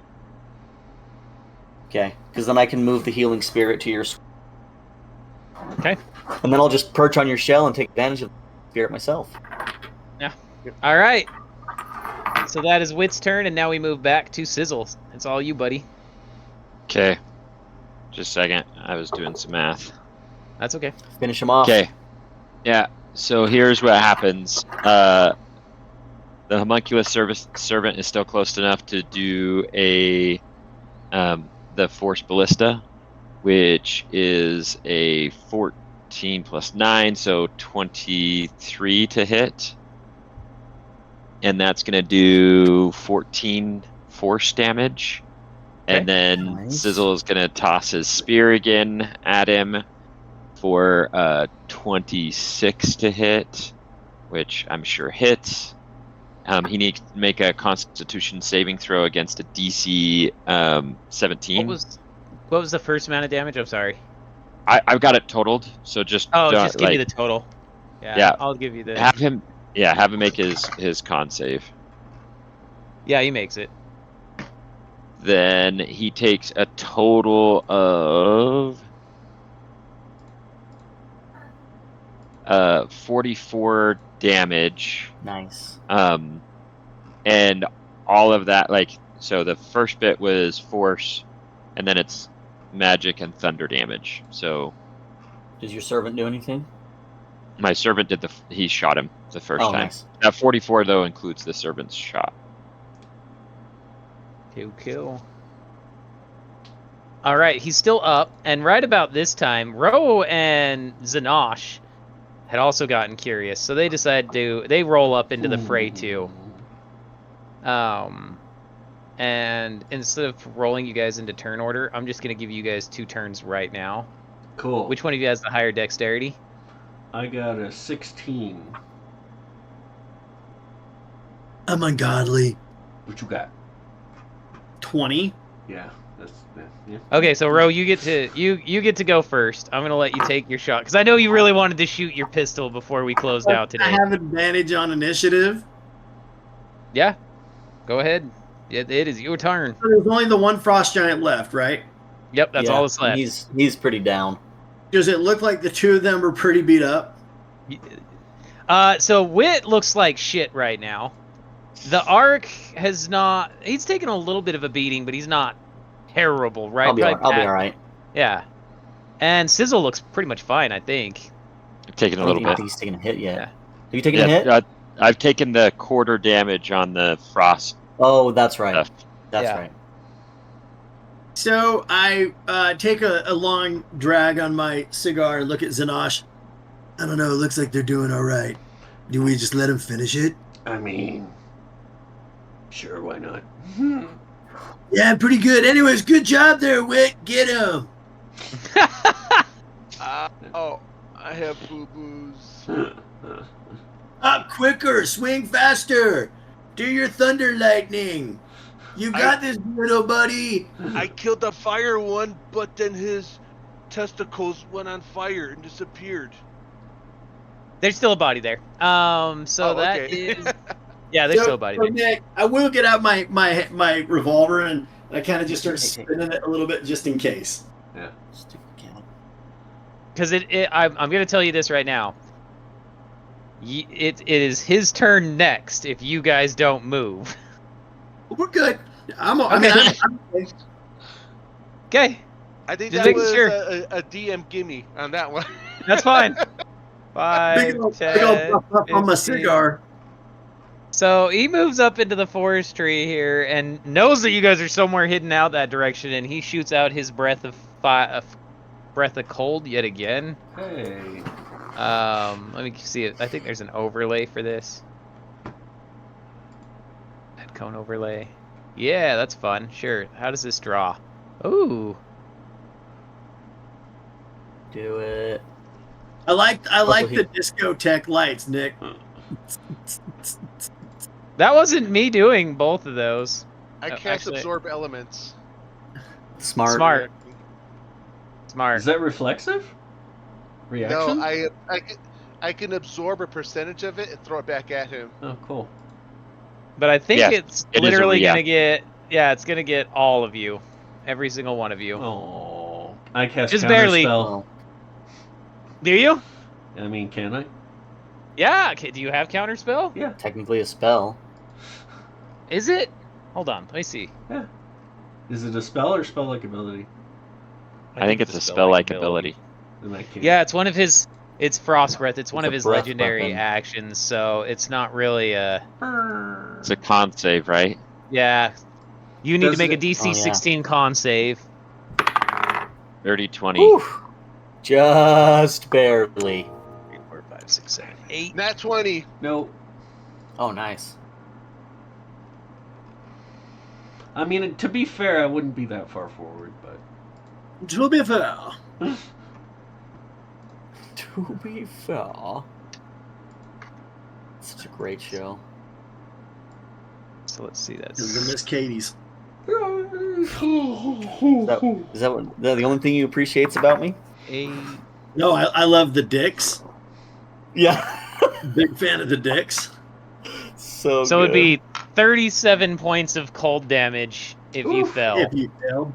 Okay, because then I can move the healing spirit to your. Okay. And then I'll just perch on your shell and take advantage of the spirit myself. All right. So that is Wit's turn, and now we move back to Sizzle. It's all you, buddy. Okay. Just a second. I was doing some math. That's okay. Finish him off. Okay. Yeah. So here's what happens. The homunculus servant is still close enough to do the force ballista, which is a 14 plus 9, so 23 to hit. And that's going to do 14 force damage. Okay. And then Nice. Sizzle is going to toss his spear again at him for 26 to hit, which I'm sure hits. He needs to make a Constitution saving throw against a DC 17. What was the first amount of damage? I'm sorry. I've got it totaled, so just Just give me the total. Yeah. I'll give you the. have him make his con save. Yeah, he makes it. Then he takes a total of 44 damage. Nice. And all of that, so the first bit was force, and then it's magic and thunder damage. So Does your servant do anything? my servant he shot him the first Oh, time. nice. That 44 though includes the servant's shot. Cool. All right, he's still up, and right about this time, Ro and Zanosh had also gotten curious, so they decide they roll up into the fray too. And instead of rolling you guys into turn order, I'm just gonna give you guys 2 turns right now. Cool. Which one of you has the higher dexterity? I got a 16. I'm ungodly. What you got? 20. Yeah. Yeah. Okay, so Ro, you get to go first. I'm gonna let you take your shot because I know you really wanted to shoot your pistol before we closed out I today. have advantage on initiative. Yeah, go ahead. It is your turn. So there's only the one frost giant left, right? Yep, that's all that's left. He's pretty down. Does it look like the two of them are pretty beat up? So Wit looks like shit right now. The Ark has not. He's taken a little bit of a beating, but he's not terrible, right? I'll be all right. Yeah. And Sizzle looks pretty much fine, I think. I've taken a I little don't bit. think he's taken a hit yet. Yeah. Have you taken a hit? I've taken the quarter damage on the frost. Oh, that's right. Stuff. That's Yeah. right. So I take a long drag on my cigar and look at Zanosh. I don't know. It looks like they're doing all right. Do we just let them finish it? I mean, sure, why not? Yeah, pretty good. Anyways, good job there, Wick. Get him. I have boo-boos. Up quicker, swing faster. Do your thunder lightning. You got this, little buddy. I killed the fire one, but then his testicles went on fire and disappeared. There's still a body there. So that okay. is. Yeah, there's still a body there. Nick, I will get out my revolver and I kind of just start spinning it a little bit just in case. Yeah. Stupid cat. Because I'm going to tell you this right now. It is his turn next if you guys don't move. We're good. I'm Okay. Okay, I think Just that making was sure. a DM gimme on that one. that's fine. big 5, old 10, puff on my 15. cigar. So he moves up into the forestry here and knows that you guys are somewhere hidden out that direction, and he shoots out his breath of cold yet again. Hey. Let me see it. I think there's an overlay for this. Head cone overlay. Yeah, that's fun. Sure. How does this draw? Ooh. Do it. I like he- the discotheque lights, Nick. That wasn't me doing both of those. I Oh, cast actually- absorb elements. Smart. Smart. Smart. Is that reflexive? Reaction? No, I can absorb a percentage of it and throw it back at him. Oh, cool. But I think Yeah, it's it is a literally gonna react. get. Yeah, it's gonna get all of you. Every single one of you. Oh. I cast Just barely. counterspell. Oh, Do you? I mean, can I? Yeah. Okay, do you have counterspell? Yeah. technically a spell. Is it? Hold on. Let me see. Is it a spell or spell-like ability? I think it's a spell-like ability. Then I can't. Yeah, it's one of his. It's Frost Breath. It's one It's of a his breath legendary weapon. actions, so it's not really a. It's a con save, right? Yeah. You need Does to make a it- DC Oh, yeah. 16 con save. 30, 20. Whew. Just barely. 3, 4, 5, 6, 7, 8. Nat 20. No. Oh, nice. I mean, to be fair, I wouldn't be that far forward, but... To be fair. To be fair, such a great show. So let's see. You're That's Miss Katie's. Is that the only thing you appreciates about me? 8. No, I love the dicks. Yeah. Big fan of the dicks. So it'd be 37 points of cold damage if you fell, If you failed.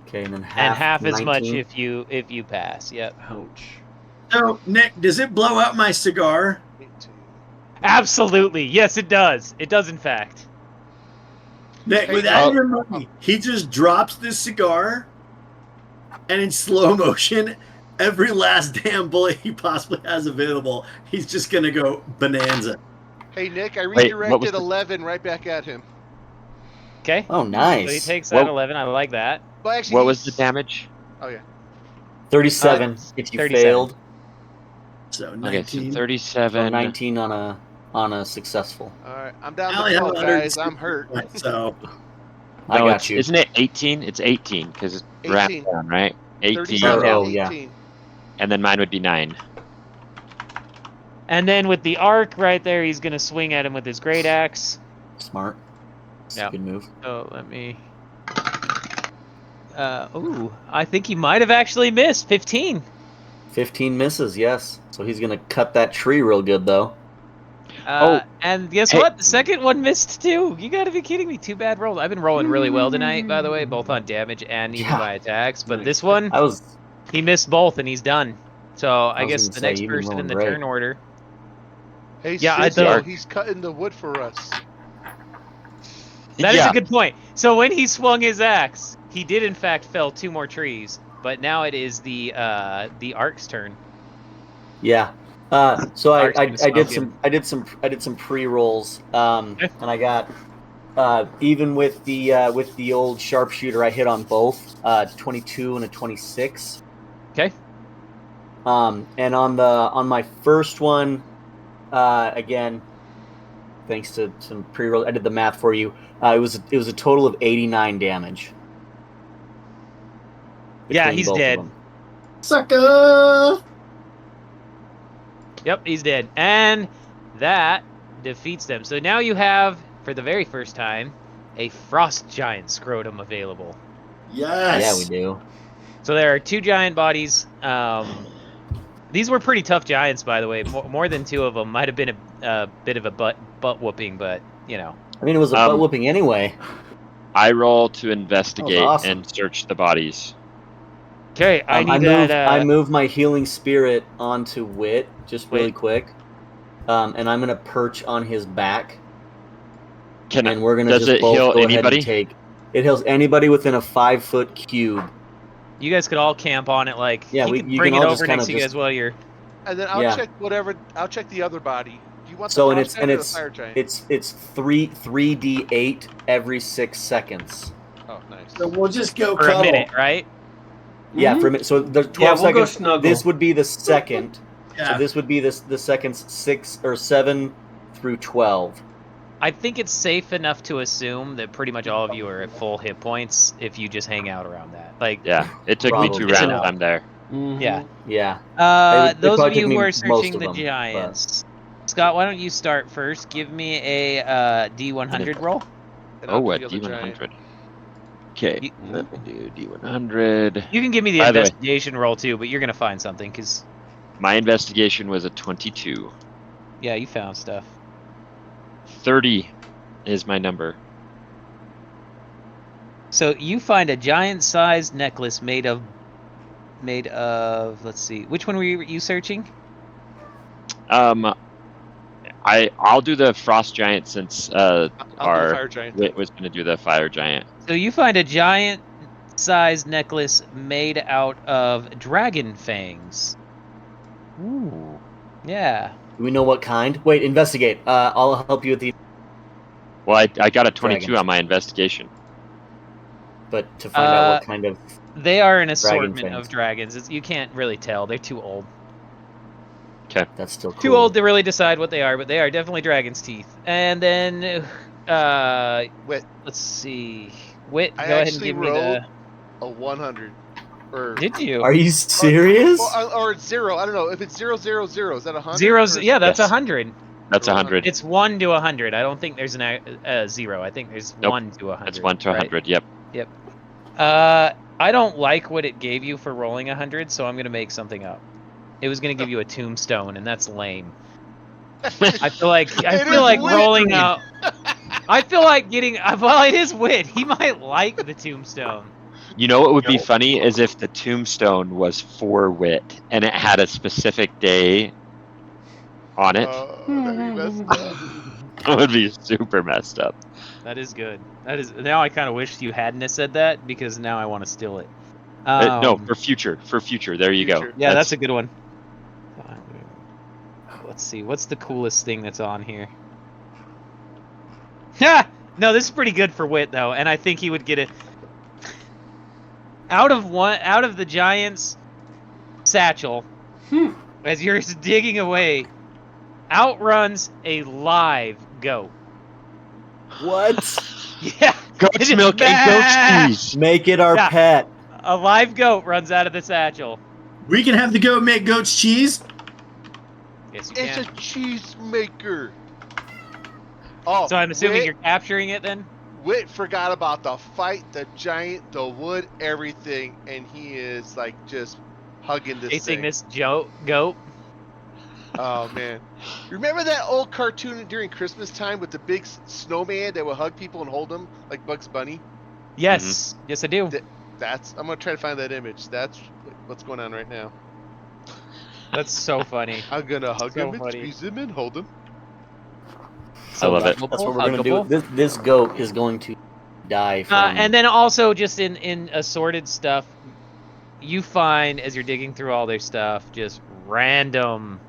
okay, and then and half as much 19. if you pass. Yep. Ouch. So, Nick, does it blow out my cigar? 18. Absolutely. Yes, it does. It does, in fact. Nick, Hey, without oh. your money, he just drops this cigar, and in slow motion, every last damn bullet he possibly has available, he's just gonna go bonanza. Hey, Nick, I Wait, what was redirected the- 11 right back at him. Okay. Oh, So he nice. takes that What- 11. I like that. Well, actually, What was the damage? Oh, yeah. 37 if you 37. failed. So Okay, so 19. 37. So 19 on a successful. All right. I'm down I to only have 12, guys. 160 I'm hurt. So I No, got it's- you. Isn't it 18? It's 18 because it's 18. wrapped down, right? 18, 37 Oh, and yeah. 18. and then mine would be 9. And then with the arc right there, he's gonna swing at him with his great axe. Smart. It's Yeah. a good move. So let me. Ooh, I think he might have actually missed 15. 15 misses, yes. So he's going to cut that tree real good, though. And guess hey. what? The second one missed too. You gotta be kidding me. 2 bad rolls. I've been rolling really well tonight, by the way, both on damage and even Yeah. my attacks. But Nice. this one, he missed both and he's done. So I was guess gonna the say, next you've been person in the rolling great. turn order. Hey, Yeah, I Sizzle, thought- he's cutting the wood for us. That is yeah. a good point. So when he swung his axe, he did in fact fell 2 more trees. But now it is the Ark's turn. Yeah. So I Arc's did gonna some pre-rolls, Okay. and I got even with the old sharpshooter, I hit on both 22 and a 26. Okay. And on my first one, again, thanks to some pre-roll, I did the math for you. It was a total of 89 damage. Yeah, between he's both of dead. them. sucker. Yep, he's dead. And that defeats them. So now you have, for the very first time, a frost giant scrotum available. Yes. Yeah, we do. So there are 2 giant bodies. These were pretty tough giants, by the way. More than 2 of them. Might have been a bit of a butt whooping, but you know. I mean, it was a butt whooping anyway. I roll to investigate awesome. and search the bodies. Okay, I need that. I move my healing spirit onto Wit just really Wit. quick, and I'm gonna perch on his back, Can and we're gonna does just it both heal go ahead anybody? and take. It heals anybody within a 5-foot cube. You guys could all camp on it. Like, Yeah, he you can bring can it all just over kind next of to you guys while you're. And then I'll Yeah. check whatever. I'll check the other body. Do you want the So and frost it's giant and or the it's fire giant? it's 3d8 every 6 seconds. Oh, nice. So we'll just go For cuddle. a minute, right? Yeah, Mhm. for a minute. So there's 12 Yeah, we'll go seconds. snuggle. This would be the second. Yeah. So this would be the seconds 6 or 7 through 12. I think it's safe enough to assume that pretty much all of you are at full hit points if you just hang out around that. Like, Yeah, it took me Probably. 2 It's rounds. enough. I'm there. Mhm. yeah. Yeah. It Those of probably you took who me are most searching of the them, but- giants, Scott, why don't you start first? Give me a D100 roll. And I'll Oh, do a the other giant. D100. Okay, You- let me do D100. You can give me the By the way- investigation roll too, but you're gonna find something because My investigation was a 22. yeah, you found stuff. 30 is my number. So you find a giant-sized necklace made of. Let's see, which one were you searching? I'll do the frost giant since I'll do the our fire giant. Wit was going to do the fire giant. So you find a giant-sized necklace made out of dragon fangs. Ooh. Yeah. Do we know what kind? Wait, investigate. I'll help you with the. Well, I got a 22 Dragons. on my investigation. But to find out what kind of. They are an assortment fangs. of dragons. You can't really tell. They're too old. That's still cool. Too old to really decide what they are, but they are definitely dragon's teeth. And then, Wit. let's see. Wit, go I ahead and actually give me rolled a 100. Or Did you? Are you serious? or 0? I don't know if it's 0, 0, 0. Is that 100? Zeros? or is- Yeah, that's Yes. 100. That's 100. It's 1 to 100. I don't think there's a 0. I think there's Nope. 1 to 100. That's 1 to right? 100. Yep. I don't like what it gave you for rolling 100, so I'm gonna make something up. It was gonna give you a tombstone, and that's lame. I feel like It is rolling wit. out. I feel like getting. Well, it is wit. He might like the tombstone. You know what would be Yo. funny is if the tombstone was for Wit and it had a specific day on it. that'd be messed up. That would be super messed up. That is good. That is. Now I kind of wish you hadn't have said that because now I want to steal it. No, for future. For future. There you go. Future. Yeah, that's a good one. Let's see. What's the coolest thing that's on here? Ha! No, this is pretty good for Wit though, and I think he would get it. Out of the giant's satchel, as you're digging away, outruns a live goat. What? Yeah, Goat's milk and goat's cheese. Make it our Yeah. pet. a live goat runs out of the satchel. We can have the goat make goat's cheese. Yes, you It's can. a cheese maker. Oh, So I'm assuming Wit, you're capturing it then? Wit forgot about the fight, the giant, the wood, everything, and he is like just hugging this Chasing thing. this goat? Oh man, remember that old cartoon during Christmas time with the big snowman that would hug people and hold them like Bugs Bunny? Yes. Yes, I do. That's I'm gonna try to find that image. That's what's going on right now. That's so funny. I'm gonna hug So him and funny. squeeze him and hold him. I love it. That's what we're gonna do. This goat is going to die from. And then also just in assorted stuff, you find as you're digging through all their stuff, just random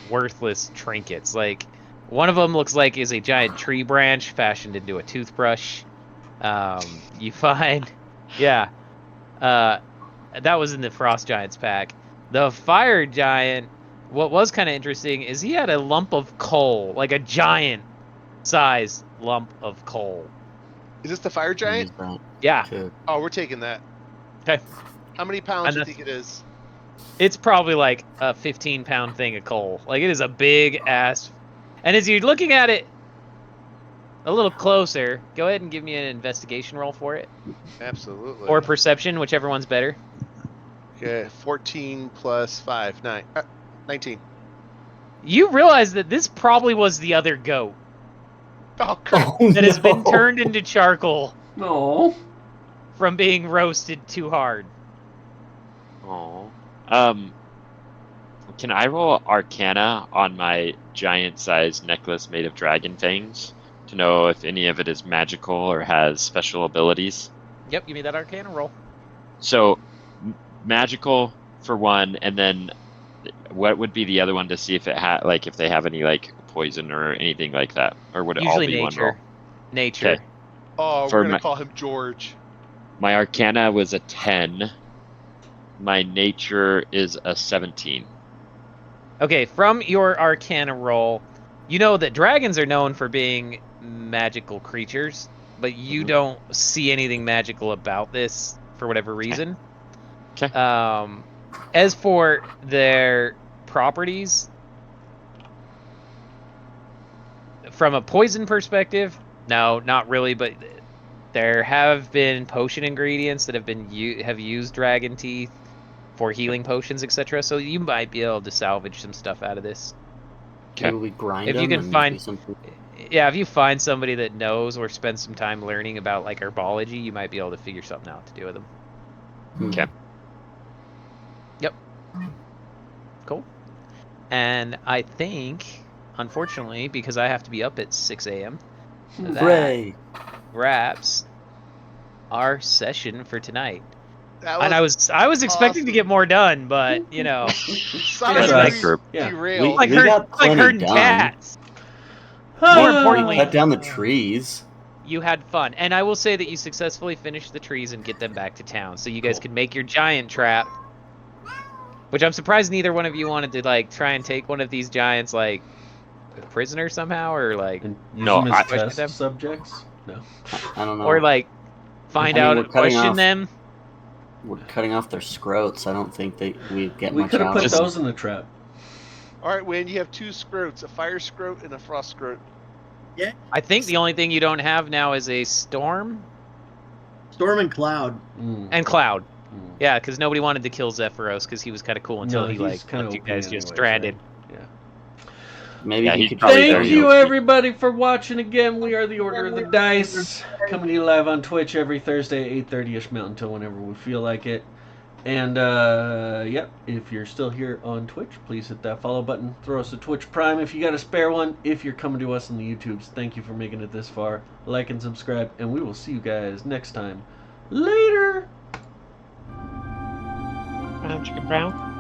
worthless trinkets. Like one of them looks like is a giant tree branch fashioned into a toothbrush. You find, yeah, that was in the Frost Giant's pack. The Fire Giant, what was kind of interesting is he had a lump of coal, like a giant size lump of coal. Is this the fire giant? Yeah. To- Oh, we're taking that. Okay. How many pounds And do you that's- think it is? It's probably like a 15-pound thing of coal. Like, it is a big ass. And as you're looking at it a little closer, go ahead and give me an investigation roll for it. Absolutely. Or perception, whichever one's better. Okay, 14 plus 5, 9. 19. You realize that this probably was the other goat Oh, crap. that has been turned into charcoal No. from being roasted too hard. Oh. Can I roll Arcana on my giant-sized necklace made of dragon fangs to know if any of it is magical or has special abilities? Yep, give me that Arcana roll. So, magical for one, and then what would be the other one to see if it if they have any poison or anything like that, or would it Usually all be nature. one roll? Nature. Okay. Oh, For we're going my- to call him George. My Arcana was a 10. My nature is a 17. Okay, from your Arcana roll, you know that dragons are known for being magical creatures, but you don't see anything magical about this for whatever reason. Okay. As for their properties, from a poison perspective, no, not really, but there have been potion ingredients that have used dragon teeth for healing potions, etc. So you might be able to salvage some stuff out of this. Maybe we grind If you them can and find- do something. Yeah, if you find somebody that knows or spends some time learning about herbology, you might be able to figure something out to do with them. Okay. Yep. Cool. And I think, unfortunately, because I have to be up at 6 a.m., that Hooray! wraps our session for tonight. That And I was expecting to awesome. get more done, but Sonic That's really right. Yeah. derailed. We got plenty herding done. cats. Ah. More importantly, Cut down the trees. You had fun, and I will say that you successfully finished the trees and get them back to town, so you guys Cool. could make your giant trap. Which I'm surprised neither one of you wanted to try and take one of these giants prisoner somehow, or And use No, them as question test them? subjects? No. I don't know. or find I mean, out we're and cutting question off- them. We're cutting off their scrotes. I don't think we get We much could have out put of them. those in the trap. All right, Wayne, you have 2 scrotes, a fire scrote and a frost scrote. I think the only thing you don't have now is a storm Storm and Cloud. Mm. and cloud. Mm. Yeah, because nobody wanted to kill Zephyros because he was kind of cool until No, he he's kinda left you OP guys anyways, just stranded. right? Yeah. Maybe Yeah, he he's could probably try Thank very you, OP. everybody, for watching again. We are the Order of the Dice, coming to you live on Twitch every Thursday at 8:30ish Mountain till whenever we feel like it. And, yep, if you're still here on Twitch, please hit that follow button. Throw us a Twitch Prime if you got a spare one. If you're coming to us on the YouTubes, thank you for making it this far. Like and subscribe, and we will see you guys next time. Later! Chicken brown.